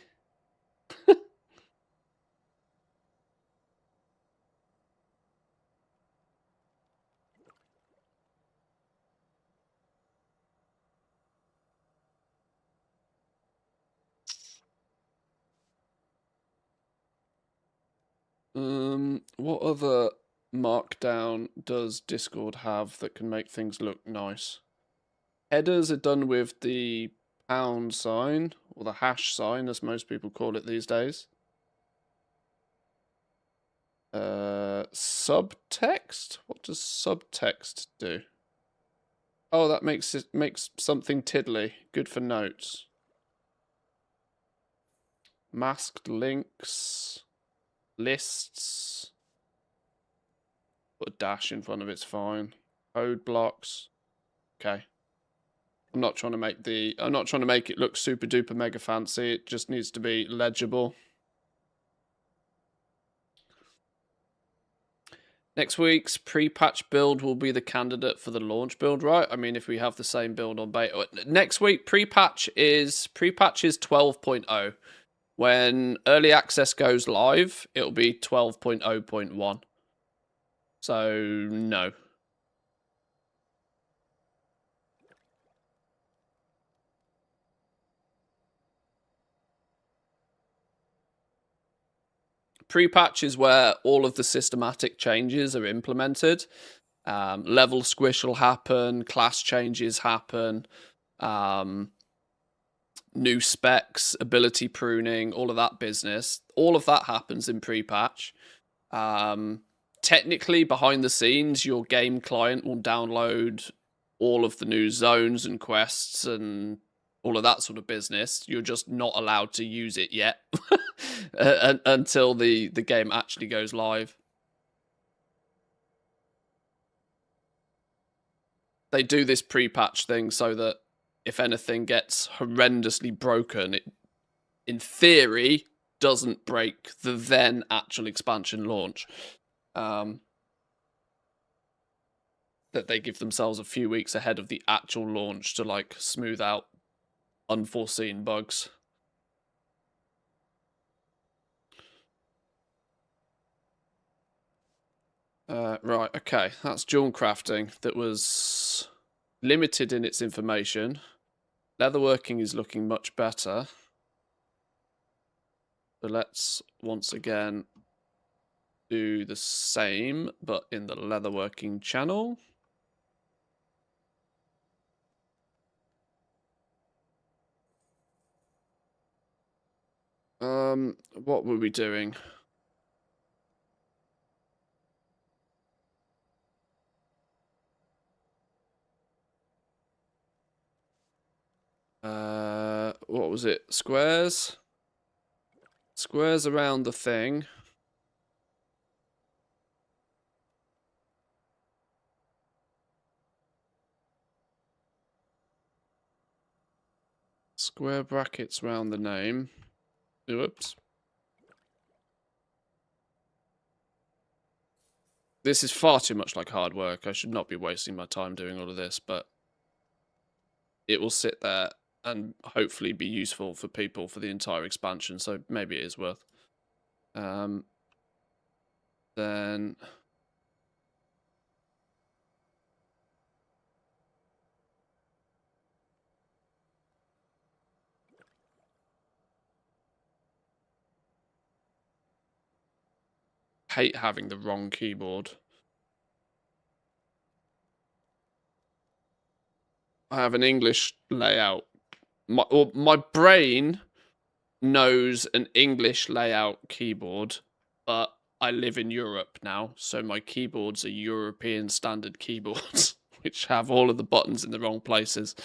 What other markdown does Discord have that can make things look nice? Headers are done with the pound sign, or the hash sign, as most people call it these days. Subtext? What does subtext do? Oh, that makes something tiddly. Good for notes. Masked links. Lists. Put a dash in front of it's fine. Code blocks. Okay. I'm not trying to make it look super duper mega fancy. It just needs to be legible. Next week's pre-patch build will be the candidate for the launch build, right? I mean, if we have the same build on beta. Next week, pre-patch is 12.0. When early access goes live, it'll be 12.0.1. So, no. Pre-patch is where all of the systematic changes are implemented. Level squish will happen, class changes happen, new specs, ability pruning, all of that business. All of that happens in pre-patch. Technically, behind the scenes, your game client will download all of the new zones and quests and all of that sort of business. You're just not allowed to use it yet until the game actually goes live. They do this pre-patch thing so that if anything gets horrendously broken, it, in theory, doesn't break the then actual expansion launch. That they give themselves a few weeks ahead of the actual launch to like smooth out unforeseen bugs. Right, okay, that's jewel crafting. That was limited in its information. Leatherworking is looking much better. So let's once again do the same, but in the leatherworking channel. What were we doing? What was it? Squares? Squares around the thing. Square brackets around the name. Oops. This is far too much like hard work. I should not be wasting my time doing all of this, but it will sit there and hopefully be useful for people for the entire expansion, so maybe it is worth. Then hate having the wrong keyboard. I have an English layout. My brain knows an English layout keyboard, but I live in Europe now, so my keyboards are European standard keyboards, which have all of the buttons in the wrong places.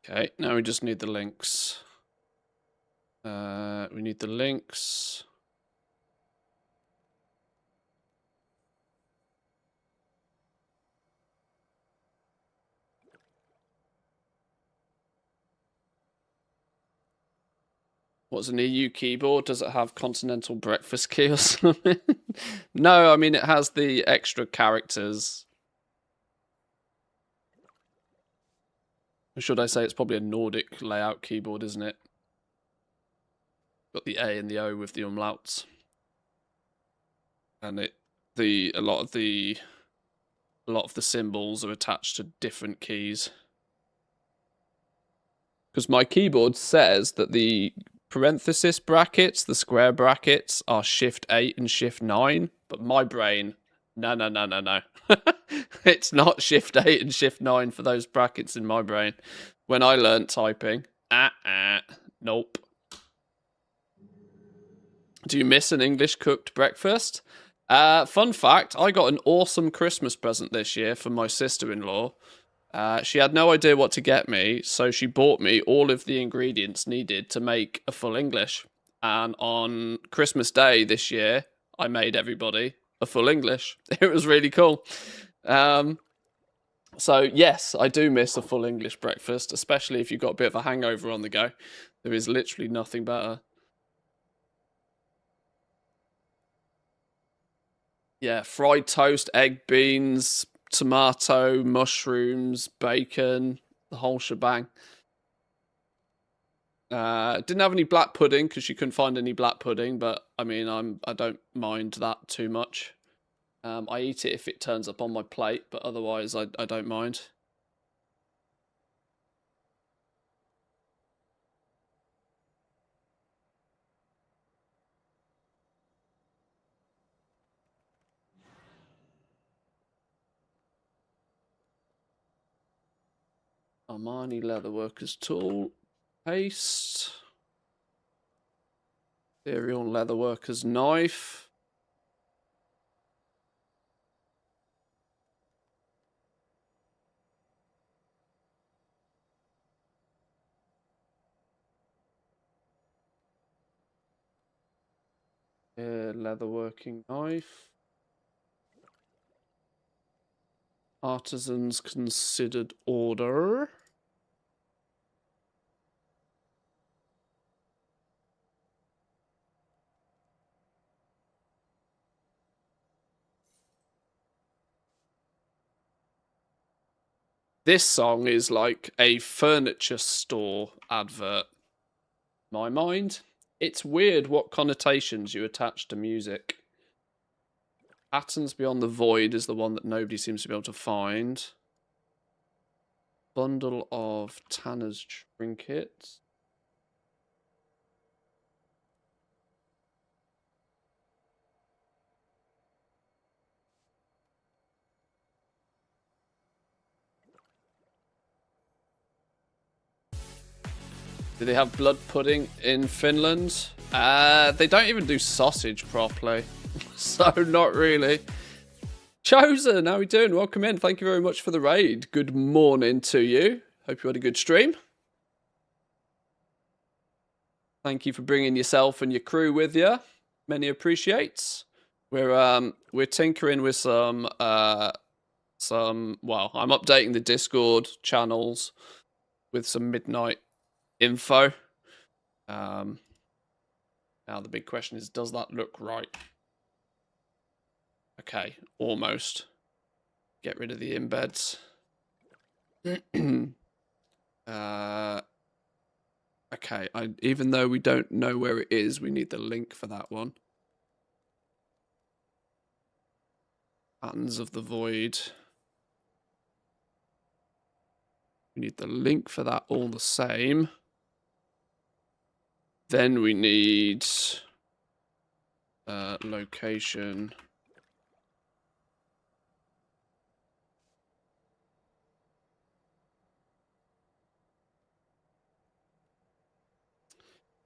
Okay, now we just need the links. We need the links. What's an EU keyboard? Does it have continental breakfast key or something? No, I mean, it has the extra characters. Or should I say it's probably a Nordic layout keyboard, isn't it? Got the A and the O with the umlauts. And a lot of the symbols are attached to different keys. Because my keyboard says that the parenthesis brackets, the square brackets, are Shift 8 and Shift 9, but my brain, no. It's not Shift 8 and Shift 9 for those brackets in my brain. When I learnt typing, nope. Do you miss an English cooked breakfast? Fun fact, I got an awesome Christmas present this year from my sister-in-law. She had no idea what to get me, so she bought me all of the ingredients needed to make a full English. And on Christmas Day this year, I made everybody a full English. It was really cool. So yes, I do miss a full English breakfast, especially if you've got a bit of a hangover on the go. There is literally nothing better. Yeah, fried toast, egg, beans, tomato, mushrooms, bacon, the whole shebang. Didn't have any black pudding because she couldn't find any black pudding, but I mean, I don't mind that too much. I eat it if it turns up on my plate, but otherwise I don't mind. Armani Leatherworkers tool, paste, Imperial Leatherworkers knife. Leatherworking knife. Artisans considered order. This song is like a furniture store advert. In my mind, it's weird what connotations you attach to music. Patterns Beyond the Void is the one that nobody seems to be able to find. Bundle of Tanner's trinkets. Do they have blood pudding in Finland? They don't even do sausage properly. So, not really. Chosen, how are we doing? Welcome in. Thank you very much for the raid. Good morning to you. Hope you had a good stream. Thank you for bringing yourself and your crew with you. Many appreciates. We're tinkering with some. Well, I'm updating the Discord channels with some midnight info. Now the big question is, does that look right? Okay, almost. Get rid of the embeds. Okay, even though we don't know where it is, we need the link for that one. Patterns of the Void. We need the link for that all the same. Then we need location.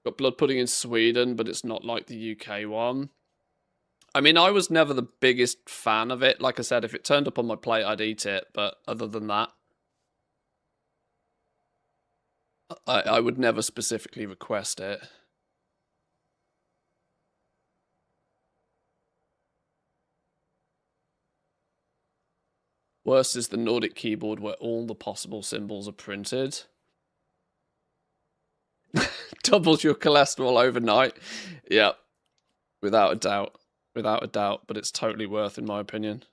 Got blood pudding in Sweden, but it's not like the UK one. I mean, I was never the biggest fan of it. Like I said, if it turned up on my plate, I'd eat it. But other than that, I would never specifically request it. Worst is the Nordic keyboard where all the possible symbols are printed. Doubles your cholesterol overnight. Yep. Without a doubt. Without a doubt. But it's totally worth, in my opinion.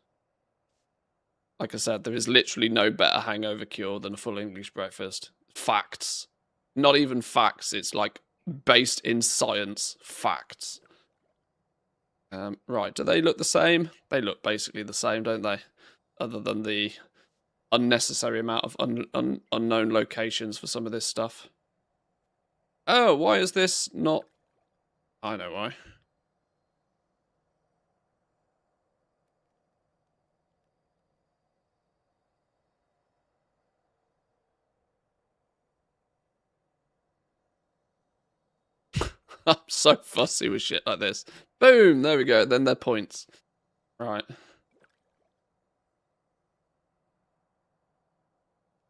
Like I said, there is literally no better hangover cure than a full English breakfast. Facts. Not even facts. It's like based in science. Facts. Right. Do they look the same? They look basically the same, don't they? Other than the unnecessary amount of unknown locations for some of this stuff. Oh, why is this not... I know why. I'm so fussy with shit like this. Boom! There we go. Then they're points. Right.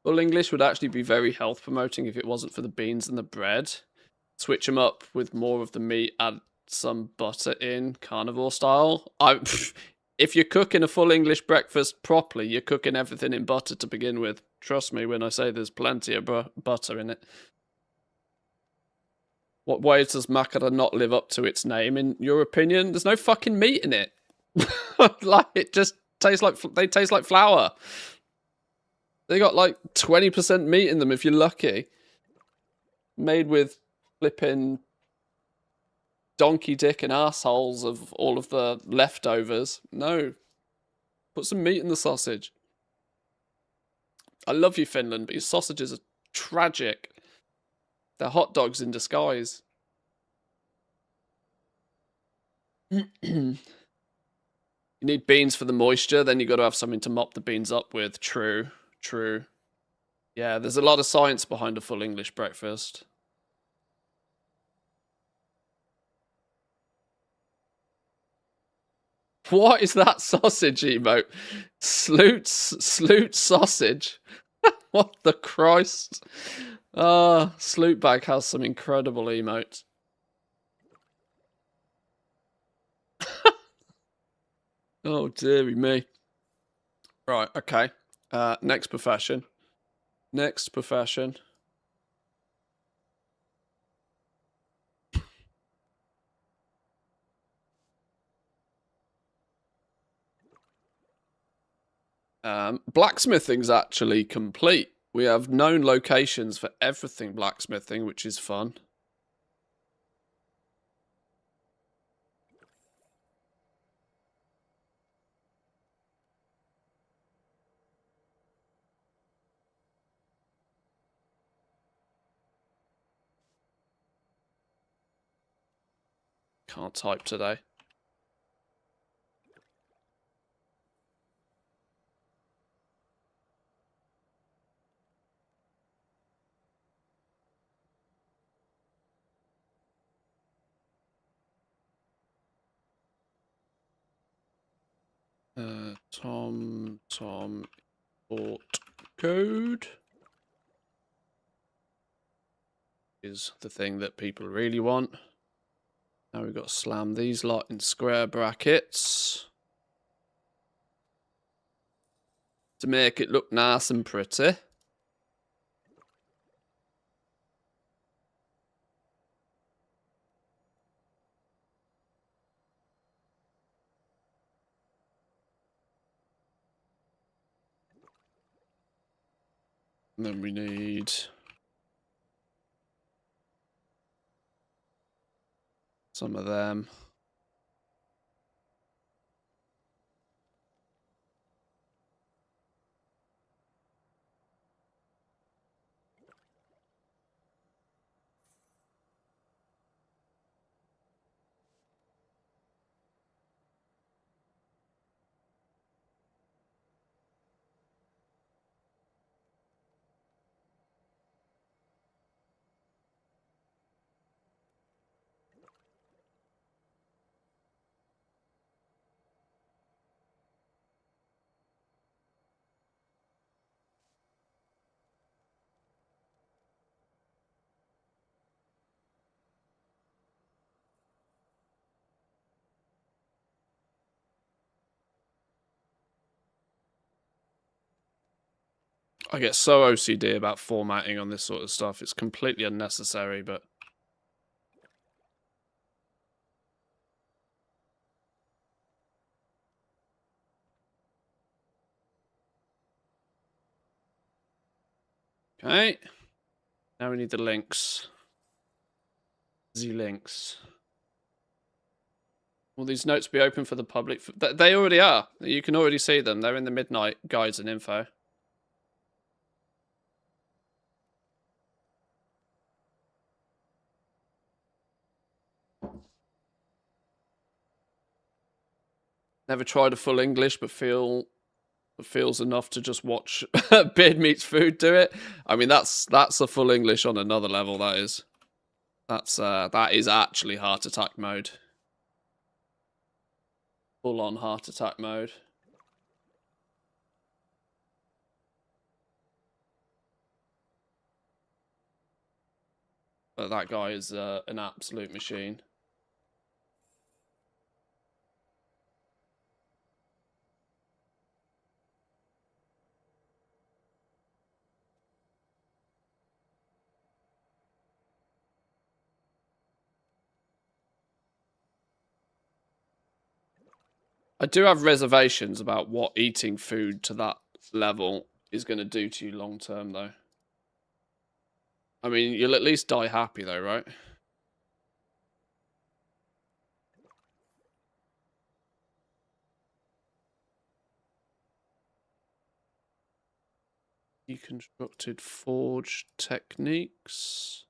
Full English would actually be very health promoting if it wasn't for the beans and the bread. Switch them up with more of the meat, add some butter in, carnivore style. If you're cooking a full English breakfast properly, you're cooking everything in butter to begin with. Trust me when I say there's plenty of butter in it. What ways does Makara not live up to its name, in your opinion? There's no fucking meat in it. Like, it just tastes like... They taste like flour. They got like 20% meat in them if you're lucky. Made with flipping donkey dick and assholes of all of the leftovers. No. Put some meat in the sausage. I love you, Finland, but your sausages are tragic. They're hot dogs in disguise. You need beans for the moisture, then you got to have something to mop the beans up with. True, true. Yeah, there's a lot of science behind a full English breakfast. What is that sausage emote? Sloot sausage. What the Christ? Slootbag has some incredible emotes. Oh, dearie me. Right, okay. Next profession. Next profession. Blacksmithing's actually complete. We have known locations for everything blacksmithing, which is fun. Can't type today. Tom port code is the thing that people really want. Now we've got to slam these lot in square brackets to make it look nice and pretty. And then we need some of them. I get so OCD about formatting on this sort of stuff. It's completely unnecessary, but... Okay. Now we need the links. The links. Will these notes be open for the public? They already are. You can already see them. They're in the midnight guides and info. Never tried a full English, but feels enough to just watch Beard Meets Food do it. I mean, that's a full English on another level. That is. That is actually heart attack mode. Full on heart attack mode. But that guy is an absolute machine. I do have reservations about what eating food to that level is going to do to you long term, though. I mean, you'll at least die happy, though, right? Deconstructed forge techniques.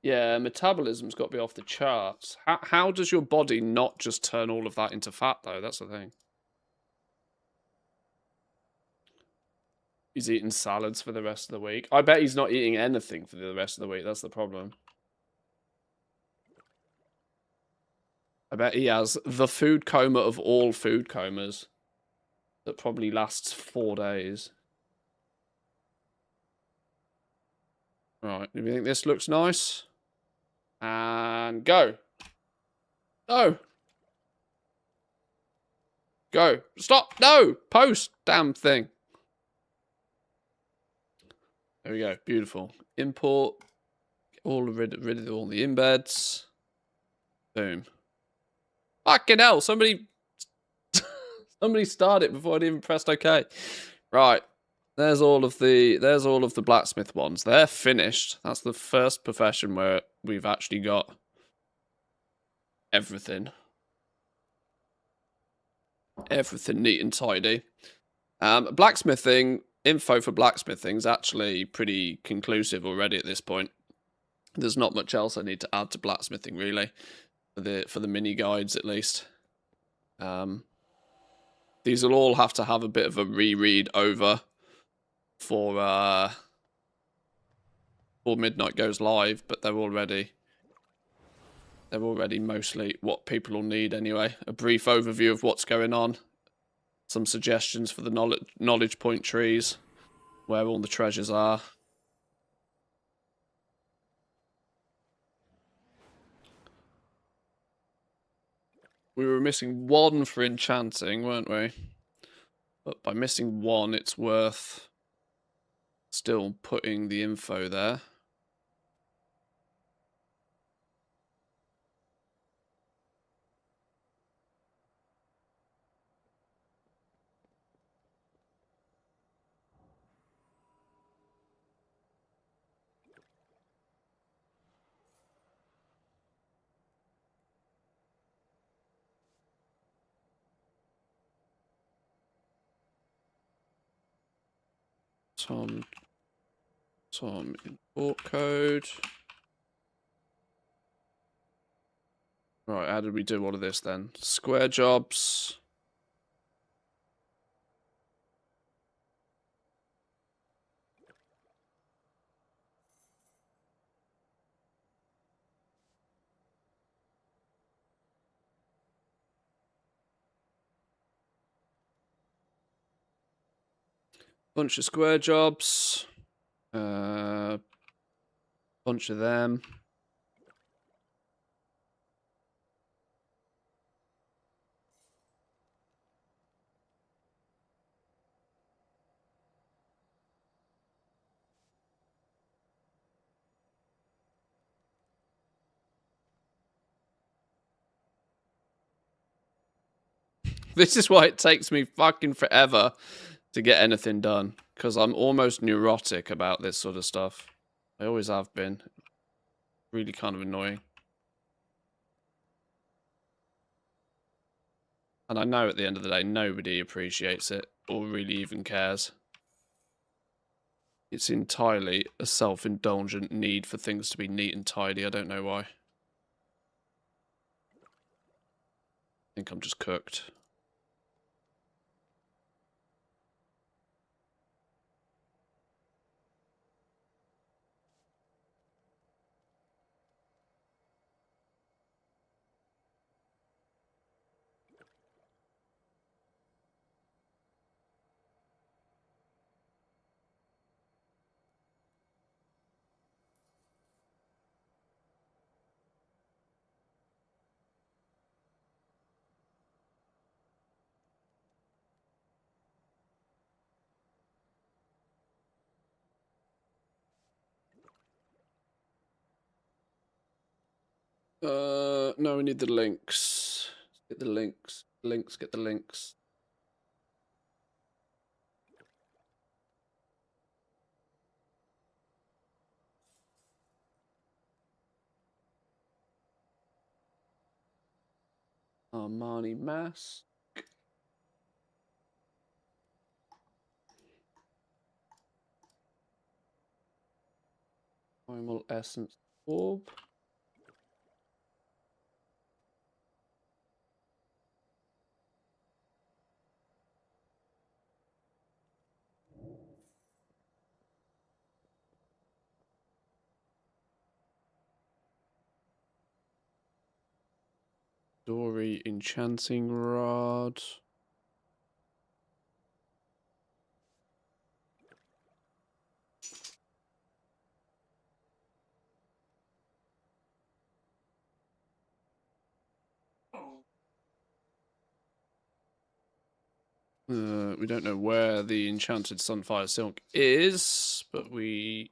Yeah, metabolism's got to be off the charts. How does your body not just turn all of that into fat, though? That's the thing. He's eating salads for the rest of the week. I bet he's not eating anything for the rest of the week. That's the problem. I bet he has the food coma of all food comas that probably lasts 4 days. Right, do you think this looks nice? And go. No. Go. Stop. No. Post. Damn thing. There we go. Beautiful. Import. Rid of all the embeds. Boom. Fucking hell. Somebody started it before I'd even pressed OK. Right. There's all of the blacksmith ones. They're finished. That's the first profession where we've actually got everything. Everything neat and tidy. Blacksmithing, info for blacksmithing is actually pretty conclusive already at this point. There's not much else I need to add to blacksmithing, really. For the mini guides, at least. These will all have to have a bit of a reread over for midnight goes live, but they're already mostly what people will need anyway. A brief overview of what's going on, some suggestions for the knowledge point trees, where all the treasures are. We were missing one for enchanting, weren't we? But by missing one, it's worth still putting the info there. Tom import code. Right, how did we do all of this then? Square jobs. Bunch of square jobs. Bunch of them. This is why it takes me fucking forever to get anything done, because I'm almost neurotic about this sort of stuff. I always have been. Really kind of annoying. And I know at the end of the day, nobody appreciates it or really even cares. It's entirely a self-indulgent need for things to be neat and tidy. I don't know why. I think I'm just cooked. No, we need the links. Get the links. Links, get the links. Armani mask. Primal essence orb. Dory enchanting rod. We don't know where the enchanted sunfire silk is, but we,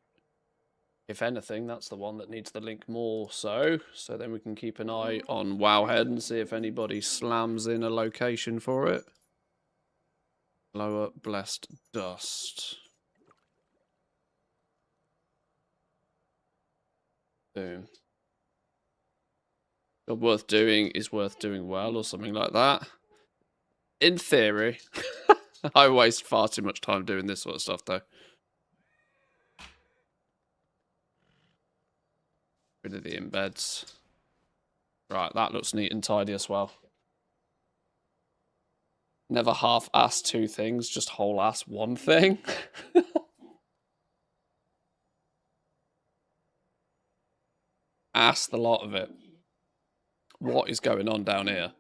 if anything, that's the one that needs the link more so. So then we can keep an eye on Wowhead and see if anybody slams in a location for it. Lower blessed dust. Boom. Job worth doing is worth doing well, or something like that. In theory. I waste far too much time doing this sort of stuff, though. Rid of the embeds. Right, that looks neat and tidy as well. Never half-ass two things, just whole-ass one thing. Ass the lot of it. What is going on down here?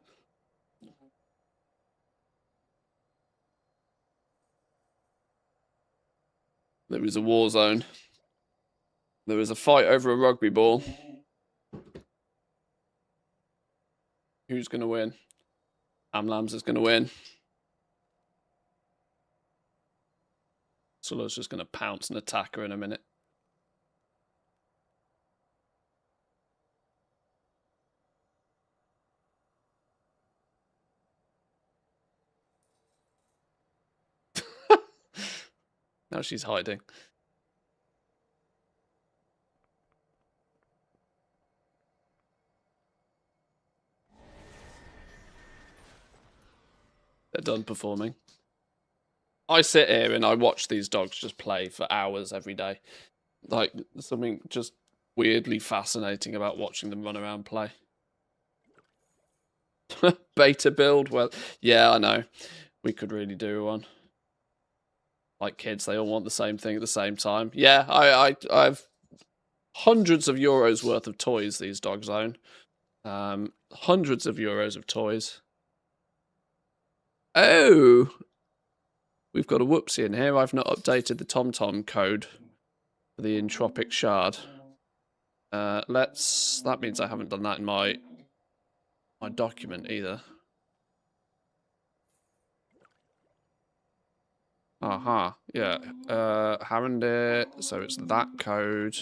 There is a war zone. There is a fight over a rugby ball. Who's going to win? Amlams is going to win. Sula's just going to pounce and attack her in a minute. Now she's hiding. They're done performing. I sit here and I watch these dogs just play for hours every day. Like, something just weirdly fascinating about watching them run around play. Beta build? Well, yeah, I know. We could really do one. Like kids, they all want the same thing at the same time. Yeah, I've hundreds of euros worth of toys these dogs own. Hundreds of euros of toys. Oh! We've got a whoopsie in here. I've not updated the TomTom code for the entropic shard. That means I haven't done that in my document either. Aha, yeah. Harandir, so it's that code.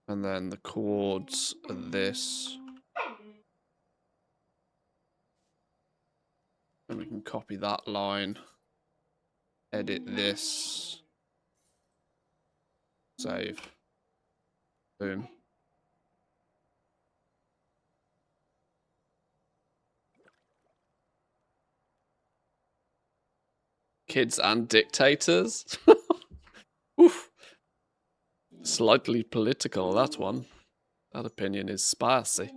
And then the chords are this. And we can copy that line. Edit this. Save. Boom. Kids and dictators. Oof. Slightly political, that one. That opinion is spicy.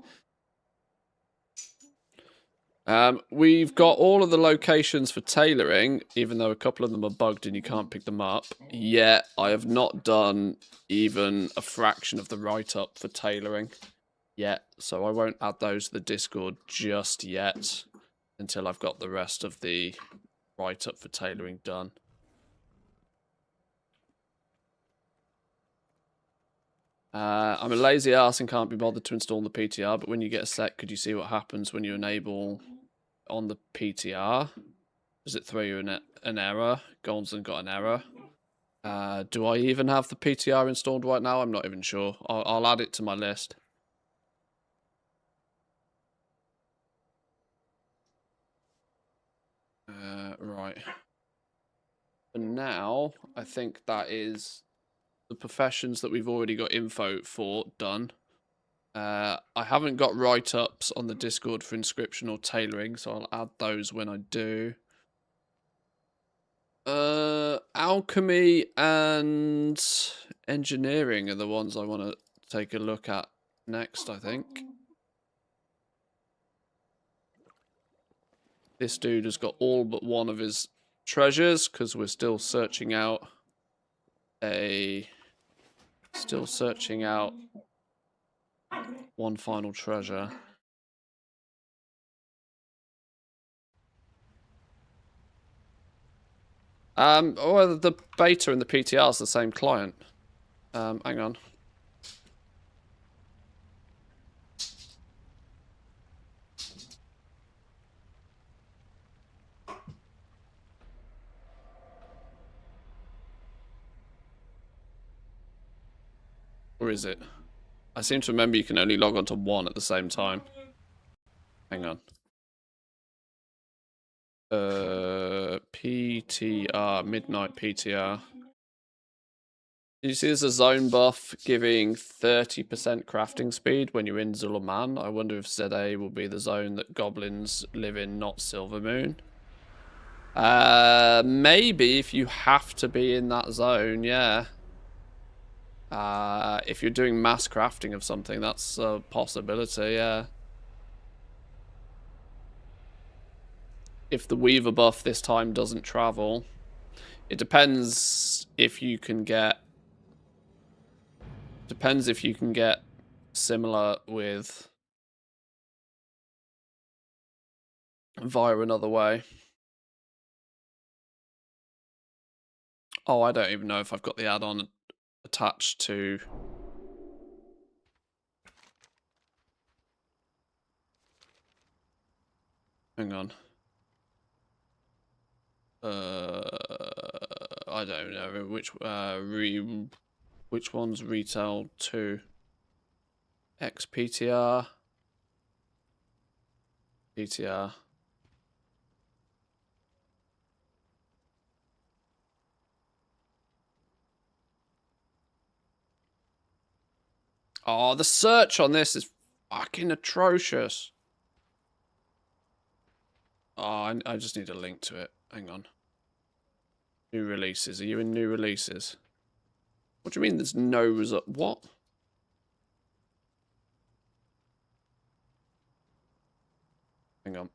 We've got all of the locations for tailoring, even though a couple of them are bugged and you can't pick them up. Yet, I have not done even a fraction of the write-up for tailoring yet, so I won't add those to the Discord just yet until I've got the rest of the write-up for tailoring done. I'm a lazy ass and can't be bothered to install the PTR, but when you get a sec, could you see what happens when you enable on the PTR? Does it throw you an error? Goldston got an error. Do I even have the PTR installed right now? I'm not even sure. I'll add it to my list. Right. For now, I think that is the professions that we've already got info for done. I haven't got write-ups on the Discord for inscription or tailoring, so I'll add those when I do. Alchemy and engineering are the ones I want to take a look at next, I think. This dude has got all but one of his treasures, because we're still searching out one final treasure. Well, the beta and the PTR is the same client. Hang on. Or is it? I seem to remember you can only log on to one at the same time. Hang on. PTR, midnight PTR. Did you see there's a zone buff giving 30% crafting speed when you're in Zulaman? I wonder if ZA will be the zone that goblins live in, not Silvermoon. Maybe if you have to be in that zone, yeah. If you're doing mass crafting of something, that's a possibility, yeah. If the Weaver buff this time doesn't travel, it depends if you can get... Depends if you can get similar with... via another way. Oh, I don't even know if I've got the add-on attached to... Hang on. I don't know which one's retail to XPTR PTR. Oh, the search on this is fucking atrocious. Oh, I just need a link to it. Hang on. New releases. Are you in new releases? What do you mean there's no result? What? Hang on.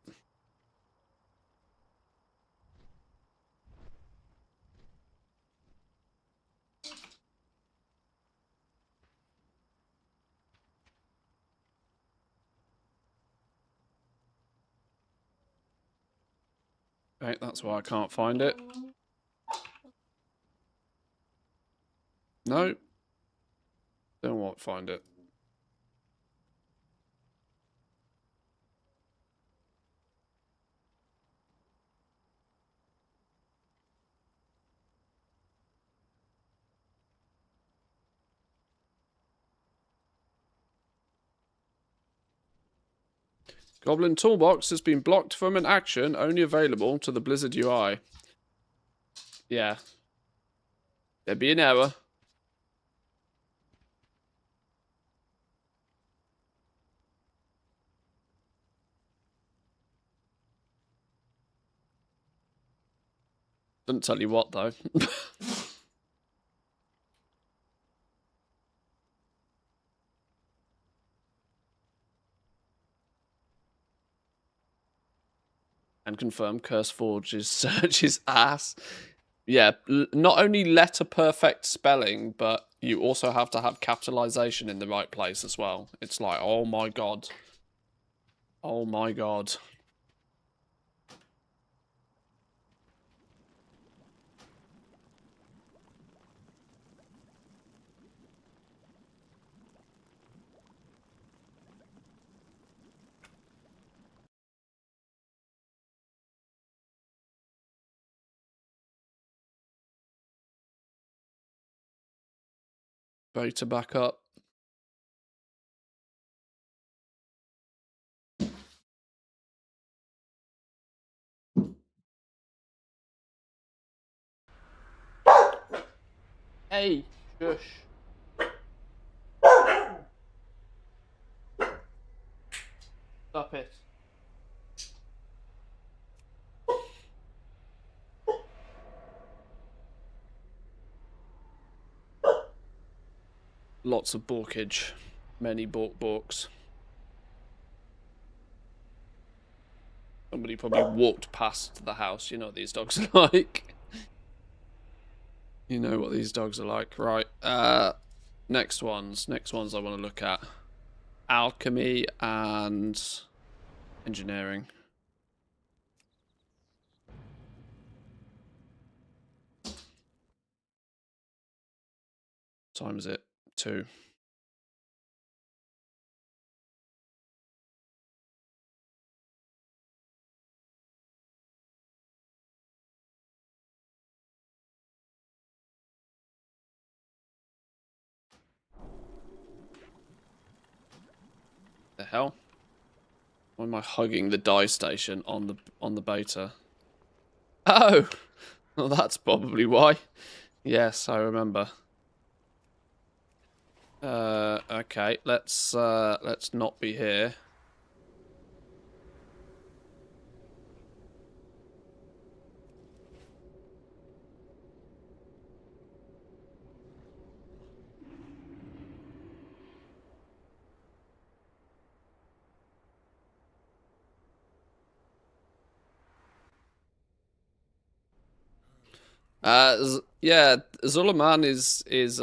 Right, that's why I can't find it. No. Don't want to find it. Goblin Toolbox has been blocked from an action only available to the Blizzard UI. Yeah. There'd be an error. Doesn't tell you what, though. And confirm CurseForge's search is ass. Yeah, not only letter perfect spelling, but you also have to have capitalization in the right place as well. It's like, oh my god. Oh my god. Beta back up. Hey, shush. Stop it. Lots of borkage. Many borks. Somebody probably walked past the house. You know what these dogs are like. You know what these dogs are like. Right. Next ones I want to look at. Alchemy and engineering. What time is it? 2. The hell? Why am I hugging the dye station on the beta? Oh, well, that's probably why. Yes, I remember. Okay, let's not be here. Yeah, Zulaman is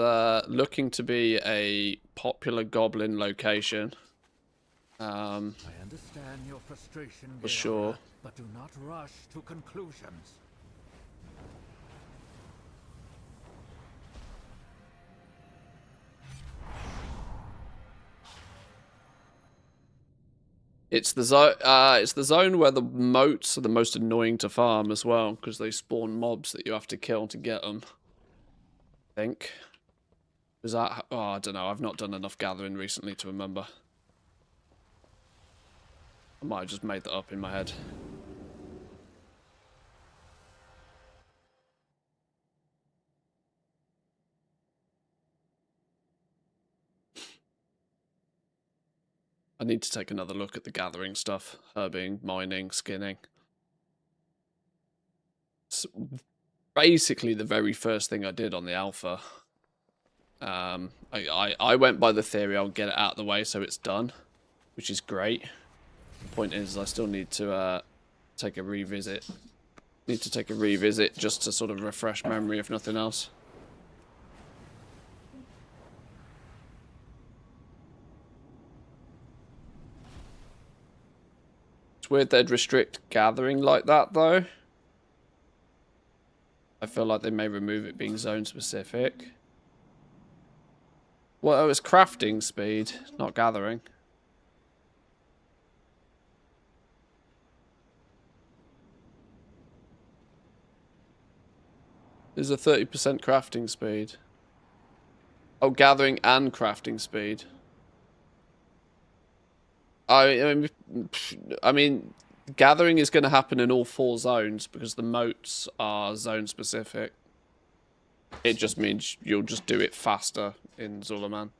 looking to be a popular goblin location. I understand your frustration, For Gaora, sure. but do not rush to conclusions. It's the zone where the moats are the most annoying to farm as well, because they spawn mobs that you have to kill to get them. I think. Was that? Oh, I don't know. I've not done enough gathering recently to remember. I might have just made that up in my head. I need to take another look at the gathering stuff. Herbing, mining, skinning. It's basically the very first thing I did on the alpha. I went by the theory I'll get it out of the way so it's done, which is great. The point is I still need to take a revisit. Need to take a revisit just to sort of refresh memory, if nothing else. It's weird they'd restrict gathering like that, though. I feel like they may remove it being zone specific. Well, it was crafting speed, not gathering. There's a 30% crafting speed. Oh, gathering and crafting speed. I mean, gathering is going to happen in all 4 zones because the moats are zone specific. It just means you'll just do it faster in Zulaman.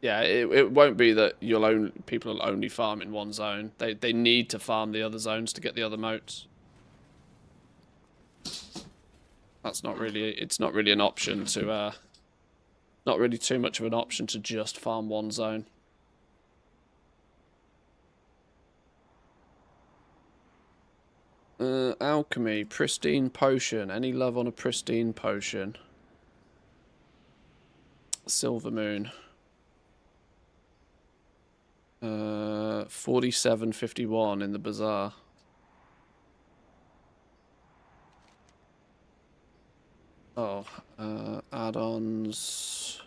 Yeah, it won't be that people will only farm in one zone. They need to farm the other zones to get the other moats. It's not really an option to not really too much of an option to just farm one zone. Alchemy, pristine potion. Any love on a pristine potion? Silver moon. 47.51 in the bazaar. Oh, add-ons.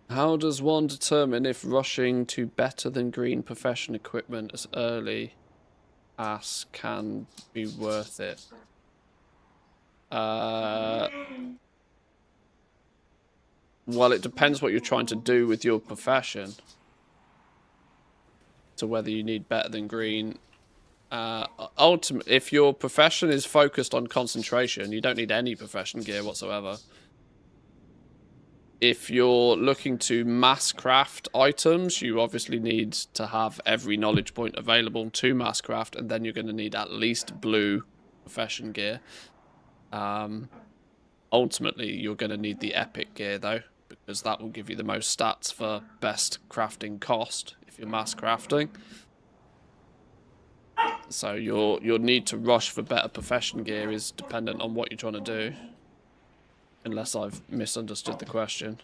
How does one determine if rushing to better than green profession equipment as early as can be worth it? Well, it depends what you're trying to do with your profession. To whether you need better than green. Ultimately, if your profession is focused on concentration, you don't need any profession gear whatsoever. If you're looking to mass craft items, you obviously need to have every knowledge point available to mass craft, and then you're going to need at least blue profession gear. Ultimately, you're going to need the epic gear, though, because that will give you the most stats for best crafting cost if you're mass crafting. So your need to rush for better profession gear is dependent on what you're trying to do. Unless I've misunderstood the question.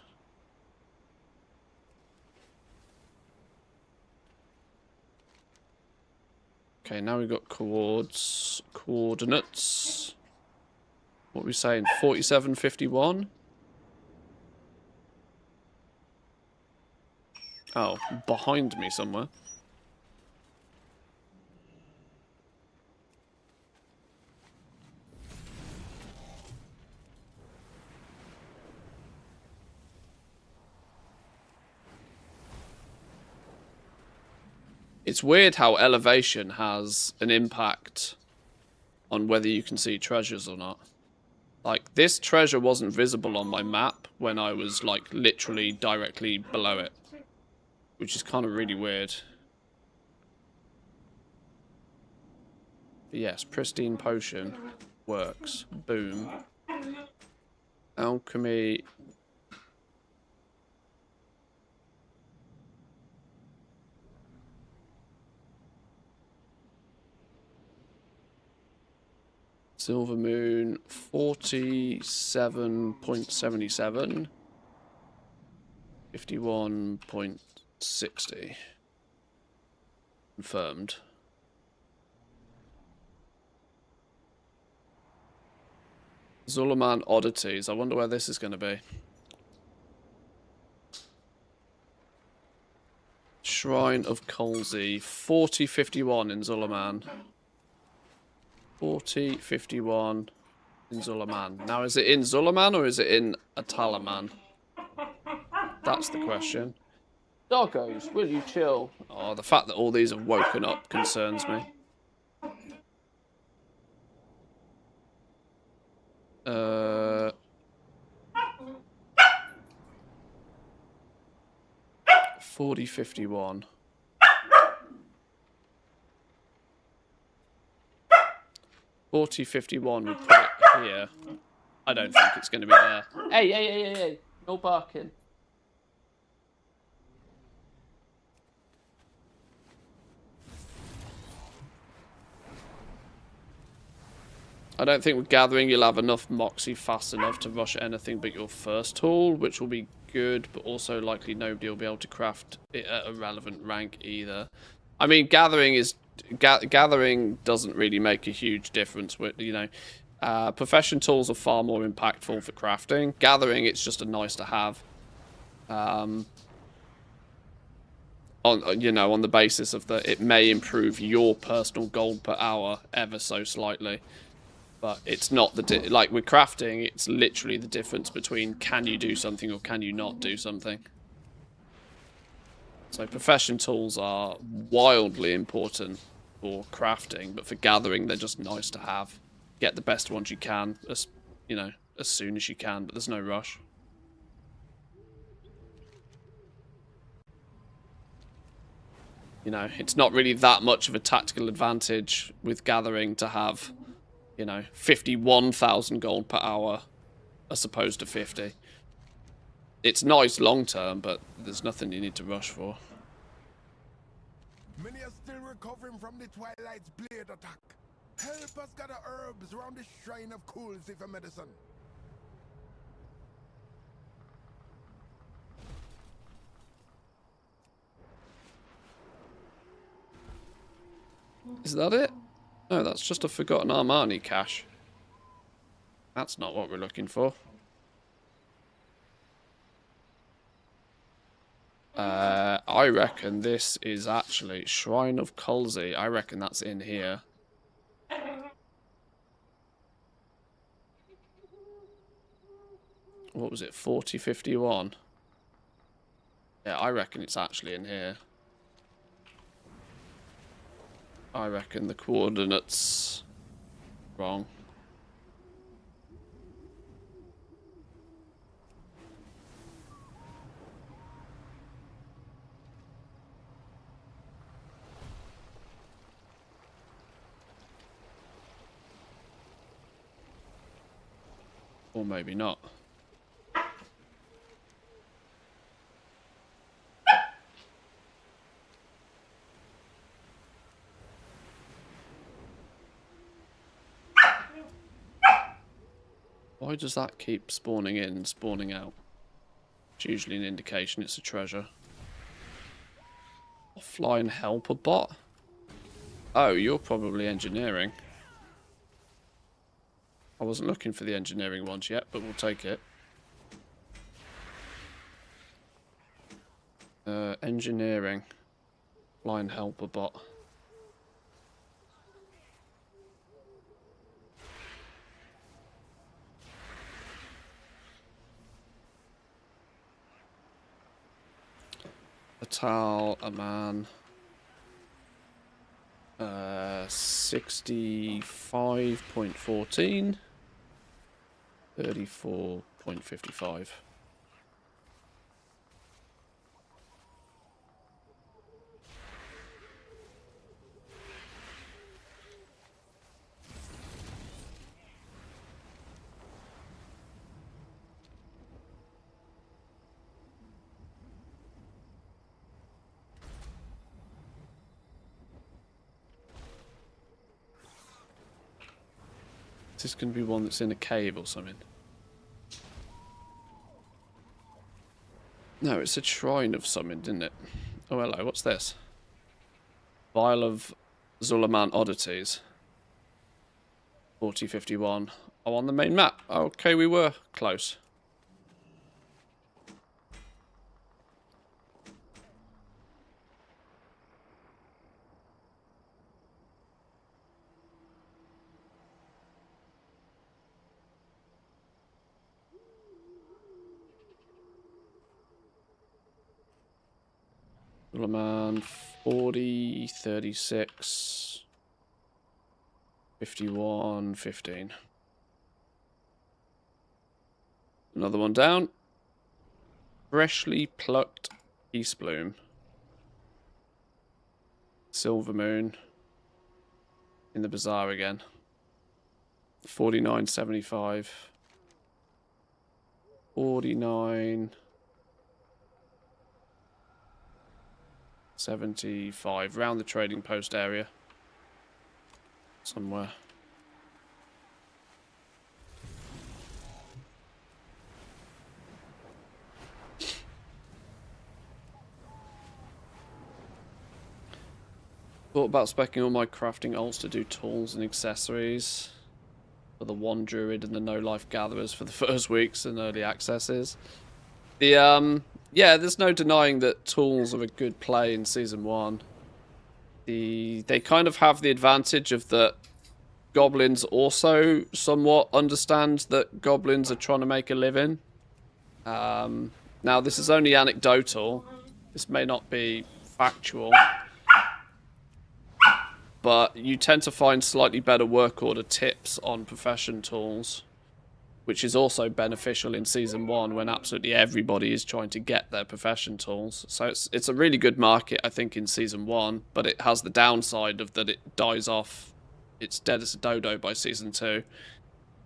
Okay, now we've got coordinates. What are we saying? 47.51? Oh, behind me somewhere. It's weird how elevation has an impact on whether you can see treasures or not. Like, this treasure wasn't visible on my map when I was, like, literally directly below it. Which is kind of really weird. But yes, pristine potion works. Boom. Alchemy... Silver moon, 47.77. 51.60. Confirmed. Zulaman oddities. I wonder where this is going to be. Shrine of Colsey. 40.51 in Zulaman. 40.51 in Zulaman. Now, is it in Zulaman or is it in Atalaman? That's the question. Doggos, will you chill? Oh, the fact that all these have woken up concerns me. 40.51. 40.51 would put it here. I don't think it's going to be there. Hey. No barking. I don't think with gathering you'll have enough moxie fast enough to rush anything but your first tool, which will be good, but also likely nobody will be able to craft it at a relevant rank either. I mean, gathering doesn't really make a huge difference with, you know, profession tools are far more impactful for crafting. Gathering, it's just a nice to have. On the basis of that it may improve your personal gold per hour ever so slightly. But it's not like with crafting, it's literally the difference between can you do something or can you not do something. So profession tools are wildly important for crafting, but for gathering they're just nice to have. Get the best ones you can, as you know, as soon as you can, but there's no rush. You know, it's not really that much of a tactical advantage with gathering to have, you know, 51,000 gold per hour as opposed to 50. It's nice long term, but there's nothing you need to rush for. Many are still recovering from the Twilight's blade attack. Help us gather herbs around the shrine of Coolsey for medicine. Is that it? No, that's just a forgotten Armani cache. That's not what we're looking for. I reckon this is actually Shrine of Coolsey. I reckon that's in here. What was it? 4051? Yeah, I reckon it's actually in here. I reckon the coordinates wrong. Or maybe not. Why does that keep spawning in and spawning out? It's usually an indication it's a treasure. Offline helper bot? Oh, you're probably engineering. I wasn't looking for the engineering ones yet, but we'll take it. Engineering. Line helper bot. Fatal, a man. 65.14. 34.55. Is this going to be one that's in a cave or something? No, it's a shrine of something, didn't it? Oh, hello, what's this? Vial of Zulaman oddities. 4051. Oh, on the main map. Okay, we were close. Zulaman 40, 36, 51, 15. Another one down. Freshly plucked peace bloom. Silver moon. In the bazaar again. 49.75. 49. 75, round the trading post area. Somewhere. Thought about speccing all my crafting alts to do tools and accessories for the one druid and the no life gatherers for the first weeks and early accesses. The yeah, there's no denying that tools are a good play in Season 1. They kind of have the advantage of that goblins also somewhat understand that goblins are trying to make a living. Now, this is only anecdotal, This may not be factual, but you tend to find slightly better work order tips on profession tools, which is also beneficial in Season 1 when absolutely everybody is trying to get their profession tools. So it's a really good market, I think, in Season 1, but it has the downside of that it dies off. It's dead as a dodo by Season 2.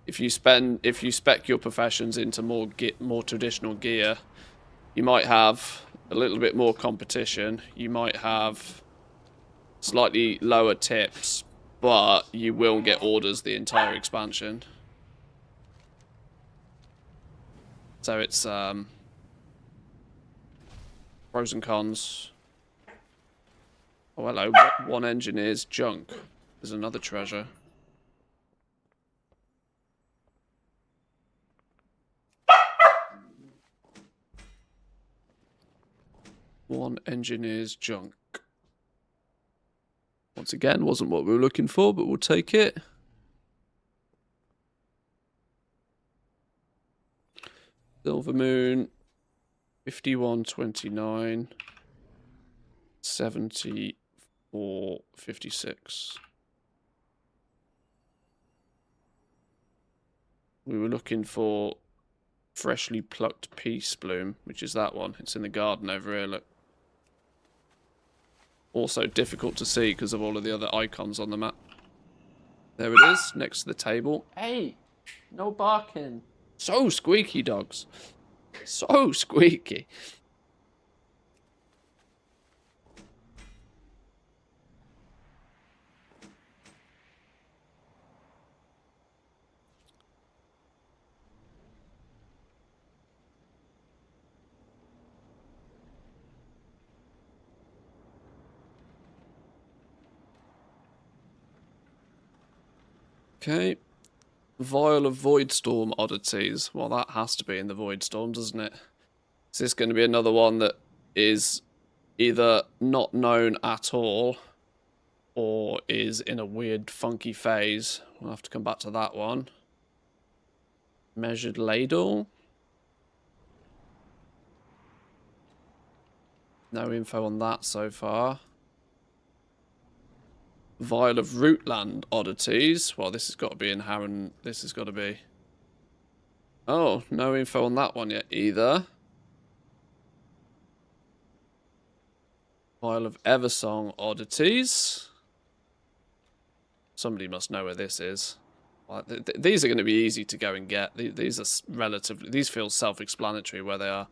If you spec your professions into more traditional gear, you might have a little bit more competition. You might have slightly lower tips, but you will get orders the entire expansion. So it's pros and cons. Oh, hello. One engineer's junk. There's another treasure. One engineer's junk. Once again, wasn't what we were looking for, but we'll take it. Silver Moon, 51.29, 74.56. We were looking for freshly plucked peace bloom, which is that one. It's in the garden over here, look. Also difficult to see because of all of the other icons on the map. There it is, next to the table. Hey, no barking. So squeaky, dogs. So squeaky. Okay. Vial of Voidstorm oddities. Well, that has to be in the Voidstorm, doesn't it? Is this going to be another one that is either not known at all or is in a weird, funky phase? We'll have to come back to that one. Measured Ladle. No info on that so far. Vial of Rootland oddities. Well, this has got to be in Harren. This has got to be. Oh, no info on that one yet either. Vial of Eversong oddities. Somebody must know where this is. Well, these are going to be easy to go and get. These are relatively. These feel self-explanatory where they are.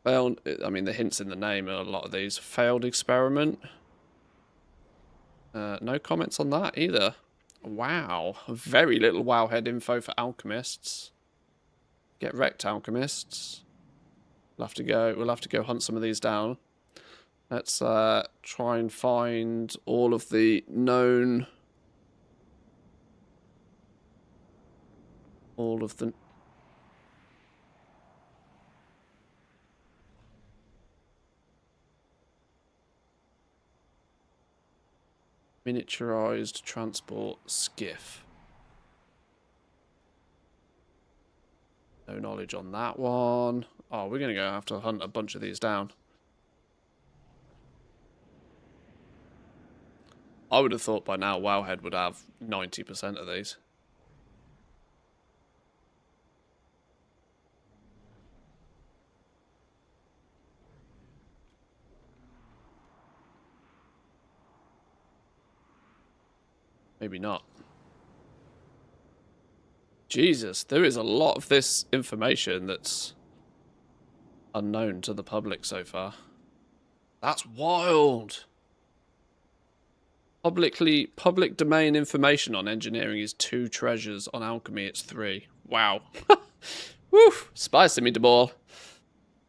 Failed. I mean, the hints in the name are a lot of these. Failed experiment. No comments on that either. Wow. Very little wowhead info for alchemists. Get wrecked, alchemists. We'll have to go hunt some of these down. Let's try and find all of the known. All of the. Miniaturized transport skiff. No knowledge on that one. Oh, we're going to have to hunt a bunch of these down. I would have thought by now Wowhead would have 90% of these. Maybe not. Jesus, there is a lot of this information that's unknown to the public so far. That's wild. Public domain information on engineering is 2 treasures. On alchemy, it's 3. Wow. Woo! Spicy meatball.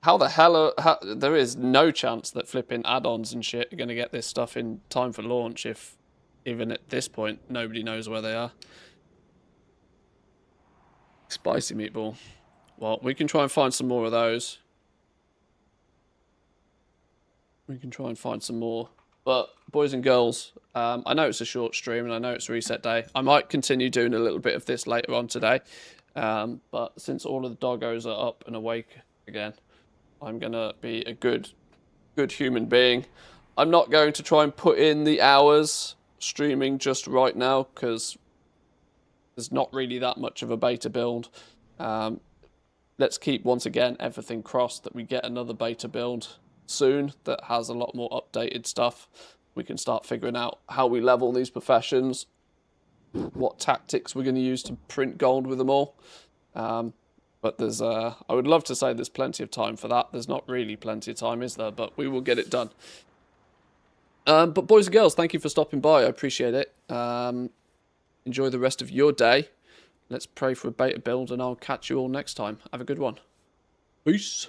How the hell there is no chance that flipping add-ons and shit are going to get this stuff in time for launch if even at this point nobody knows where they are. Spicy meatball. Well, we can try and find some more of those. We can try and find some more. But, boys and girls, I know it's a short stream and I know it's reset day. I might continue doing a little bit of this later on today. But since all of the doggos are up and awake again, I'm going to be a good human being. I'm not going to try and put in the hours streaming just right now because there's not really that much of a beta build. Let's keep, once again, everything crossed that we get another beta build soon that has a lot more updated stuff. We can start figuring out how we level these professions, what tactics we're going to use to print gold with them all. But there's, I would love to say there's plenty of time for that. There's not really plenty of time, is there? But we will get it done. But boys and girls, thank you for stopping by. I appreciate it. Enjoy the rest of your day. Let's pray for a beta build, and I'll catch you all next time. Have a good one. Peace.